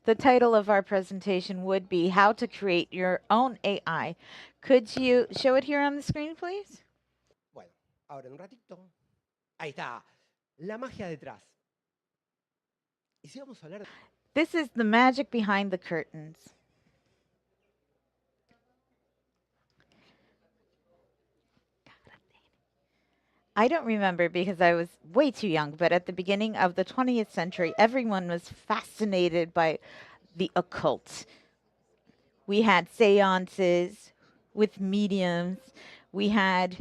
The title of our presentation would be How to Create Your Own AI. Could you show it here on the screen, please? Bueno, ahora en un ratito. Ahí está. La magia detrás. Y si vamos a hablar. This is the magic behind the curtains. I don't remember because I was way too young, but at the beginning of the 20th century, everyone was fascinated by the occult. We had seances with mediums. We held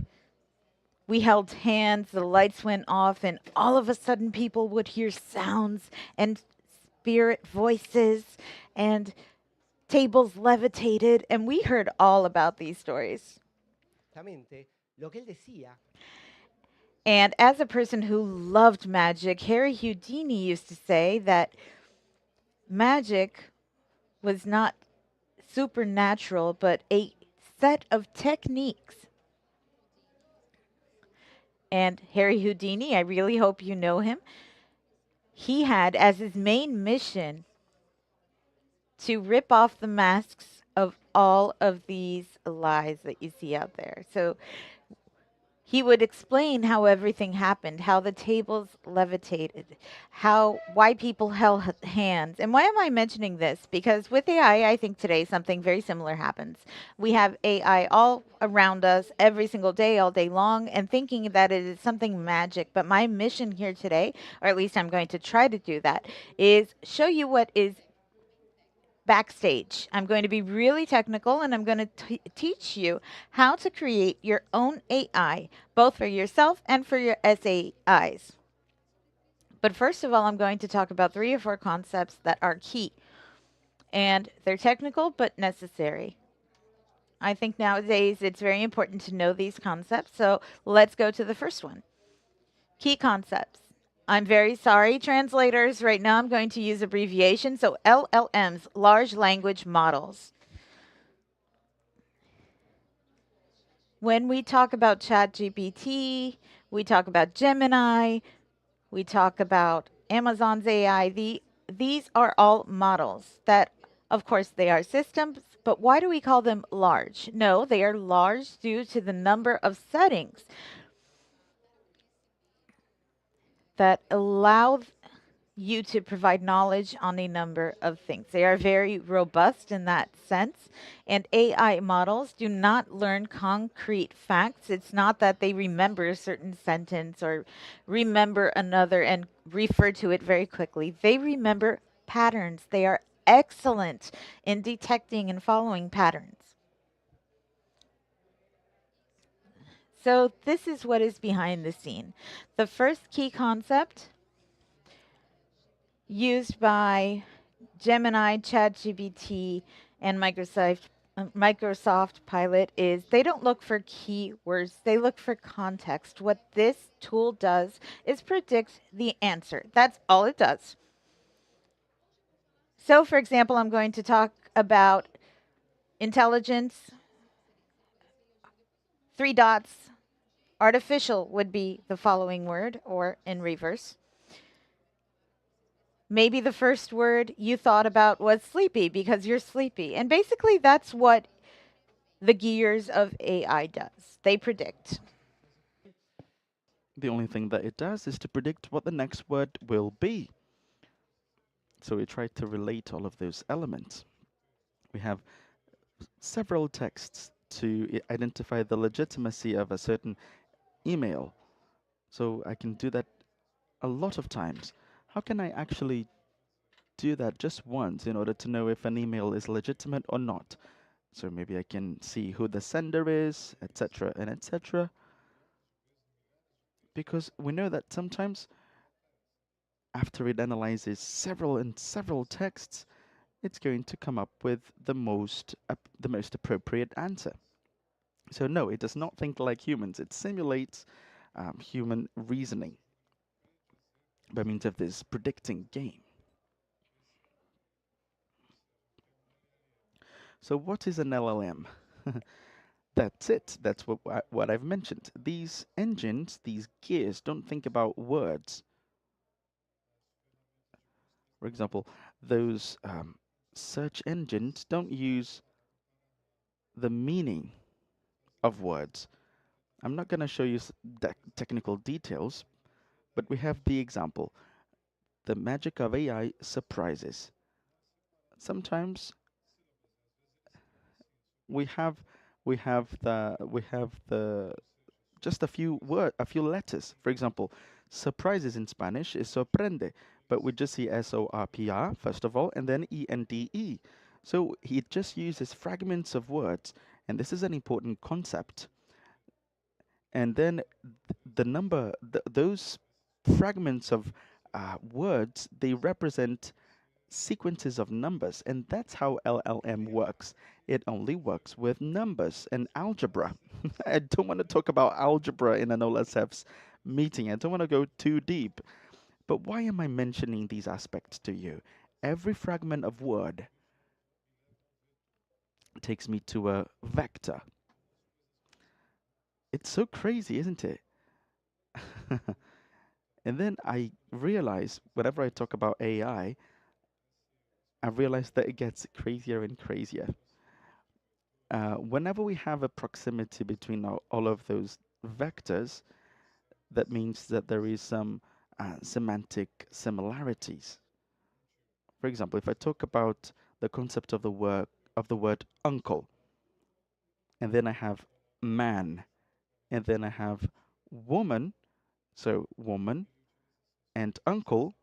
hands, the lights went off, and all of a sudden people would hear sounds and spirit voices, and tables levitated, and we heard all about these stories. Lo que él decía. And as a person who loved magic, Harry Houdini used to say that magic was not supernatural, but a set of techniques. And Harry Houdini, I really hope you know him, he had as his main mission to rip off the masks of all of these lies that you see out there. So he would explain how everything happened, how the tables levitated, why people held hands. And why am I mentioning this? Because with AI, I think today something very similar happens. We have AI all around us every single day, all day long, and thinking that it is something magic. But my mission here today, or at least I'm going to try to do that, is show you what is backstage. I'm going to be really technical and I'm going to teach you how to create your own AI, both for yourself and for your SAIs. But first of all, I'm going to talk about 3 or 4 concepts that are key. And they're technical but necessary. I think nowadays it's very important to know these concepts. So let's go to the first one. Key concepts. I'm very sorry, translators. Right now I'm going to use abbreviation. So LLMs, large language models. When we talk about ChatGPT, we talk about Gemini, we talk about Amazon's AI. These are all models that, of course, they are systems. But why do we call them large? No, they are large due to the number of settings that allow you to provide knowledge on a number of things. They are very robust in that sense. And AI models do not learn concrete facts. It's not that they remember a certain sentence or remember another and refer to it very quickly. They remember patterns. They are excellent in detecting and following patterns. So this is what is behind the scene. The first key concept used by Gemini, ChatGPT, and Microsoft Pilot is they don't look for keywords, they look for context. What this tool does is predict the answer. That's all it does. So, for example, I'm going to talk about intelligence, 3 dots, artificial would be the following word, or in reverse. Maybe the first word you thought about was sleepy because you're sleepy. And basically that's what the gears of AI does. They predict. The only thing that it does is to predict what the next word will be. So we try to relate all of those elements. We have several texts to identify the legitimacy of a certain email. So I can do that a lot of times. How can I actually do that just once in order to know if an email is legitimate or not. So maybe I can see who the sender is, etc. and etc. Because we know that sometimes after it analyzes several texts, it's going to come up with the most appropriate answer. So no, it does not think like humans. It simulates human reasoning by means of this predicting game. So what is an LLM? That's it. That's what I've mentioned. These engines, these gears, don't think about words. For example, those search engines don't use the meaning of words. I'm not going to show you technical details, but we have the example. The magic of AI surprises. Sometimes we have the just a few letters. For example, surprises in Spanish is sorprende, but we just see SORPR first of all, and then ENDE. So he just uses fragments of words, and this is an important concept. And then those fragments of words, they represent sequences of numbers, and that's how LLM works. It only works with numbers and algebra. I don't want to talk about algebra in an OLACEFS meeting. I don't want to go too deep. But why am I mentioning these aspects to you? Every fragment of word takes me to a vector. It's so crazy, isn't it? And then I realize, whenever I talk about AI, I realize that it gets crazier and crazier. Whenever we have a proximity between all of those vectors, that means that there is some semantic similarities. For example, if I talk about the concept of the word uncle, and then I have man, and then I have woman, so woman and uncle,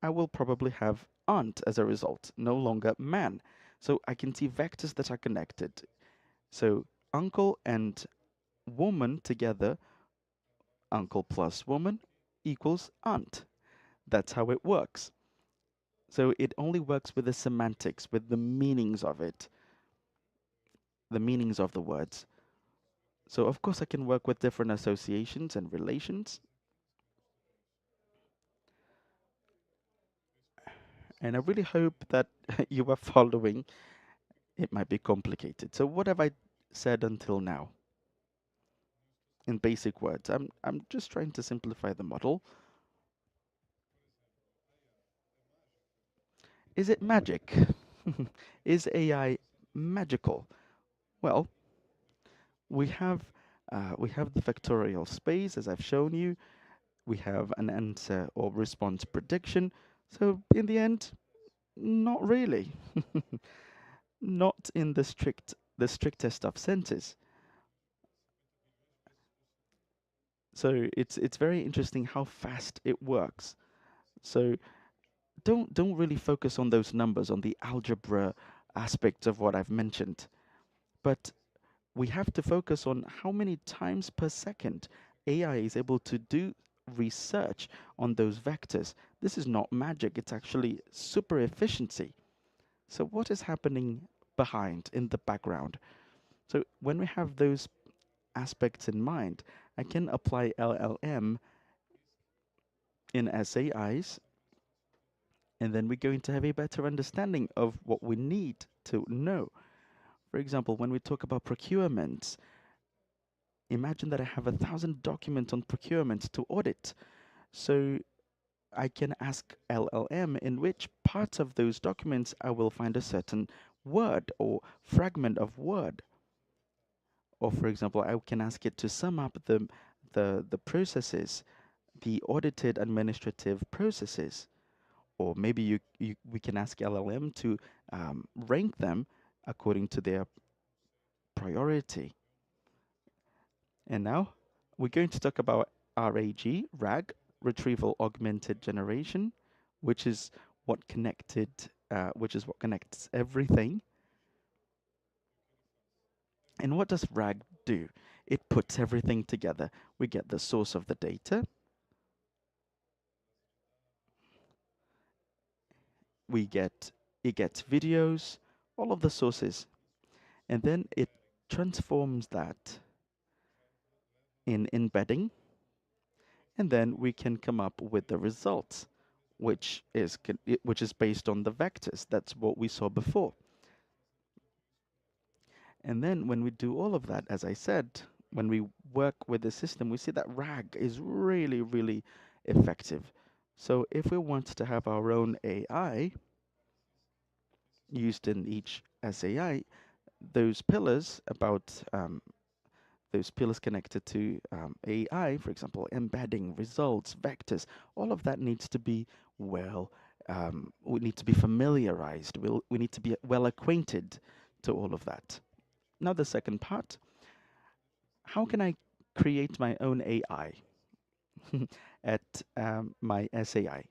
I will probably have aunt as a result, no longer man. So I can see vectors that are connected. So uncle and woman together, uncle plus woman equals aunt. That's how it works. So it only works with the semantics, with the meanings of it, the meanings of the words. So of course I can work with different associations and relations. And I really hope that you are following. It might be complicated. So what have I said until now? In basic words, I'm just trying to simplify the model. Is it magic? Is AI magical? Well, we have the vectorial space, as I've shown you. We have an answer or response prediction. So in the end, not really. Not in the strictest of senses. So it's very interesting how fast it works. So don't really focus on those numbers, on the algebra aspects of what I've mentioned. But we have to focus on how many times per second AI is able to do research on those vectors. This is not magic, it's actually super efficiency. So what is happening behind in the background? So when we have those aspects in mind, I can apply LLM in SAIs, and then we're going to have a better understanding of what we need to know. For example, when we talk about procurements, imagine that I have 1,000 documents on procurement to audit. So I can ask LLM in which parts of those documents I will find a certain word or fragment of word. Or for example, I can ask it to sum up the processes, the audited administrative processes. Or maybe we can ask LLM to rank them according to their priority. And now we're going to talk about RAG, Retrieval Augmented Generation, which is what connected, which is what connects everything. And what does RAG do? It puts everything together. We get the source of the data. It gets videos, all of the sources, and then it transforms that in embedding, and then we can come up with the results, which is based on the vectors. That's what we saw before. And then when we do all of that, as I said, when we work with the system, we see that RAG is really, really effective. So if we want to have our own AI used in each SAI, those pillars connected to AI, for example, embedding, results, vectors, all of that needs to be we need to be familiarized. We need to be well acquainted to all of that. Now the second part, how can I create my own AI at my SAI?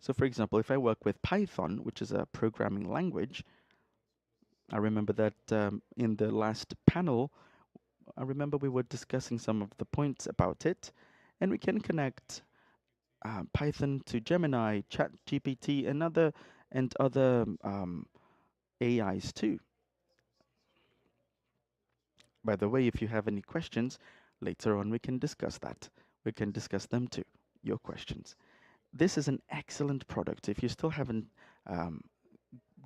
So for example, if I work with Python, which is a programming language, I remember that in the last panel, I remember we were discussing some of the points about it, and we can connect Python to Gemini, ChatGPT, and other AIs too. By the way, if you have any questions, later on we can discuss that. We can discuss them too, your questions. This is an excellent product. If you still haven't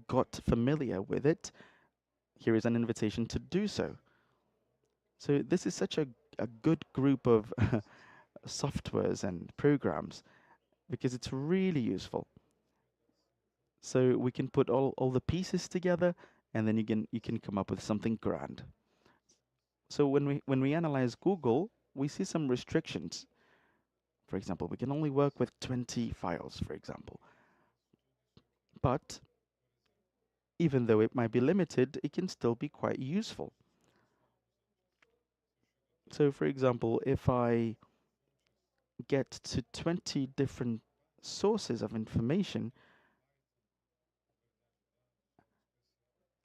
got familiar with it, here is an invitation to do so. So this is such a good group of softwares and programs because it's really useful. So we can put all the pieces together, and then you can come up with something grand. So when we analyze Google, we see some restrictions. For example, we can only work with 20 files, for example. But even though it might be limited, it can still be quite useful. So for example, if I get to 20 different sources of information,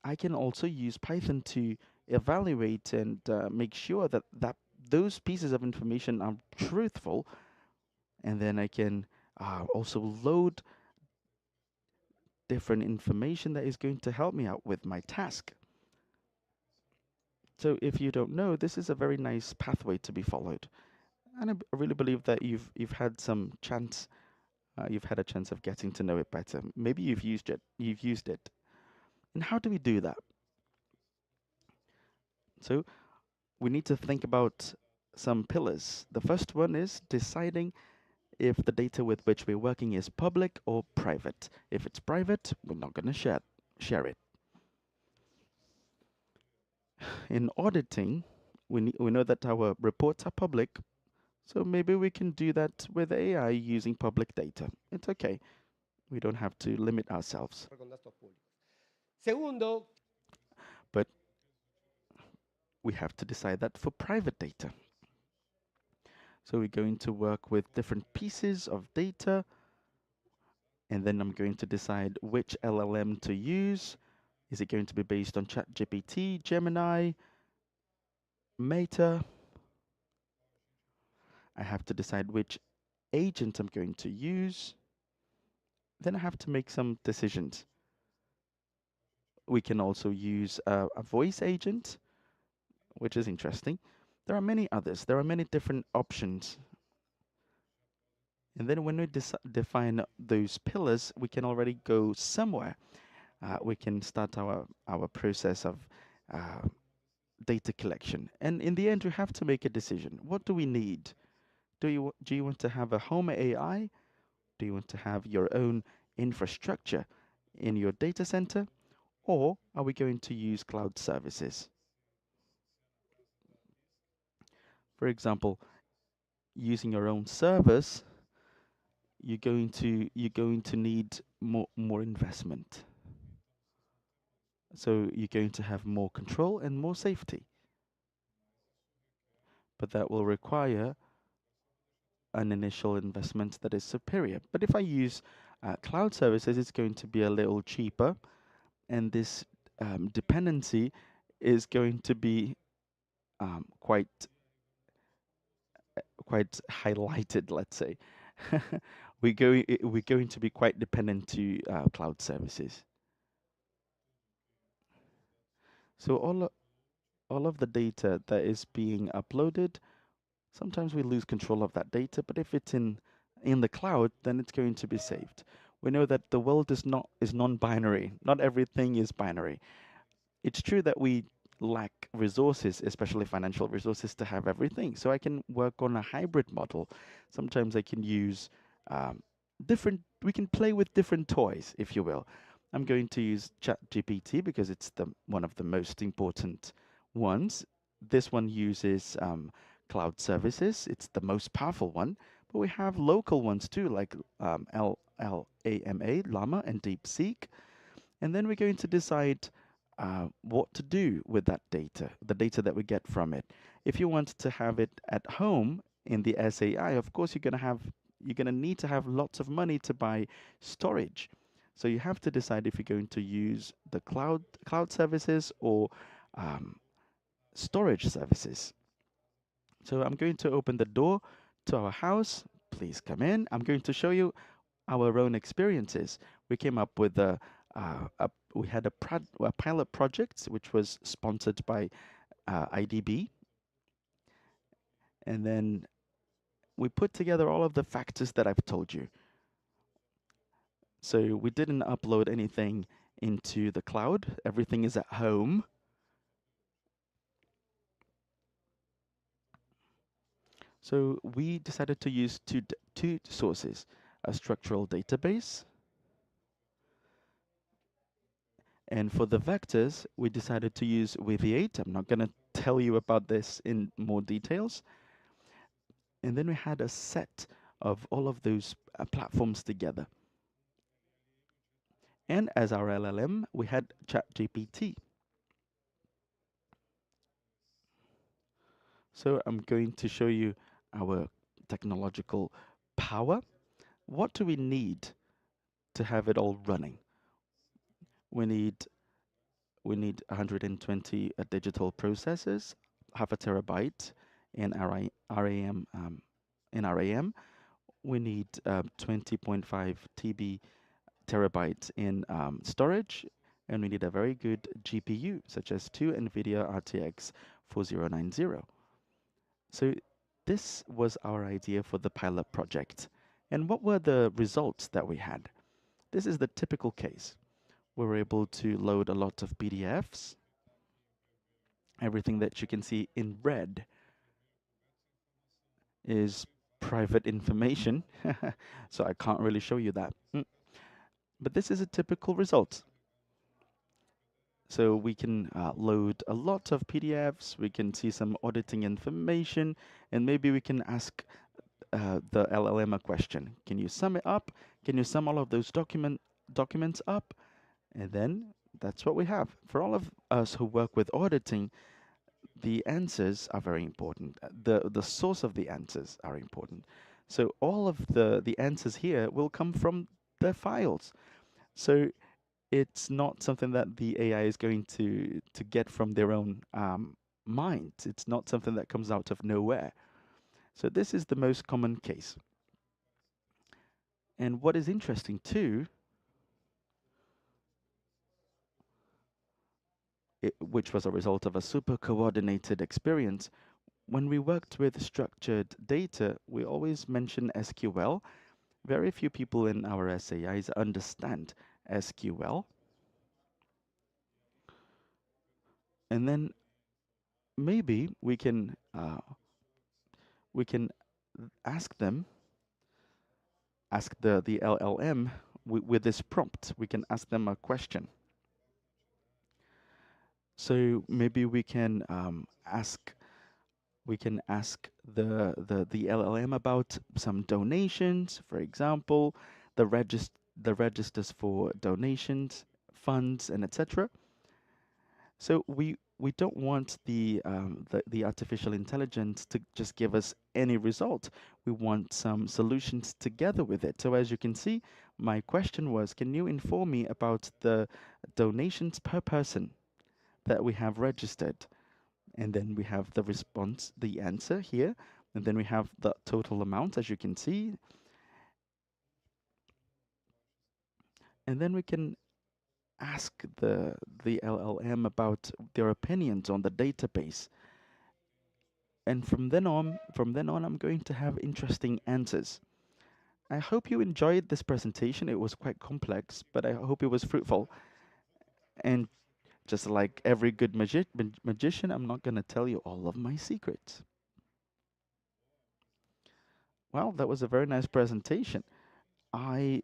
I can also use Python to evaluate and make sure that those pieces of information are truthful, and then I can also load different information that is going to help me out with my task. So if you don't know, this is a very nice pathway to be followed, and I really believe that you've had some chance, you've had a chance of getting to know it better. Maybe you've used it. And how do we do that? So we need to think about some pillars. The first one is deciding if the data with which we're working is public or private. If it's private, we're not going to share it. In auditing, we know that our reports are public, so maybe we can do that with AI using public data. It's okay. We don't have to limit ourselves. Con datos públicos. Segundo, But we have to decide that for private data. So we're going to work with different pieces of data, and then I'm going to decide which LLM to use. Is it going to be based on ChatGPT, Gemini, Meta? I have to decide which agent I'm going to use. Then I have to make some decisions. We can also use a voice agent, which is interesting. There are many others. There are many different options. And then when we define those pillars, we can already go somewhere. We can start our process of data collection. And in the end, we have to make a decision. What do we need? Do you want to have a home AI? Do you want to have your own infrastructure in your data center? Or are we going to use cloud services? For example, using your own servers, you're going to need more investment. So you're going to have more control and more safety. But that will require an initial investment that is superior. But if I use Cloud services is going to be a little cheaper, and this dependency is going to be quite highlighted, let's say. We're going to be quite dependent to cloud services. So all of the data that is being uploaded, sometimes we lose control of that data, but if it's in the cloud, then it's going to be saved. We know that the world is non-binary. Not everything is binary. It's true that we lack resources, especially financial resources, to have everything. So I can work on a hybrid model. Sometimes I can use we can play with different toys, if you will. I'm going to use ChatGPT because it's one of the most important ones. This one uses cloud services. It's the most powerful one, but we have local ones too, like Llama, and DeepSeek. And then we're going to decide what to do with that data, the data that we get from it. If you want to have it at home in the SAI, of course you're going to need to have lots of money to buy storage. So you have to decide if you're going to use the cloud services or storage services. So I'm going to open the door to our house. Please come in. I'm going to show you our own experiences. We came up with we had a pilot project which was sponsored by IDB, and then we put together all of the factors that I've told you. So we didn't upload anything into the cloud. Everything is at home. So we decided to use two sources, a structural database. And for the vectors, we decided to use Weaviate. I'm not going to tell you about this in more details. And then we had a set of all of those platforms together. And as our LLM, we had ChatGPT. So I'm going to show you our technological power. What do we need to have it all running? We need 120 digital processors, half a terabyte in RAM. We need 20.5 terabytes in storage, and we need a very good GPU, such as 2 NVIDIA RTX 4090. So this was our idea for the pilot project. And what were the results that we had? This is the typical case. We were able to load a lot of PDFs. Everything that you can see in red is private information, so I can't really show you that. But this is a typical result. So we can load a lot of PDFs, we can see some auditing information, and maybe we can ask the LLM a question. Can you sum it up? Can you sum all of those documents up? And then that's what we have. For all of us who work with auditing, the answers are very important. The source of the answers are important. So all of the answers here will come from the files. So it's not something that the AI is going to get from their own mind. It's not something that comes out of nowhere. So this is the most common case. And what is interesting too, which was a result of a super coordinated experience, when we worked with structured data, we always mention SQL. Very few people in our SAIs understand SQL. And then maybe we can ask the LLM with this prompt. We can ask them a question. So maybe we can ask the LLM about some donations, for example, the registers for donations, funds, and etc. So we don't want the artificial intelligence to just give us any result. We want some solutions together with it. So as you can see, my question was, can you inform me about the donations per person that we have registered? And then we have the response, the answer here. And then we have the total amount, as you can see. And then we can ask the LLM about their opinions on the database. And from then on, I'm going to have interesting answers. I hope you enjoyed this presentation. It was quite complex, but I hope it was fruitful. And just like every good magician, I'm not going to tell you all of my secrets. Well, that was a very nice presentation. I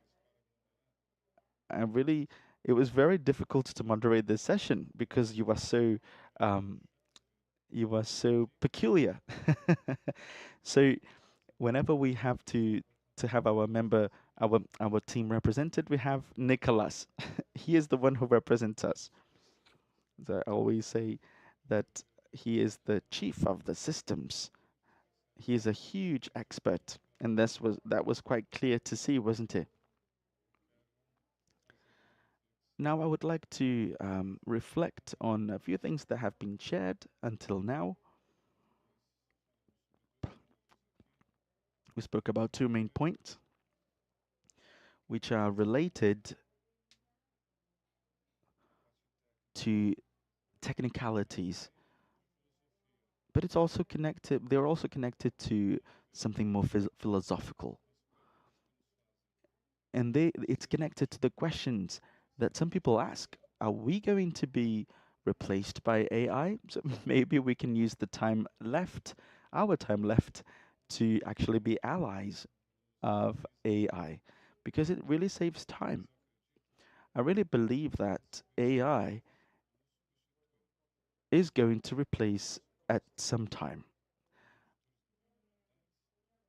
really, it was very difficult to moderate this session because um, you were so peculiar. So whenever we have to have our member, our team represented, we have Nicholas. He is the one who represents us. So I always say that he is the chief of the systems. He is a huge expert, and that was quite clear to see, wasn't it? Now I would like to reflect on a few things that have been shared until now. We spoke about two main points, which are related to technicalities, but it's also connected. They're also connected to something more philosophical, and it's connected to the questions that some people ask: are we going to be replaced by AI? So maybe we can use our time left, to actually be allies of AI, because it really saves time. I really believe that AI is going to replace at some time.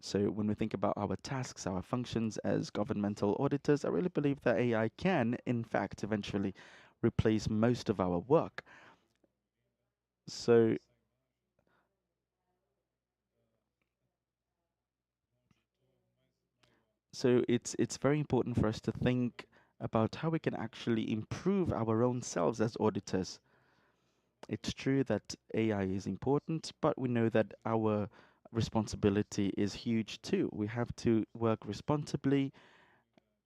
So when we think about our tasks, our functions as governmental auditors, I really believe that AI can, in fact, eventually replace most of our work. So it's very important for us to think about how we can actually improve our own selves as auditors. It's true that AI is important, but we know that our responsibility is huge too. We have to work responsibly.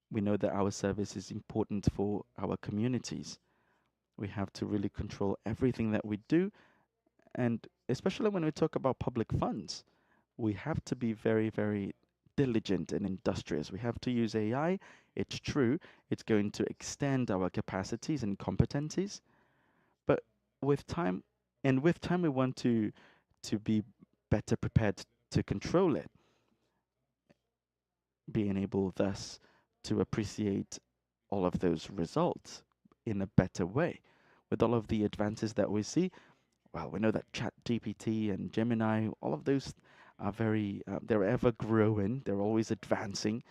We know that our service is important for our communities. We have to really control everything that we do. And especially when we talk about public funds, we have to be very, very diligent and industrious. We have to use AI. It's true, it's going to extend our capacities and competencies. But with time, we want to be better prepared to control it, being able thus to appreciate all of those results in a better way. With all of the advances that we see, well, we know that ChatGPT and Gemini, all of those are they're ever growing, they're always advancing.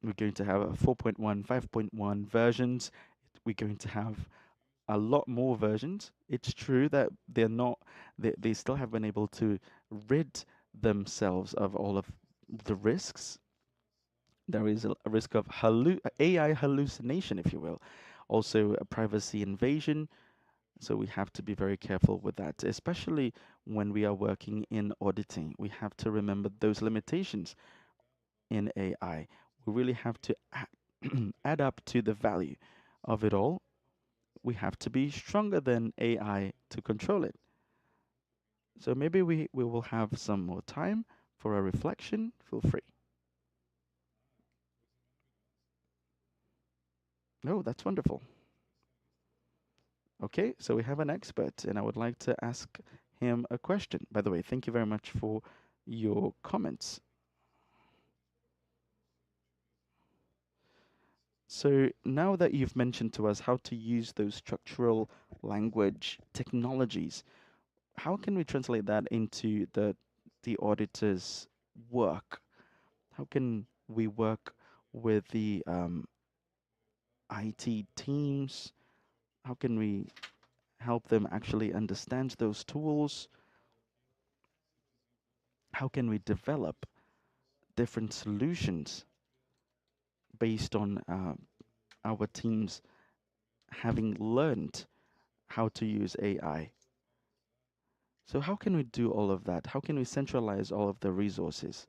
We're going to have a 4.1, 5.1 versions. We're going to have a lot more versions. It's true that they still have been able to rid themselves of all of the risks. There is a risk of AI hallucination, if you will, also a privacy invasion. So we have to be very careful with that, especially when we are working in auditing. We have to remember those limitations in AI. We really have to add up to the value of it all. We have to be stronger than AI to control it. So maybe we will have some more time for a reflection. Feel free. Oh, that's wonderful. Okay, so we have an expert, and I would like to ask him a question. By the way, thank you very much for your comments. So now that you've mentioned to us how to use those structural language technologies, how can we translate that into the auditor's work? How can we work with the IT teams? How can we help them actually understand those tools? how can we develop different solutions based on our teams having learned how to use AI. So how can we do all of that? How can we centralize all of the resources?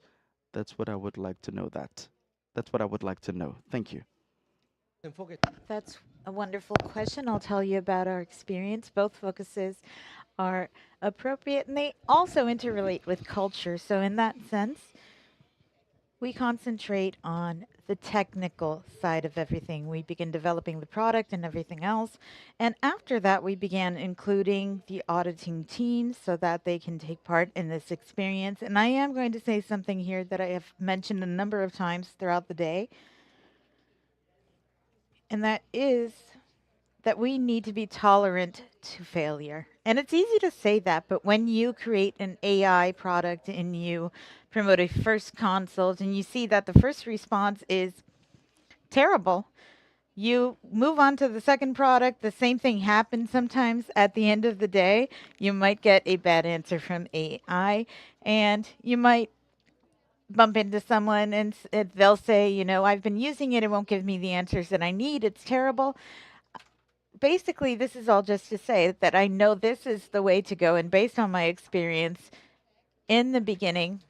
That's what I would like to know that. That's what I would like to know. Thank you. Enfoque. That's a wonderful question. I'll tell you about our experience. Both focuses are appropriate and they also interrelate with culture. So, in that sense, we concentrate on the technical side of everything. We begin developing the product and everything else. And after that, we began including the auditing teams so that they can take part in this experience. And I am going to say something here that I have mentioned a number of times throughout the day, and that is that we need to be tolerant to failure. And it's easy to say that, but when you create an AI product and you promote a first consult and you see that the first response is terrible, you move on to the second product, the same thing happens sometimes at the end of the day. You might get a bad answer from AI and you might bump into someone and they'll say, you know, I've been using it, it won't give me the answers that I need, it's terrible. Basically, this is all just to say that I know this is the way to go. And based on my experience in the beginning,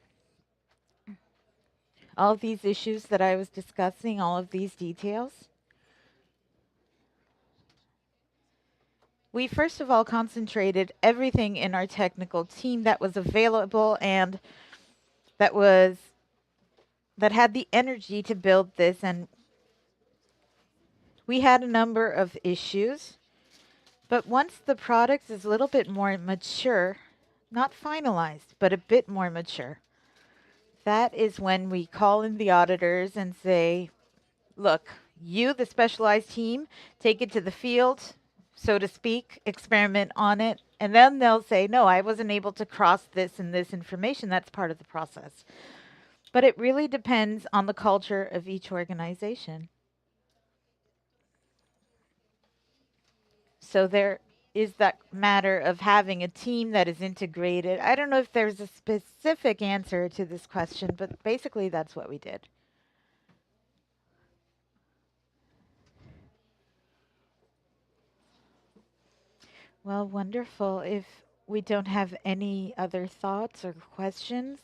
all of these issues that I was discussing, all of these details, we first of all concentrated everything in our technical team that was available and that had the energy to build this. And we had a number of issues. But once the product is a little bit more mature, not finalized, but a bit more mature, that is when we call in the auditors and say, look, you, the specialized team, take it to the field, so to speak, experiment on it. And then they'll say, no, I wasn't able to cross this and this information. That's part of the process. But it really depends on the culture of each organization. So there is that matter of having a team that is integrated. I don't know if there's a specific answer to this question, but basically that's what we did. Well, wonderful. If we don't have any other thoughts or questions,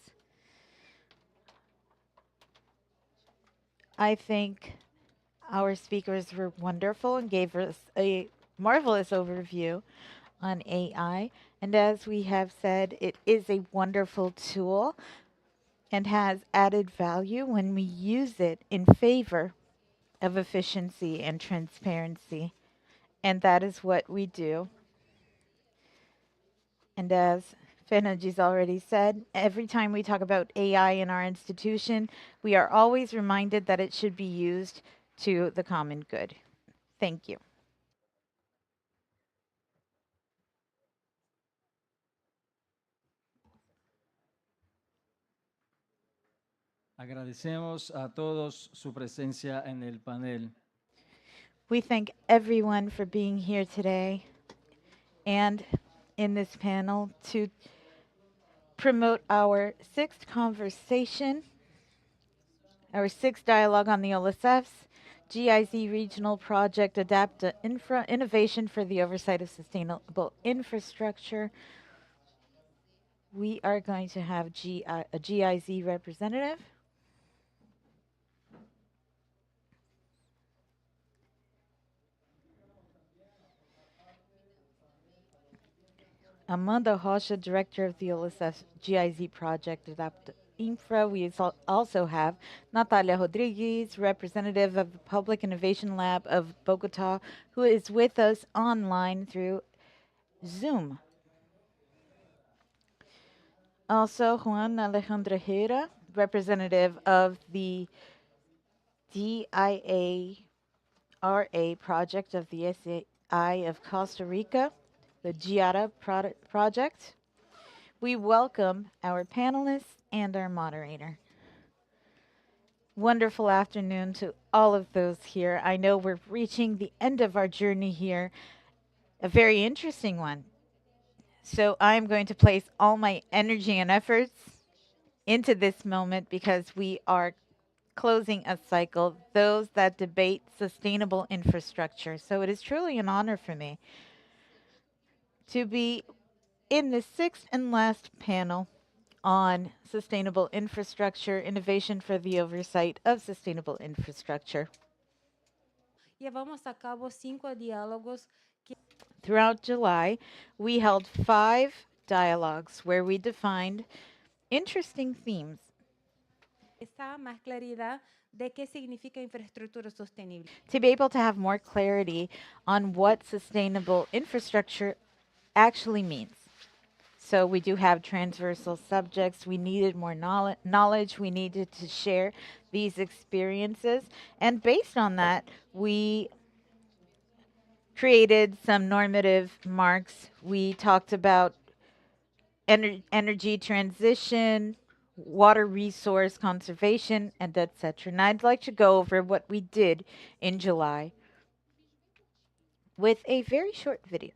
I think our speakers were wonderful and gave us a marvelous overview on AI. And as we have said, it is a wonderful tool and has added value when we use it in favor of efficiency and transparency. And that is what we do. And as Fenaji's already said, every time we talk about AI in our institution, we are always reminded that it should be used to the common good. Thank you. Agradecemos a todos su presencia en el panel. We thank everyone for being here today and in this panel to promote our sixth conversation, our sixth dialogue on the OLACEFS, GIZ Regional Project Adapt Infra Innovation for the Oversight of Sustainable Infrastructure. We are going to have a GIZ representative. Amanda Rocha, Director of the OLACEFS GIZ Project Adapt Infra. We also have Natalia Rodriguez, representative of the Public Innovation Lab of Bogota, who is with us online through Zoom. Also, Juan Alejandro Herrera, representative of the DIARA project of the SAI of Costa Rica, the GIARA project. We welcome our panelists and our moderator. Wonderful afternoon to all of those here. I know we're reaching the end of our journey here, a very interesting one. So I'm going to place all my energy and efforts into this moment because we are closing a cycle, those that debate sustainable infrastructure. So it is truly an honor for me to be in the sixth and last panel on sustainable infrastructure, innovation for the oversight of sustainable infrastructure. Llevamos a cabo 5 diálogos. Throughout July, we held 5 dialogues where we defined interesting themes Esa más claridad de qué significa infraestructura sostenible. to be able to have more clarity on what sustainable infrastructure actually means. So we do have transversal subjects. We needed more knowledge. We needed to share these experiences. And based on that, we created some normative marks. We talked about energy transition, water resource conservation, and etc. And I'd like to go over what we did in July with a very short video.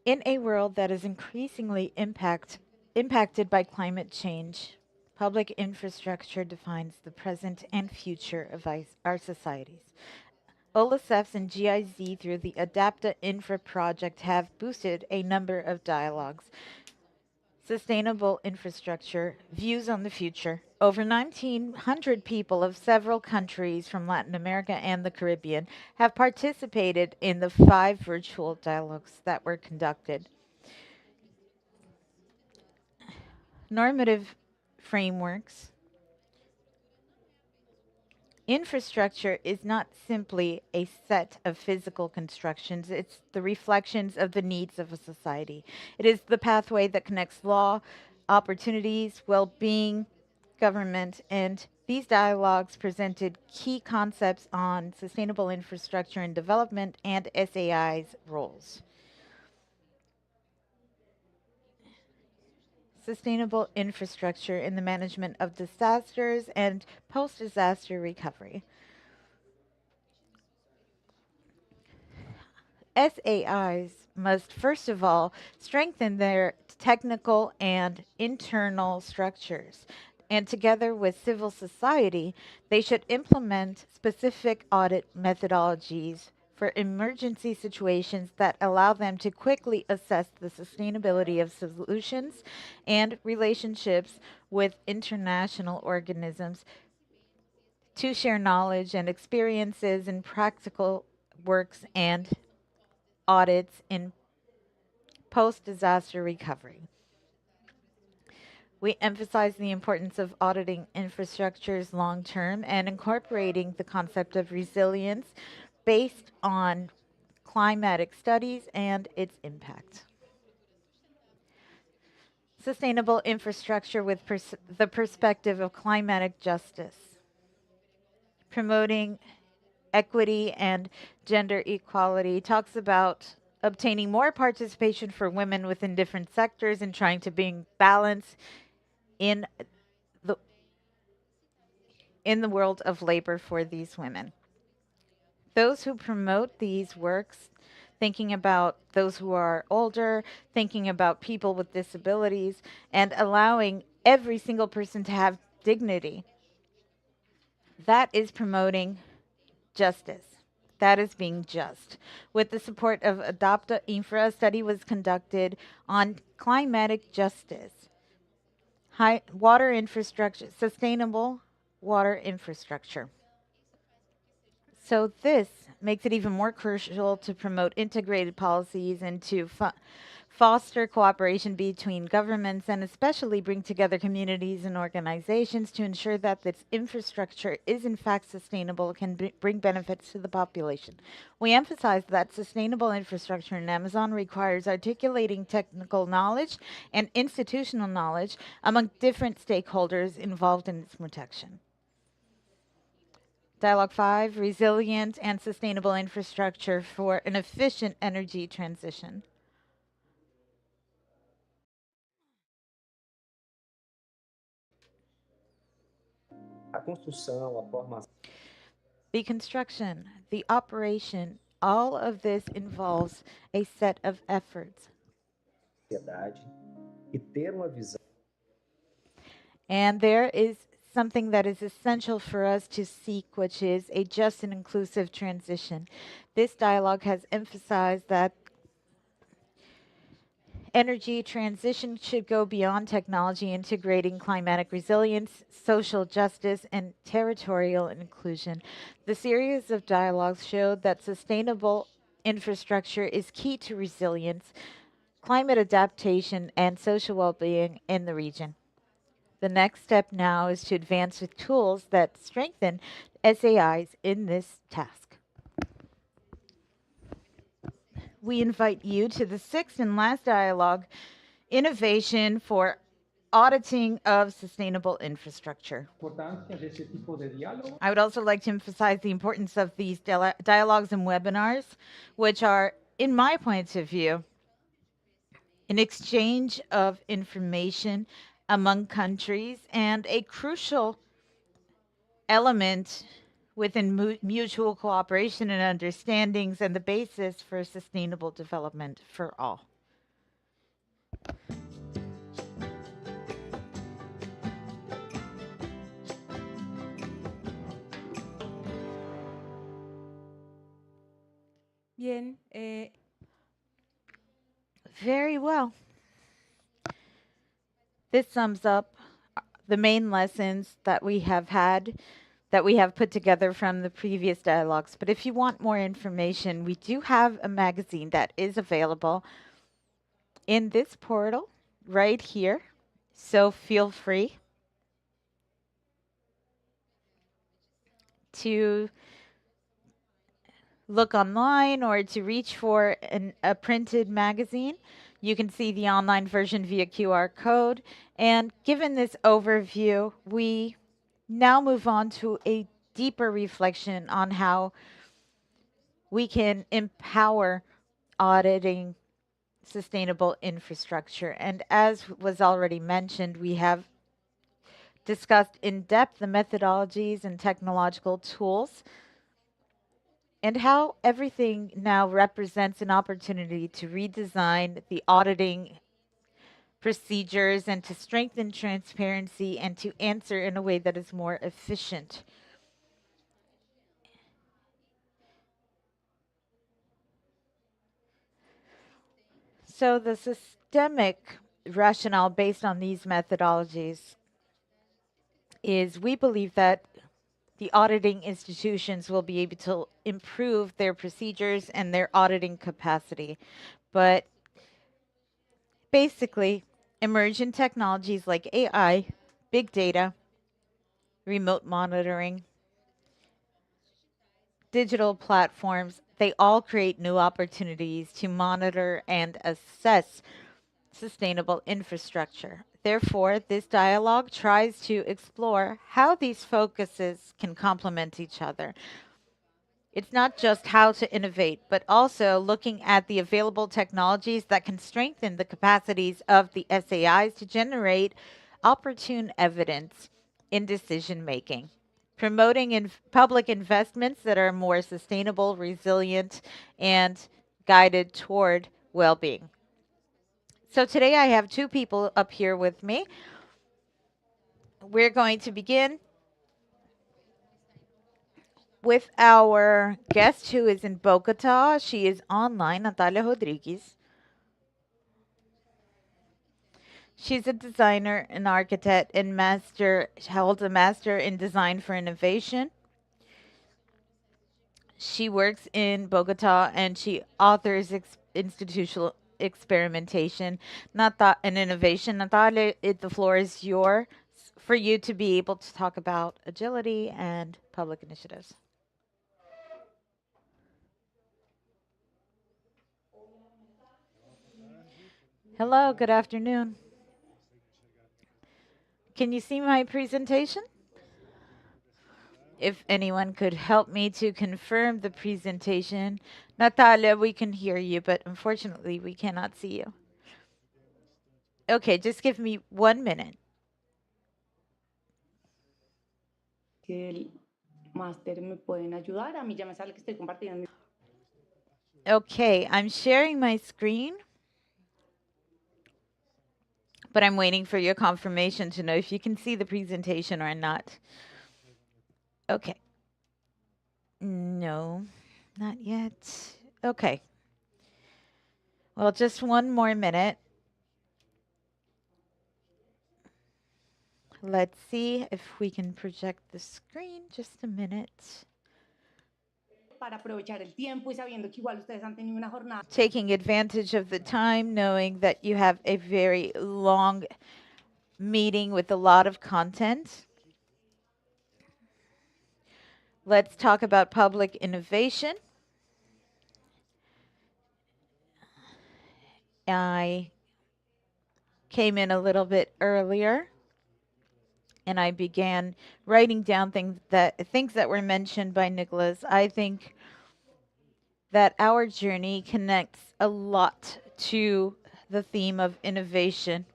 In a world that is increasingly impacted by climate change, public infrastructure defines the present and future of our societies. OLACEFS and GIZ through the Adapta Infra project have boosted a number of dialogues. Sustainable infrastructure, views on the future. Over 1,900 people of several countries from Latin America and the Caribbean have participated in the 5 virtual dialogues that were conducted. Normative frameworks. Infrastructure is not simply a set of physical constructions, it's the reflections of the needs of a society. It is the pathway that connects law, opportunities, well being, government, and these dialogues presented key concepts on sustainable infrastructure and development and SAIs roles. Sustainable infrastructure in the management of disasters and post-disaster recovery. SAIs must first of all strengthen their technical and internal structures. And together with civil society, they should implement specific audit methodologies for emergency situations that allow them to quickly assess the sustainability of solutions and relationships with international organisms to share knowledge and experiences in practical works and audits in post-disaster recovery. We emphasize the importance of auditing infrastructures long-term and incorporating the concept of resilience based on climatic studies and its impact. Sustainable infrastructure with the perspective of climatic justice. Promoting equity and gender equality talks about obtaining more participation for women within different sectors and trying to bring balance in the world of labor for these women. Those who promote these works, thinking about those who are older, thinking about people with disabilities, and allowing every single person to have dignity, that is promoting justice. That is being just. With the support of Adapta Infra, a study was conducted on climatic justice. Water infrastructure, sustainable water infrastructure. So this makes it even more crucial to promote integrated policies and to foster cooperation between governments and especially bring together communities and organizations to ensure that this infrastructure is in fact sustainable, can bring benefits to the population. We emphasize that sustainable infrastructure in Amazon requires articulating technical knowledge and institutional knowledge among different stakeholders involved in its protection. Dialogue 5, resilient and sustainable infrastructure for an efficient energy transition. A construção, a formação. The construction, the operation, All of this involves a set of efforts. And there is something that is essential for us to seek, which is a just and inclusive transition. This dialogue has emphasized that energy transition should go beyond technology, integrating climatic resilience, social justice, and territorial inclusion. The series of dialogues showed that sustainable infrastructure is key to resilience, climate adaptation, and social well-being in the region. The next step now is to advance with tools that strengthen SAIs in this task. We invite you to the sixth and last dialogue, Innovation for Auditing of Sustainable Infrastructure. I would also like to emphasize the importance of these dialogues and webinars, which are, in my point of view, an exchange of information among countries and a crucial element within mutual cooperation and understandings and the basis for sustainable development for all. Bien, Very well. This sums up the main lessons that we have had, that we have put together from the previous dialogues. But if you want more information, we do have a magazine that is available in this portal right here. So feel free to look online or to reach for a printed magazine. You can see the online version via QR code. And given this overview, we now move on to a deeper reflection on how we can empower auditing sustainable infrastructure. And as was already mentioned, we have discussed in depth the methodologies and technological tools and how everything now represents an opportunity to redesign the auditing procedures and to strengthen transparency and to answer in a way that is more efficient. So the systemic rationale based on these methodologies is we believe that the auditing institutions will be able to improve their procedures and their auditing capacity. But basically, emergent technologies like AI, big data, remote monitoring, digital platforms, they all create new opportunities to monitor and assess sustainable infrastructure. Therefore, this dialogue tries to explore how these focuses can complement each other. It's not just how to innovate, but also looking at the available technologies that can strengthen the capacities of the SAIs to generate opportune evidence in decision making, promoting public investments that are more sustainable, resilient, and guided toward well being. So today I have two people up here with me. We're going to begin with our guest who is in Bogota. She is online, Natalia Rodriguez. She's a designer, an architect, and holds a master in design for innovation. She works in Bogota and she authors institutional experimentation and innovation. Natalia, the floor is yours for you to be able to talk about agility and public initiatives. Hello, good afternoon. Can you see my presentation? If anyone could help me to confirm the presentation. Natalia, we can hear you, but unfortunately we cannot see you. Okay, just give me 1 minute. El máster me pueden ayudar. A mí ya me sale que estoy compartiendo. Okay, I'm sharing my screen, but I'm waiting for your confirmation to know if you can see the presentation or not. Okay. No, not yet. Okay. Well, just one more minute. Let's see if we can project the screen. Just a minute. Taking advantage of the time, knowing that you have a very long meeting with a lot of content. Let's talk about public innovation. I came in a little bit earlier and I began writing down things that were mentioned by Nicholas. I think that our journey connects a lot to the theme of innovation,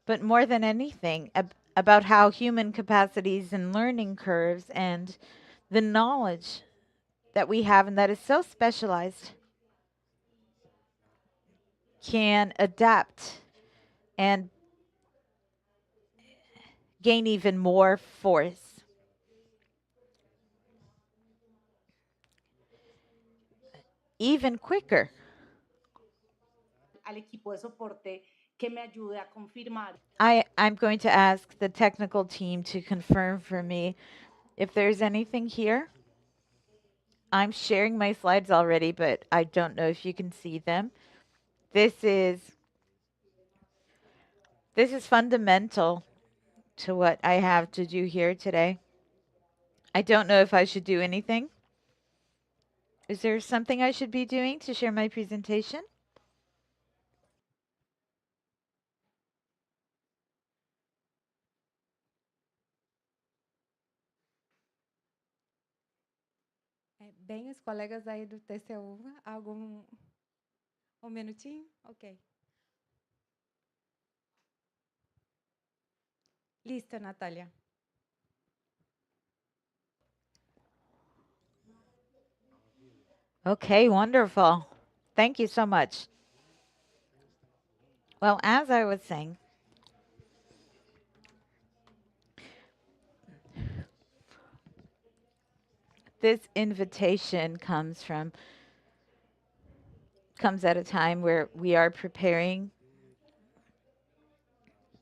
but more than anything, about how human capacities and learning curves and the knowledge that we have and that is so specialized can adapt and gain even more force. Even quicker. I'm going to ask the technical team to confirm for me if there's anything here. I'm sharing my slides already, but I don't know if you can see them. This is fundamental to what I have to do here today. I don't know if I should do anything. Is there something I should be doing to share my presentation? Bem, os colegas aí do TCU, um minutinho? Ok. Listo, Natália. Okay, wonderful. Thank you so much. Well, as I was saying, this invitation comes at a time where we are preparing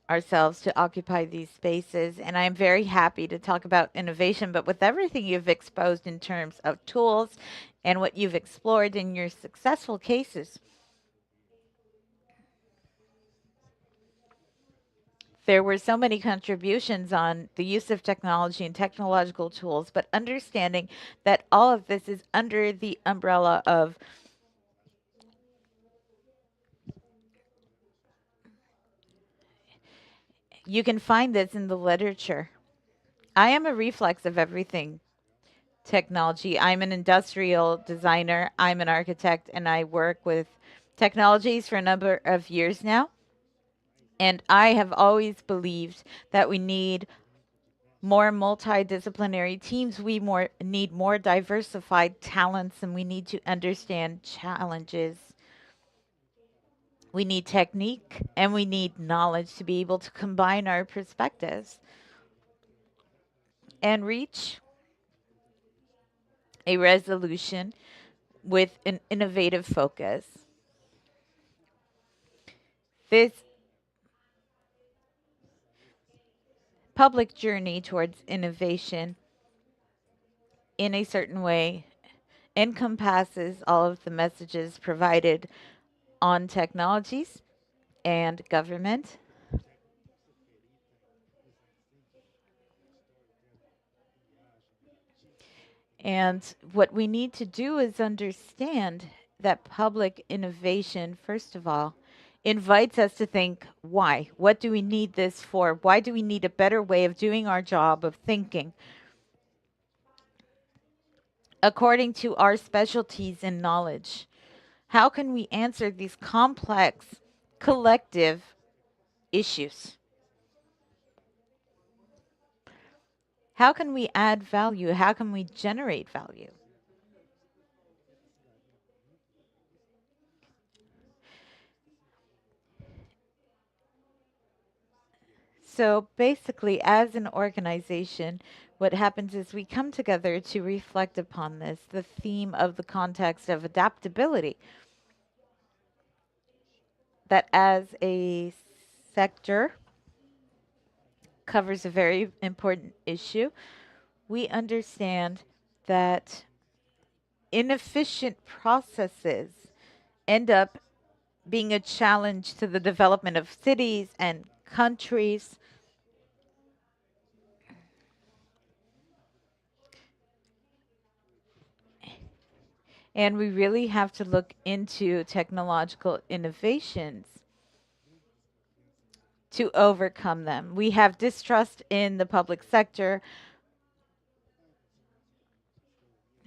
ourselves to occupy these spaces, and I'm very happy to talk about innovation, but with everything you've exposed in terms of tools and what you've explored in your successful cases, there were so many contributions on the use of technology and technological tools, but understanding that all of this is under the umbrella of you can find this in the literature. I am a reflex of everything technology. I'm an industrial designer, I'm an architect, and I work with technologies for a number of years now. And I have always believed that we need more multidisciplinary teams. We need more diversified talents, and we need to understand challenges. We need technique and we need knowledge to be able to combine our perspectives and reach a resolution with an innovative focus. This public journey towards innovation in a certain way encompasses all of the messages provided on technologies and government. And what we need to do is understand that public innovation, first of all, invites us to think, why? What do we need this for? Why do we need a better way of doing our job, of thinking, according to our specialties and knowledge? How can we answer these complex collective issues? How can we add value? How can we generate value? So basically, as an organization, what happens is we come together to reflect upon this, the theme of the context of adaptability. That as a sector covers a very important issue, we understand that inefficient processes end up being a challenge to the development of cities and countries. And we really have to look into technological innovations to overcome them. We have distrust in the public sector.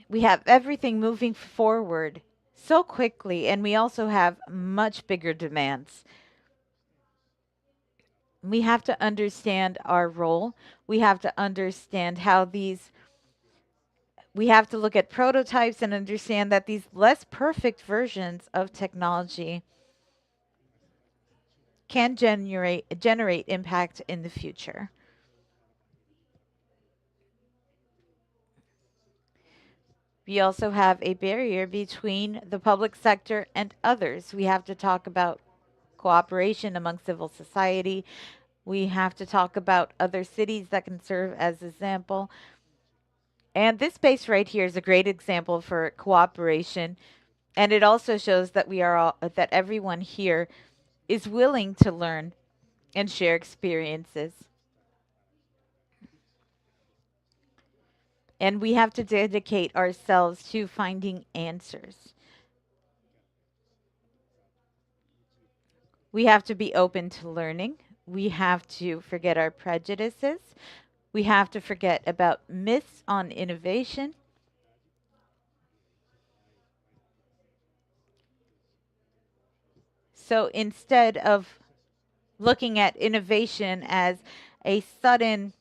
We have everything moving forward so quickly, and we also have much bigger demands. We have to understand our role. We have to understand how we have to look at prototypes and understand that these less perfect versions of technology can generate impact in the future. We also have a barrier between the public sector and others. We have to talk about cooperation among civil society. We have to talk about other cities that can serve as example. And this space right here is a great example for cooperation. And it also shows that that everyone here is willing to learn and share experiences. And we have to dedicate ourselves to finding answers. We have to be open to learning. We have to forget our prejudices. We have to forget about myths on innovation. So instead of looking at innovation as a sudden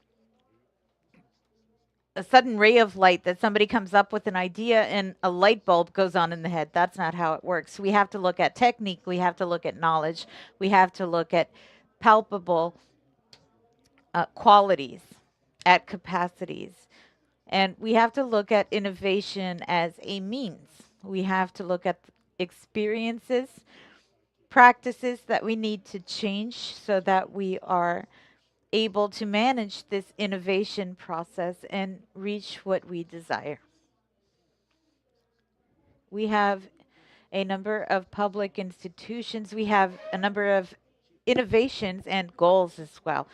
ray of light that somebody comes up with an idea and a light bulb goes on in the head. That's not how it works. We have to look at technique. We have to look at knowledge. We have to look at palpable qualities, at capacities. And we have to look at innovation as a means. We have to look at experiences, practices that we need to change so that we are able to manage this innovation process and reach what we desire. We have a number of public institutions. We have a number of innovations and goals as well.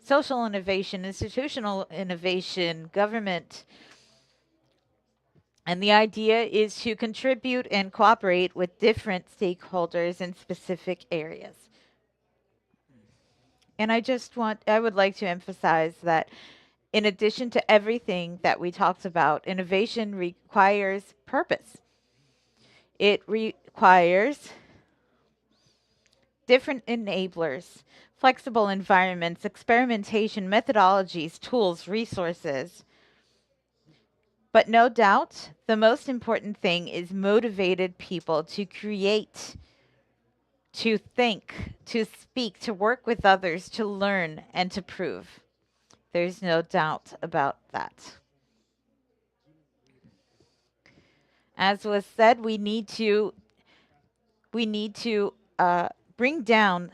Social innovation, institutional innovation, government. And the idea is to contribute and cooperate with different stakeholders in specific areas. And I would like to emphasize that in addition to everything that we talked about, innovation requires purpose. It requires different enablers, flexible environments, experimentation, methodologies, tools, resources. But no doubt, the most important thing is motivated people to create, to think, to speak, to work with others, to learn, and to prove. There's no doubt about that. As was said, we need to bring down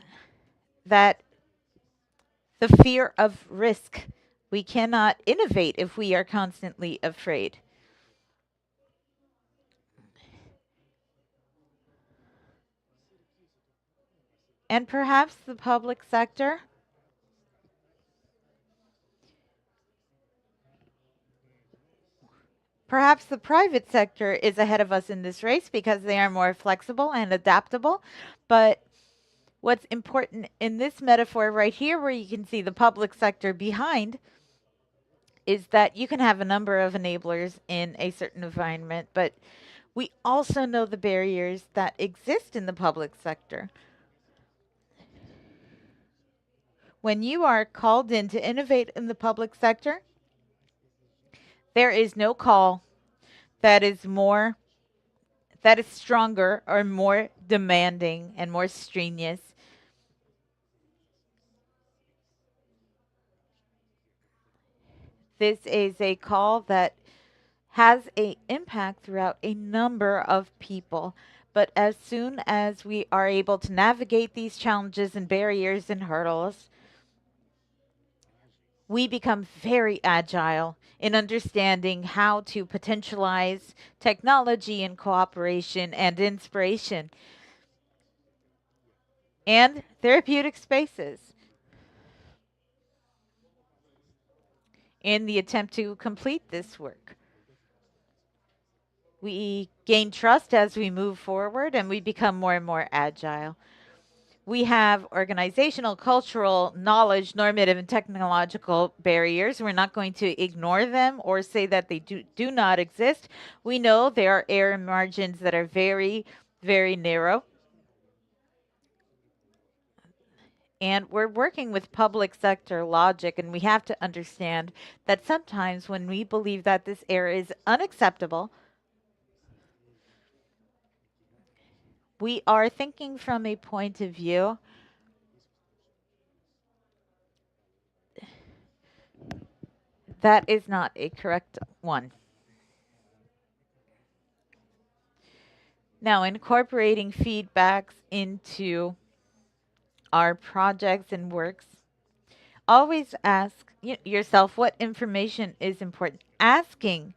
that the fear of risk. We cannot innovate if we are constantly afraid. And perhaps the public sector, perhaps the private sector is ahead of us in this race because they are more flexible and adaptable. But what's important in this metaphor right here, where you can see the public sector behind, is that you can have a number of enablers in a certain environment, but we also know the barriers that exist in the public sector. When you are called in to innovate in the public sector, there is no call that is stronger or more demanding and more strenuous This is a call that has an impact throughout a number of people. But as soon as we are able to navigate these challenges and barriers and hurdles, we become very agile in understanding how to potentialize technology and cooperation and inspiration and therapeutic spaces in the attempt to complete this work. We gain trust as we move forward and we become more and more agile. We have organizational, cultural, knowledge, normative, and technological barriers. We're not going to ignore them or say that they do not exist. We know there are error margins that are very, very narrow. And we're working with public sector logic, and we have to understand that sometimes when we believe that this error is unacceptable, we are thinking from a point of view that is not a correct one. Now, incorporating feedbacks into our projects and works, always ask yourself what information is important. Asking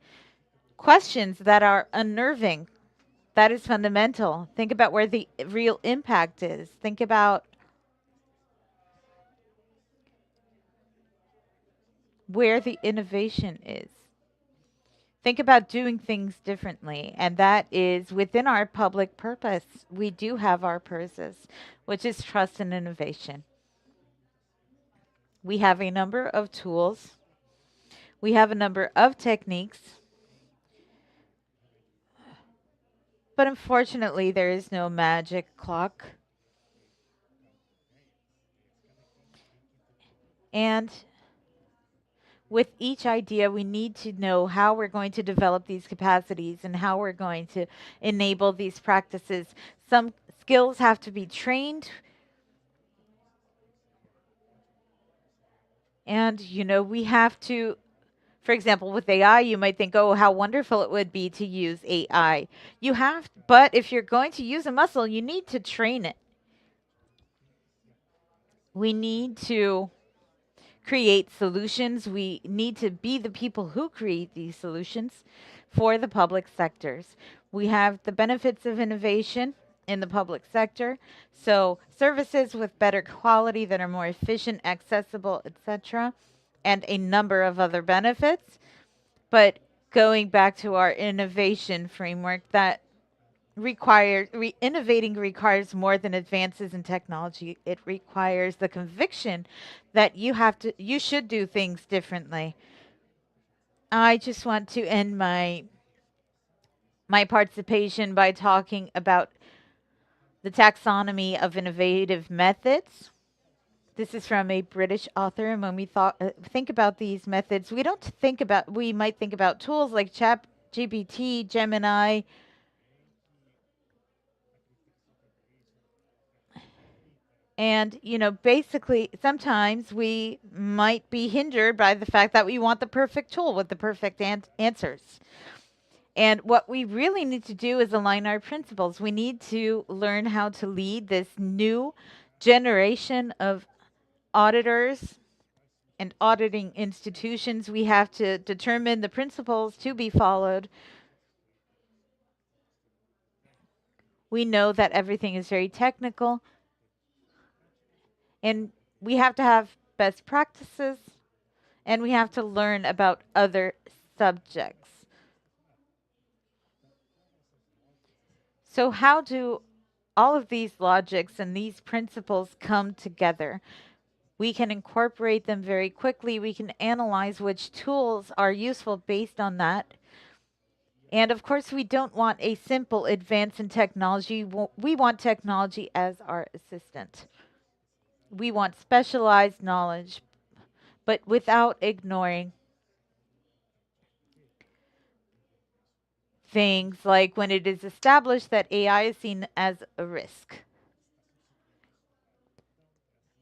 questions that are unnerving, that is fundamental. Think about where the real impact is. Think about where the innovation is. Think about doing things differently, and that is within our public purpose. We do have our purpose, which is trust and innovation. We have a number of tools. We have a number of techniques. But unfortunately, there is no magic clock. And with each idea, we need to know how we're going to develop these capacities and how we're going to enable these practices. Some skills have to be trained. And, we have to, for example, with AI, you might think, oh, how wonderful it would be to use AI. But if you're going to use a muscle, you need to train it. We need to create solutions. We need to be the people who create these solutions for the public sectors. We have the benefits of innovation in the public sector. So services with better quality that are more efficient, accessible, etc., and a number of other benefits. But going back to our innovation framework, that innovating requires more than advances in technology. It requires the conviction that you should do things differently. I just want to end my participation by talking about the taxonomy of innovative methods. This is from a British author, and when we think about these methods, we might think about tools like ChatGPT, Gemini, and, basically, sometimes we might be hindered by the fact that we want the perfect tool with the perfect answers. And what we really need to do is align our principles. We need to learn how to lead this new generation of auditors and auditing institutions. We have to determine the principles to be followed. We know that everything is very technical, and we have to have best practices, and we have to learn about other subjects. So how do all of these logics and these principles come together? We can incorporate them very quickly. We can analyze which tools are useful based on that. And of course, we don't want a simple advance in technology. We want technology as our assistant. We want specialized knowledge, but without ignoring things like when it is established that AI is seen as a risk.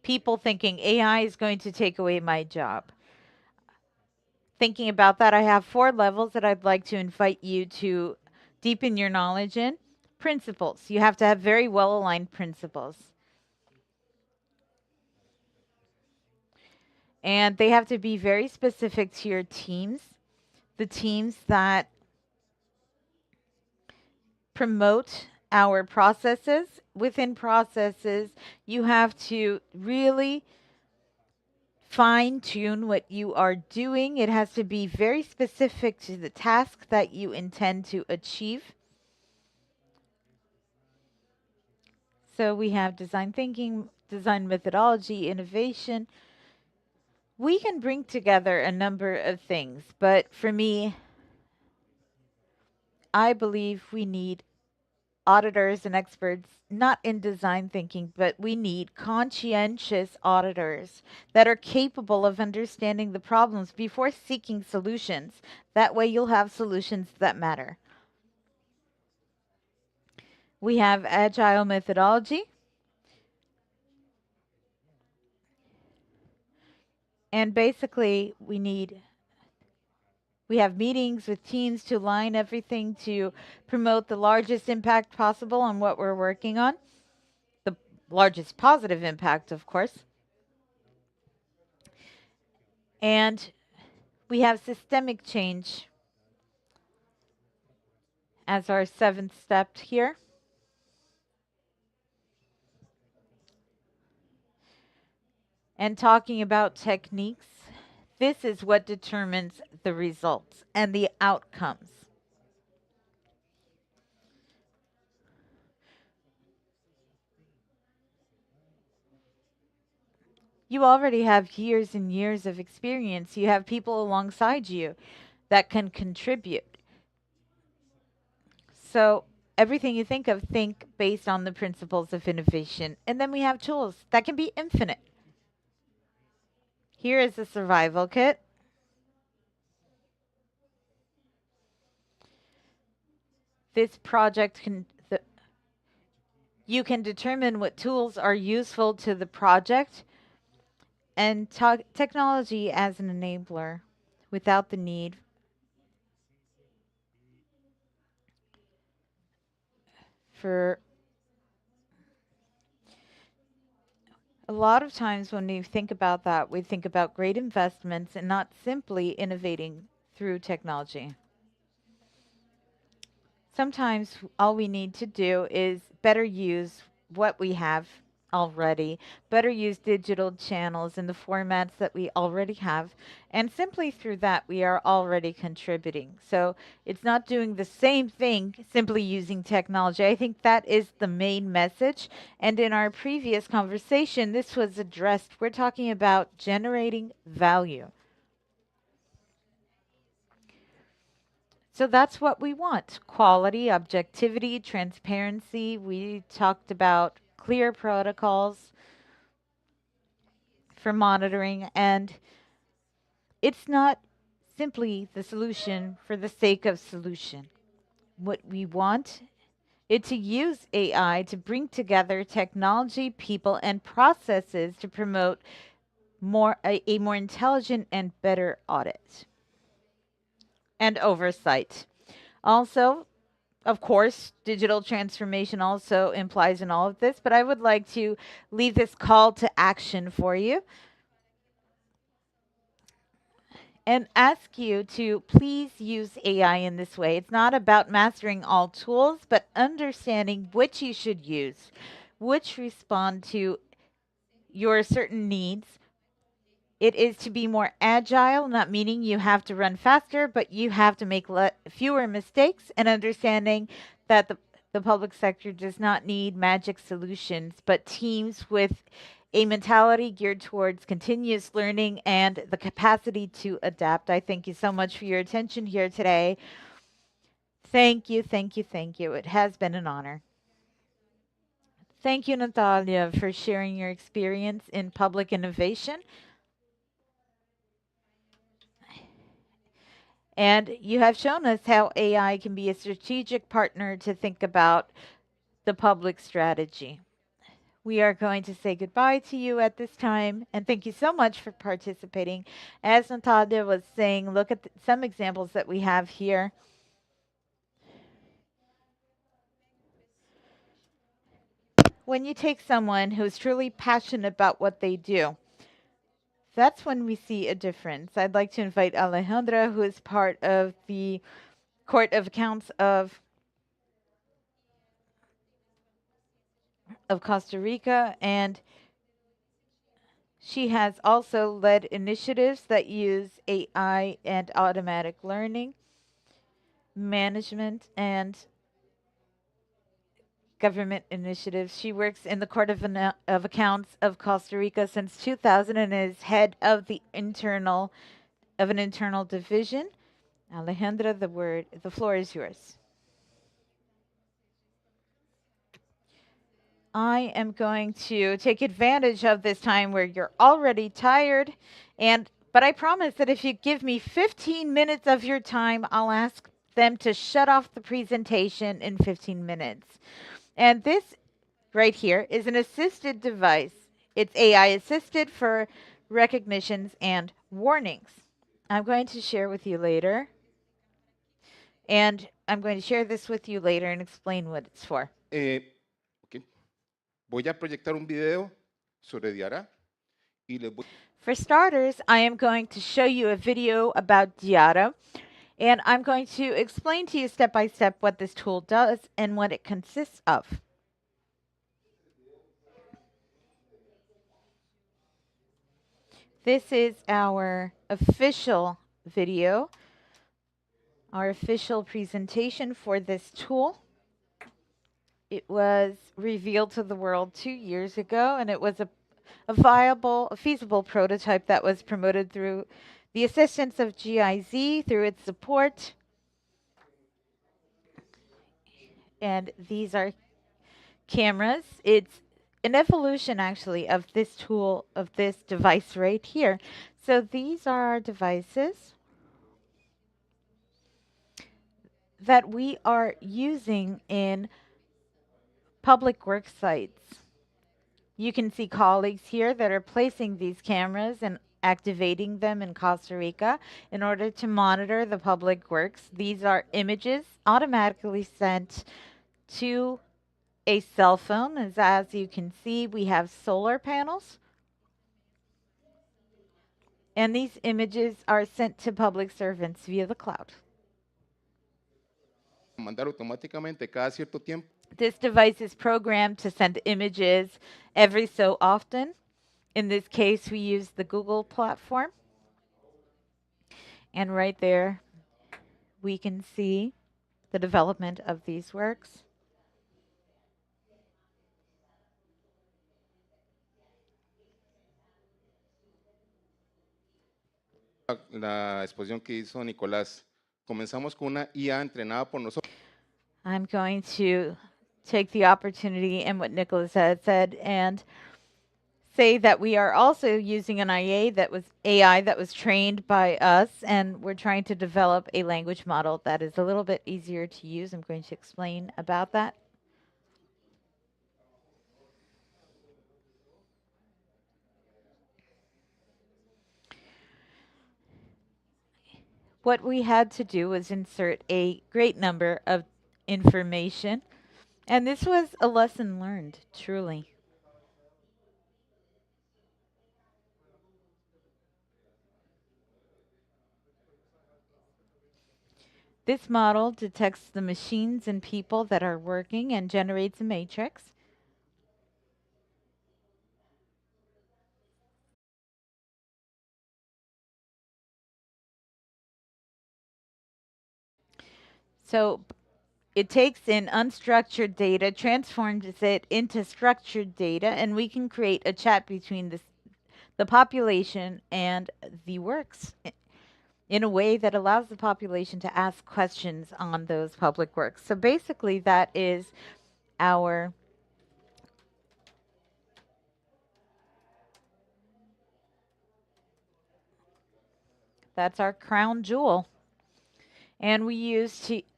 People thinking AI is going to take away my job. thinking about that, I have 4 levels that I'd like to invite you to deepen your knowledge in. Principles. You have to have very well-aligned principles. And they have to be very specific to your teams. The teams that promote our processes. Within processes, you have to really fine-tune what you are doing. It has to be very specific to the task that you intend to achieve. So we have design thinking, design methodology, innovation. We can bring together a number of things, but for me, I believe we need auditors and experts, not in design thinking, but we need conscientious auditors that are capable of understanding the problems before seeking solutions. That way you'll have solutions that matter. We have agile methodology. And basically we have meetings with teams to align everything to promote the largest impact possible on what we're working on. The largest positive impact, of course. And we have systemic change as our 7th step here. And talking about techniques, this is what determines the results and the outcomes. You already have years and years of experience. You have people alongside you that can contribute. So everything you think of, think based on the principles of innovation. And then we have tools that can be infinite. Here is a survival kit. This project you can determine what tools are useful to the project and technology as an enabler without the need for a lot of times when we think about that, we think about great investments and not simply innovating through technology. Sometimes all we need to do is better use what we have already, better use digital channels in the formats that we already have, and simply through that we are already contributing. So it's not doing the same thing, simply using technology. I think that is the main message, and in our previous conversation this was addressed. We're talking about generating value. So that's what we want: quality, objectivity, transparency. We talked about clear protocols for monitoring, and it's not simply the solution for the sake of solution. What we want is to use AI to bring together technology, people, and processes to promote a more intelligent and better audit and oversight. Also, of course, digital transformation also implies in all of this, but I would like to leave this call to action for you and ask you to please use AI in this way. It's not about mastering all tools, but understanding which you should use, which respond to your certain needs. It is to be more agile, not meaning you have to run faster, but you have to make fewer mistakes, and understanding that the public sector does not need magic solutions, but teams with a mentality geared towards continuous learning and the capacity to adapt. I thank you so much for your attention here today. Thank you, thank you, thank you. It has been an honor. Thank you, Natalia, for sharing your experience in public innovation. And you have shown us how AI can be a strategic partner to think about the public strategy. We are going to say goodbye to you at this time, and thank you so much for participating. As Natalia was saying, look at some examples that we have here. When you take someone who is truly passionate about what they do, that's when we see a difference. I'd like to invite Alejandra, who is part of the Court of Accounts of Costa Rica, and she has also led initiatives that use AI and automatic learning, management, and government initiatives. She works in the Court of Accounts of Costa Rica since 2000 and is head of an internal division. Alejandra, the floor is yours. I am going to take advantage of this time where you're already tired, but I promise that if you give me 15 minutes of your time, I'll ask them to shut off the presentation in 15 minutes. And this right here is an assisted device. It's AI assisted for recognitions and warnings. I'm going to share with you later. And I'm going to share this with you later and explain what it's for. Okay. Voy a proyectar un video sobre Diara y les voy. For starters, I am going to show you a video about Diara, and I'm going to explain to you step by step what this tool does and what it consists of. This is our official video, our official presentation for this tool. It was revealed to the world 2 years ago, and it was a feasible prototype that was promoted through the assistance of GIZ, through its support. And these are cameras. It's an evolution, actually, of this tool, of this device right here. So these are our devices that we are using in public work sites. You can see colleagues here that are placing these cameras and activating them in Costa Rica in order to monitor the public works. These are images automatically sent to a cell phone. As you can see, we have solar panels. And these images are sent to public servants via the cloud. Mandar automáticamente cada cierto tiempo. This device is programmed to send images every so often. In this case, we use the Google platform. And right there, we can see the development of these works. La exposición que hizo Nicolás. Comenzamos con una IA entrenada por nosotros. I'm going to take the opportunity and what Nicholas had said and say that we are also using an AI that was trained by us, and we're trying to develop a language model that is a little bit easier to use. I'm going to explain about that. What we had to do was insert a great number of information, and this was a lesson learned, truly. This model detects the machines and people that are working and generates a matrix. So it takes in unstructured data, transforms it into structured data, and we can create a chat between the population and the works in a way that allows the population to ask questions on those public works. So basically, that's our crown jewel. And we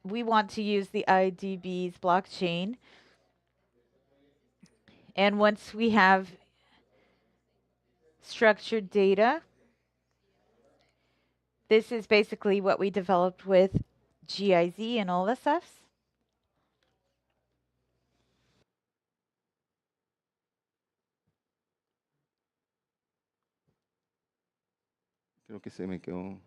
want to use the IDB's blockchain And once we have structured data, this is basically what we developed with GIZ and OLACEFS. Creo que se me quedó.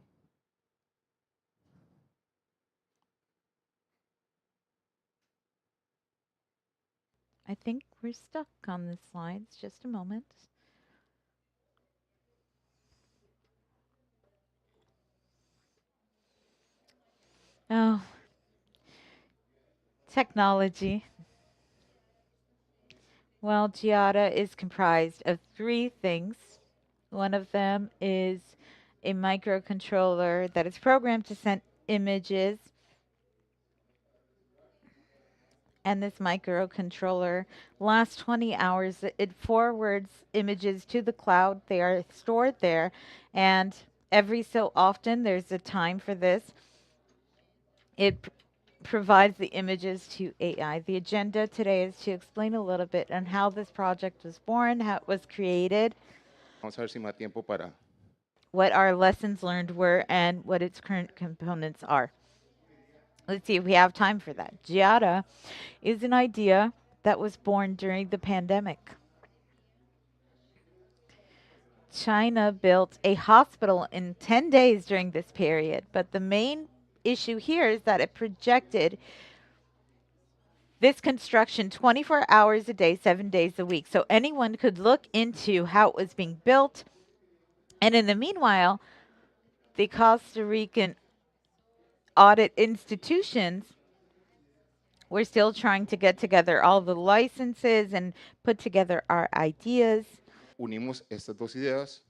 I think we're stuck on the slides. Just a moment. Oh, technology. Well, Giada is comprised of three things. One of them is a microcontroller that is programmed to send images. And this microcontroller lasts 20 hours. It forwards images to the cloud. They are stored there. And every so often, there's a time for this. It provides the images to AI. The agenda today is to explain a little bit on how this project was born, how it was created, Vamos a ver si me da tiempo para. what our lessons learned were, and what its current components are. Let's see if we have time for that. Giada is an idea that was born during the pandemic. China built a hospital in 10 days during this period, but the main issue here is that it projected this construction 24 hours a day, 7 days a week. So anyone could look into how it was being built. And in the meanwhile, the Costa Rican audit institutions were still trying to get together all the licenses and put together our ideas. Unimos estas dos ideas,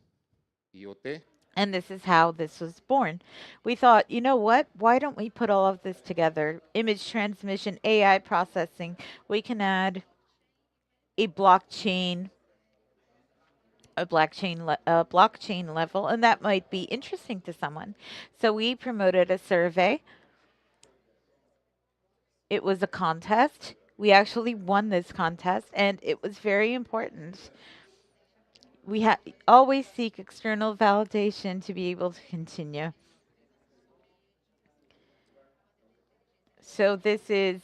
IoT, And this is how this was born. We thought, you know what? Why don't we put all of this together? Image transmission, AI processing. We can add a blockchain level, and that might be interesting to someone. So we promoted a survey. It was a contest. We actually won this contest, and it was very important. We always seek external validation to be able to continue. So this is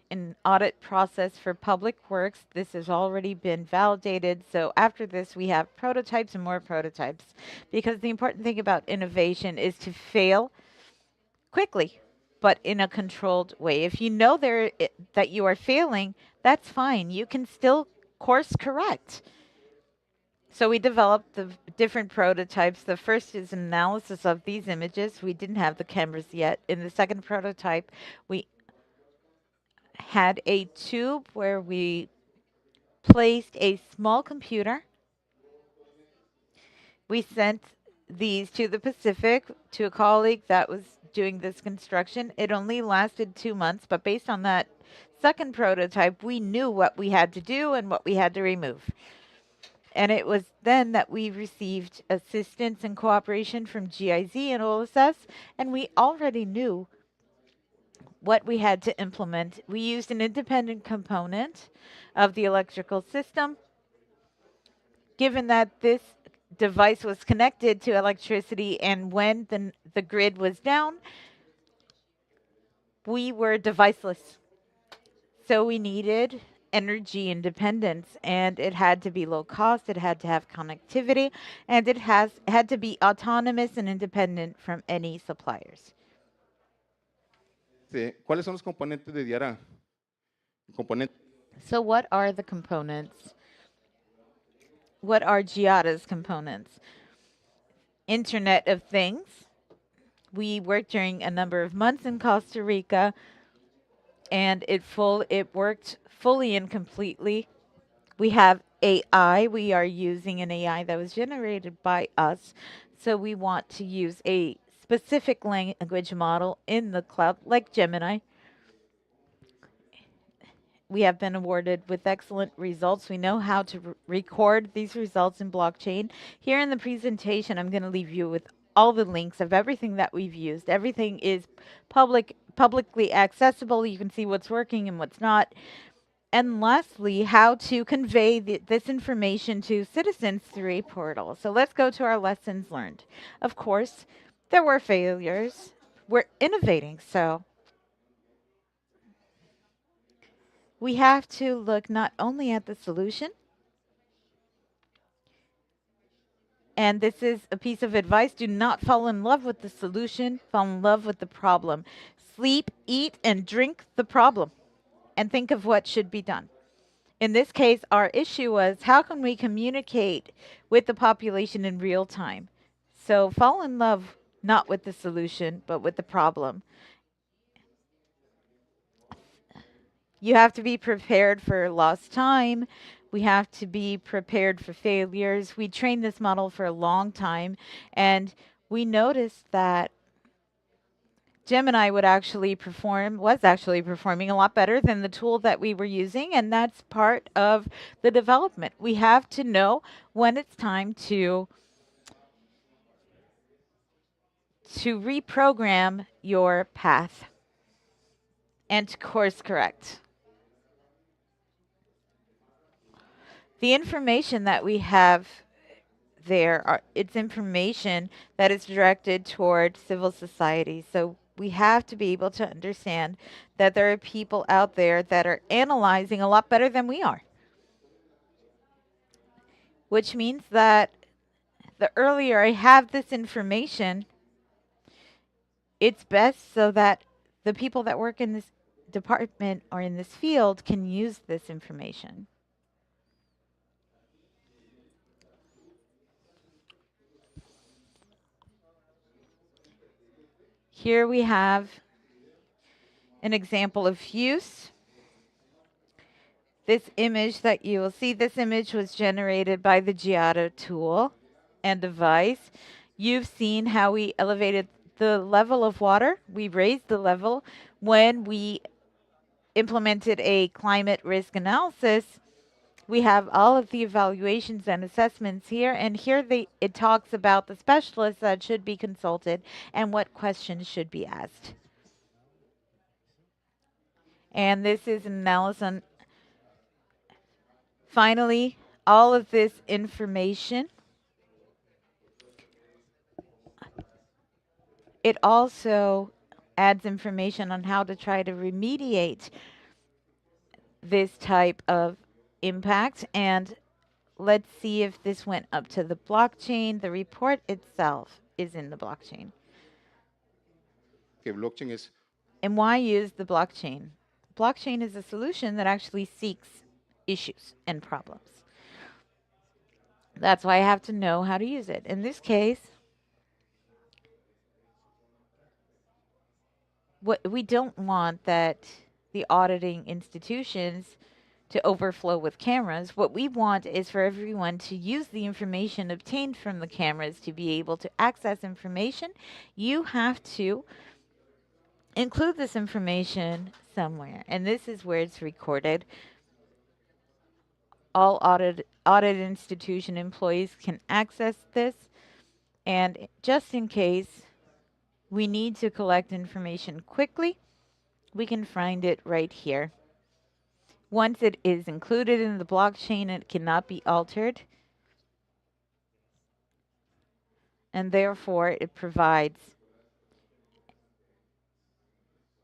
an audit process for public works. This has already been validated. So after this, we have prototypes and more prototypes, because the important thing about innovation is to fail quickly, but in a controlled way. If you know that you are failing, that's fine. You can still course correct. So we developed the different prototypes. The first is an analysis of these images. We didn't have the cameras yet. In the second prototype, we had a tube where we placed a small computer. We sent these to the Pacific to a colleague that was doing this construction. It only lasted 2 months, but based on that second prototype, we knew what we had to do and what we had to remove. And it was then that we received assistance and cooperation from GIZ and OLACEFS, and we already knew what we had to implement. We used an independent component of the electrical system. Given that this device was connected to electricity, and when the grid was down, we were deviceless. So we needed energy independence, and it had to be low cost, it had to have connectivity, and it had to be autonomous and independent from any suppliers. ¿Cuáles son los componentes de Diara? So what are the components? What are Giada's components? Internet of Things. We worked during a number of months in Costa Rica, and it worked fully and completely. We have AI. We are using an AI that was generated by us. So we want to use a specific language model in the cloud, like Gemini. We have been awarded with excellent results. We know how to record these results in blockchain. Here in the presentation, I'm going to leave you with all the links of everything that we've used. Everything is publicly accessible. You can see what's working and what's not. And lastly, how to convey this information to citizens through a portal. So let's go to our lessons learned. Of course, there were failures. We're innovating, so we have to look not only at the solution, and this is a piece of advice, do not fall in love with the solution, fall in love with the problem. Sleep, eat, and drink the problem, and think of what should be done. In this case, our issue was how can we communicate with the population in real time? So fall in love not with the solution, but with the problem. You have to be prepared for lost time. We have to be prepared for failures. We trained this model for a long time, and we noticed that Gemini was actually performing a lot better than the tool that we were using, and that's part of the development. We have to know when it's time to reprogram your path and to course correct. The information that we have there, it's information that is directed toward civil society. So we have to be able to understand that there are people out there that are analyzing a lot better than we are. Which means that the earlier I have this information, it's best so that the people that work in this department or in this field can use this information. Here we have an example of use. This image that you will see, this image was generated by the Giotto tool and device. You've seen how we elevated the level of water. We raised the level when we implemented a climate risk analysis. We have all of the evaluations and assessments here, and here it talks about the specialists that should be consulted and what questions should be asked. And this is an analysis. Finally, all of this information, it also adds information on how to try to remediate this type of impact. And let's see if this went up to the blockchain. The report itself is in the blockchain. Que blockchain es. And why use the blockchain? Blockchain is a solution that actually seeks issues and problems. That's why I have to know how to use it. In this case, we don't want that the auditing institutions to overflow with cameras. What we want is for everyone to use the information obtained from the cameras to be able to access information. You have to include this information somewhere, and this is where it's recorded. All audit institution employees can access this, and just in case we need to collect information quickly, we can find it right here. Once it is included in the blockchain, it cannot be altered, and therefore it provides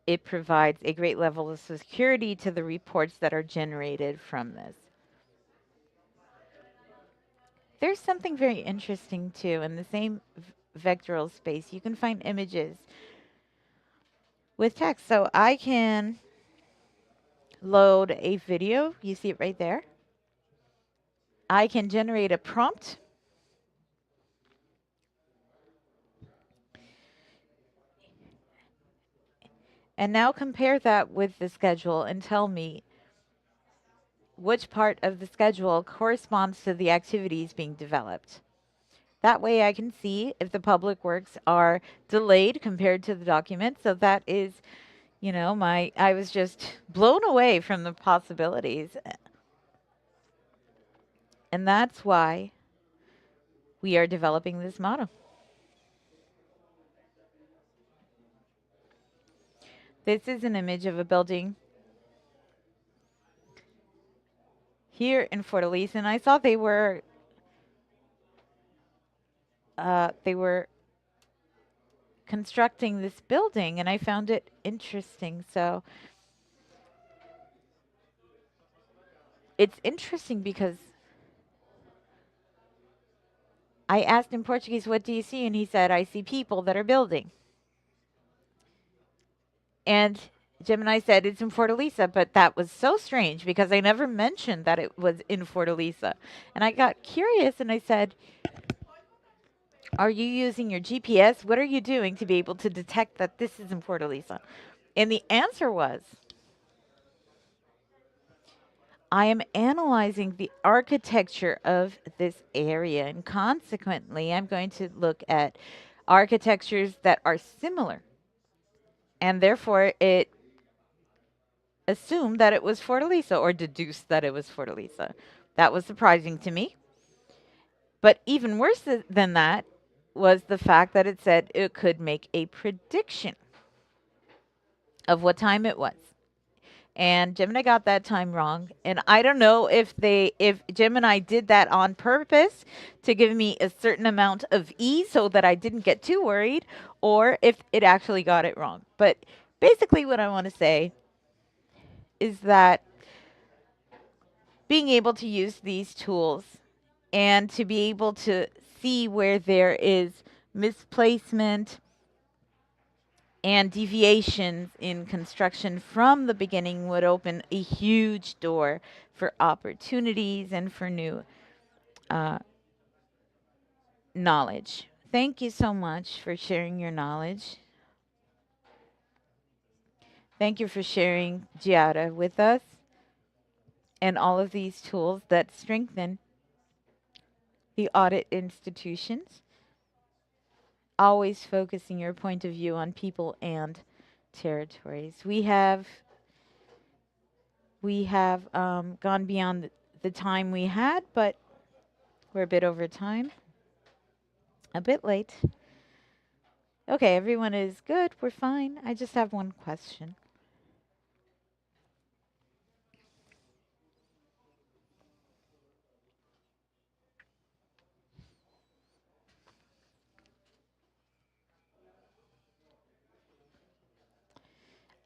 a great level of security to the reports that are generated from this. There's something very interesting too in the same vectoral space. You can find images with text. So I can load a video. You see it right there. I can generate a prompt. And now compare that with the schedule and tell me which part of the schedule corresponds to the activities being developed. That way I can see if the public works are delayed compared to the document. So that is, you know, I was just blown away from the possibilities. And that's why we are developing this model. This is an image of a building here in Fortaleza, and I saw they were constructing this building, and I found it interesting. So it's interesting because I asked in Portuguese, "What do you see?" And he said, "I see people that are building." And Gemini said, "It's in Fortaleza," but that was so strange because I never mentioned that it was in Fortaleza. And I got curious and I said, "Are you using your GPS? What are you doing to be able to detect that this is in Fortaleza?" And the answer was, I am analyzing the architecture of this area, and consequently, I'm going to look at architectures that are similar. And therefore, it assumed that it was Fortaleza or deduced that it was Fortaleza. That was surprising to me. But even worse than that was the fact that it said it could make a prediction of what time it was. And Gemini got that time wrong. And I don't know if Gemini did that on purpose to give me a certain amount of ease so that I didn't get too worried, or if it actually got it wrong. But basically what I want to say is that being able to use these tools and to be able to see where there is misplacement and deviations in construction from the beginning would open a huge door for opportunities and for new knowledge. Thank you so much for sharing your knowledge. Thank you for sharing Giada with us and all of these tools that strengthen the audit institutions, always focusing your point of view on people and territories. We have gone beyond the time we had, but we're a bit over time, a bit late. Okay, everyone is good. We're fine. I just have one question.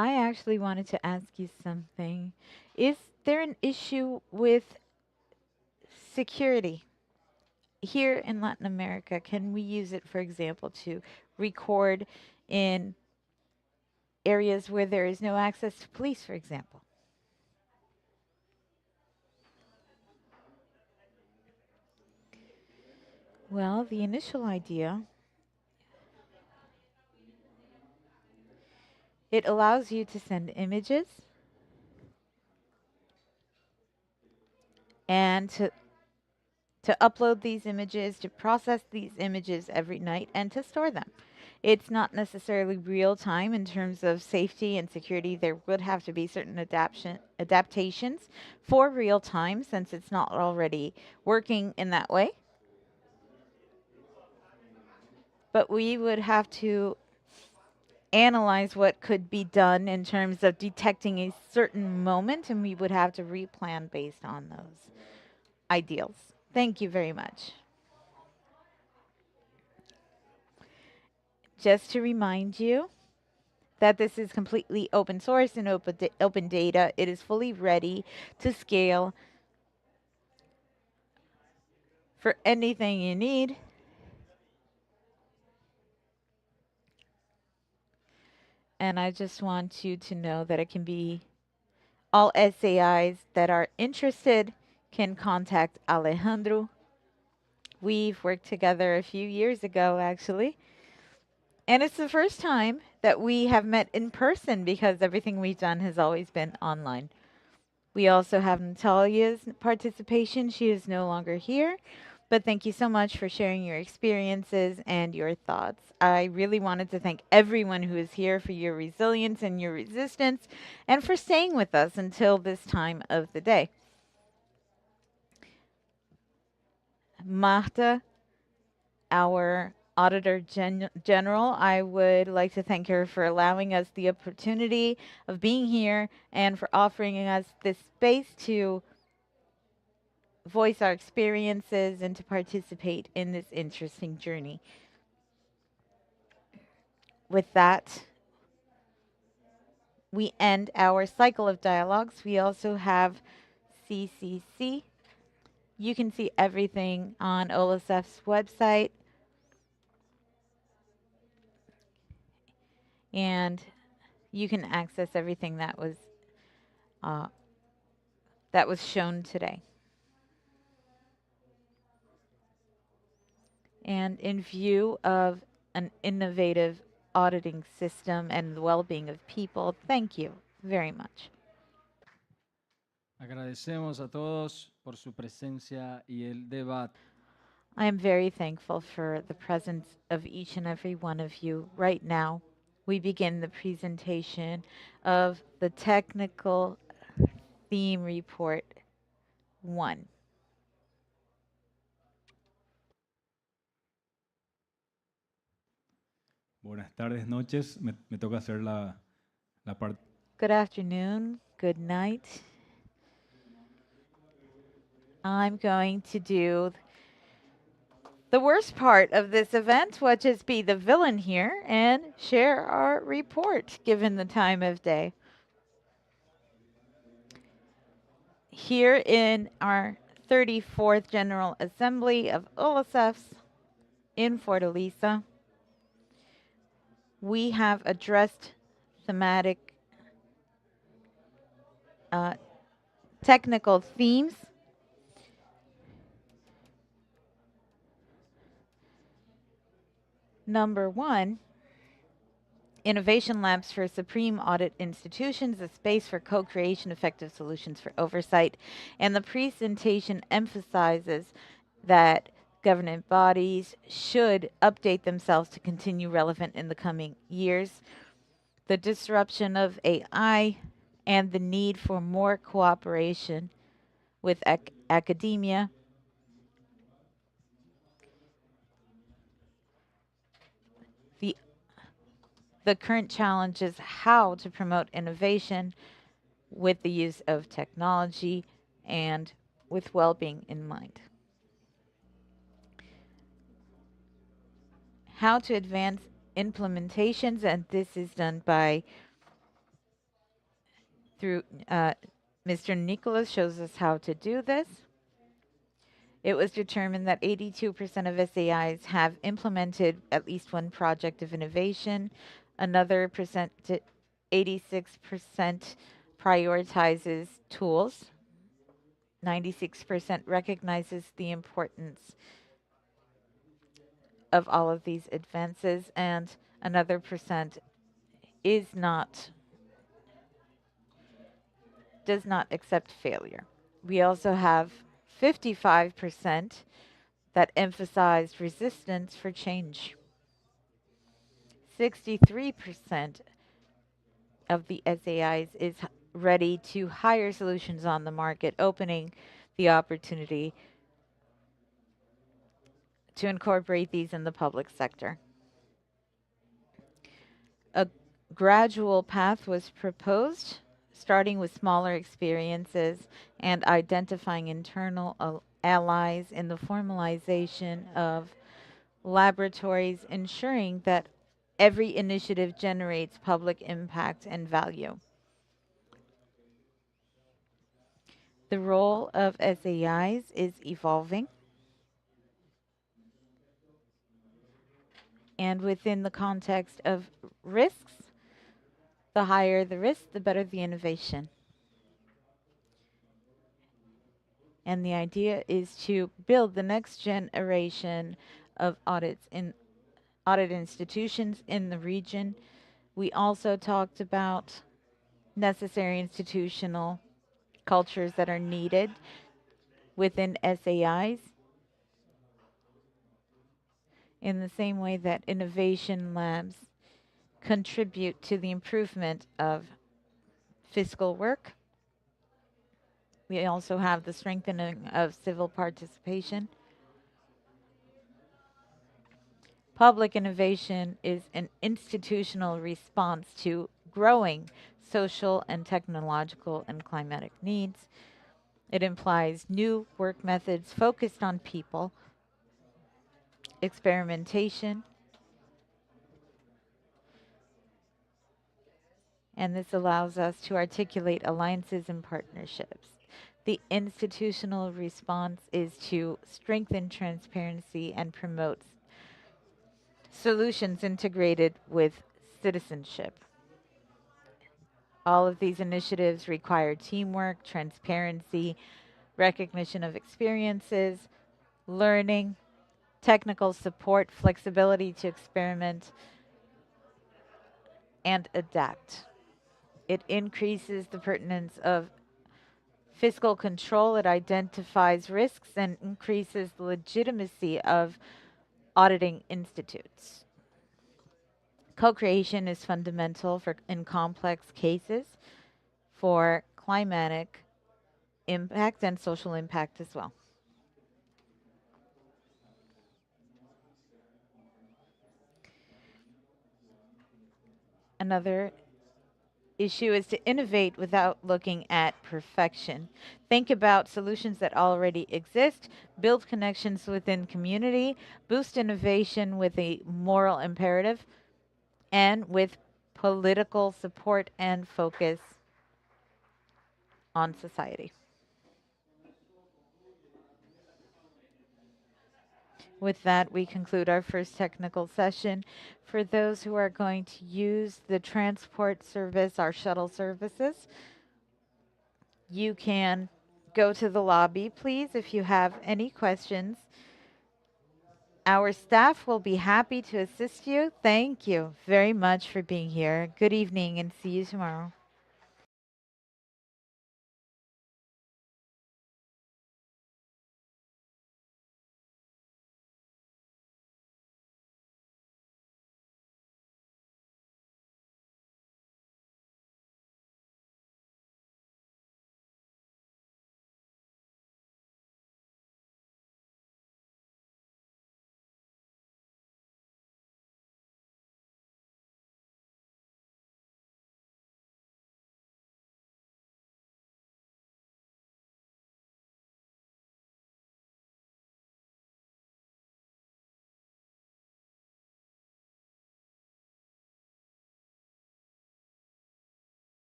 I actually wanted to ask you something. Is there an issue with security here in Latin America? Can we use it, for example, to record in areas where there is no access to police, for example? Well, the initial idea, it allows you to send images and to upload these images, to process these images every night, and to store them. It's not necessarily real time in terms of safety and security. There would have to be certain adaptations for real time since it's not already working in that way. But we would have to analyze what could be done in terms of detecting a certain moment, and we would have to replan based on those ideals. Thank you very much. Just to remind you that this is completely open source and open data. It is fully ready to scale for anything you need. And I just want you to know that it can be all SAIs that are interested can contact Alejandro. We've worked together a few years ago, actually. And it's the first time that we have met in person because everything we've done has always been online. We also have Natalia's participation. She is no longer here. But thank you so much for sharing your experiences and your thoughts. I really wanted to thank everyone who is here for your resilience and your resistance and for staying with us until this time of the day. Marta, our Auditor General, I would like to thank her for allowing us the opportunity of being here and for offering us this space to voice our experiences and to participate in this interesting journey. With that, we end our cycle of dialogues. We also have CCC. You can see everything on OLACEF's website. And you can access everything that was shown today. And in view of an innovative auditing system and the well-being of people, thank you very much. Agradecemos a todos por su presencia y el debate. I am very thankful for the presence of each and every one of you. Right now, we begin the presentation of the technical theme report 1. Buenas tardes, noches. Me toca hacer la parte. Good afternoon, good night. I'm going to do the worst part of this event, which is be the villain here and share our report given the time of day. Here in our 34th General Assembly of OLACEFS in Fortaleza, we have addressed thematic technical themes. Number 1, Innovation Labs for Supreme Audit Institutions, a space for co-creation, effective solutions for oversight. And the presentation emphasizes that government bodies should update themselves to continue relevant in the coming years. The disruption of AI and the need for more cooperation with academia. The current challenge is how to promote innovation with the use of technology and with well-being in mind. How to advance implementations, and this is done through Mr. Nicholas shows us how to do this. It was determined that 82% of SAIs have implemented at least one project of innovation. Another 86% prioritizes tools. 96% recognizes the importance of all of these advances, and another percent does not accept failure. We also have 55% that emphasized resistance for change. 63% of the SAIs is ready to hire solutions on the market, opening the opportunity to incorporate these in the public sector. A gradual path was proposed, starting with smaller experiences and identifying internal allies in the formalization of laboratories, ensuring that every initiative generates public impact and value. The role of SAIs is evolving. And within the context of risks, the higher the risk, the better the innovation. And the idea is to build the next generation of audit institutions in the region. We also talked about necessary institutional cultures that are needed within SAIs, in the same way that innovation labs contribute to the improvement of fiscal work. We also have the strengthening of civil participation. Public innovation is an institutional response to growing social and technological and climatic needs. It implies new work methods focused on people, experimentation, and this allows us to articulate alliances and partnerships. The institutional response is to strengthen transparency and promote solutions integrated with citizenship. All of these initiatives require teamwork, transparency, recognition of experiences, learning, technical support, flexibility to experiment, and adapt. It increases the pertinence of fiscal control. It identifies risks and increases the legitimacy of auditing institutes. Co-creation is fundamental in complex cases for climatic impact and social impact as well. Another issue is to innovate without looking at perfection. Think about solutions that already exist, build connections within community, boost innovation with a moral imperative, and with political support and focus on society. With that, we conclude our first technical session. For those who are going to use the transport service, our shuttle services, you can go to the lobby, please, if you have any questions. Our staff will be happy to assist you. Thank you very much for being here. Good evening and see you tomorrow.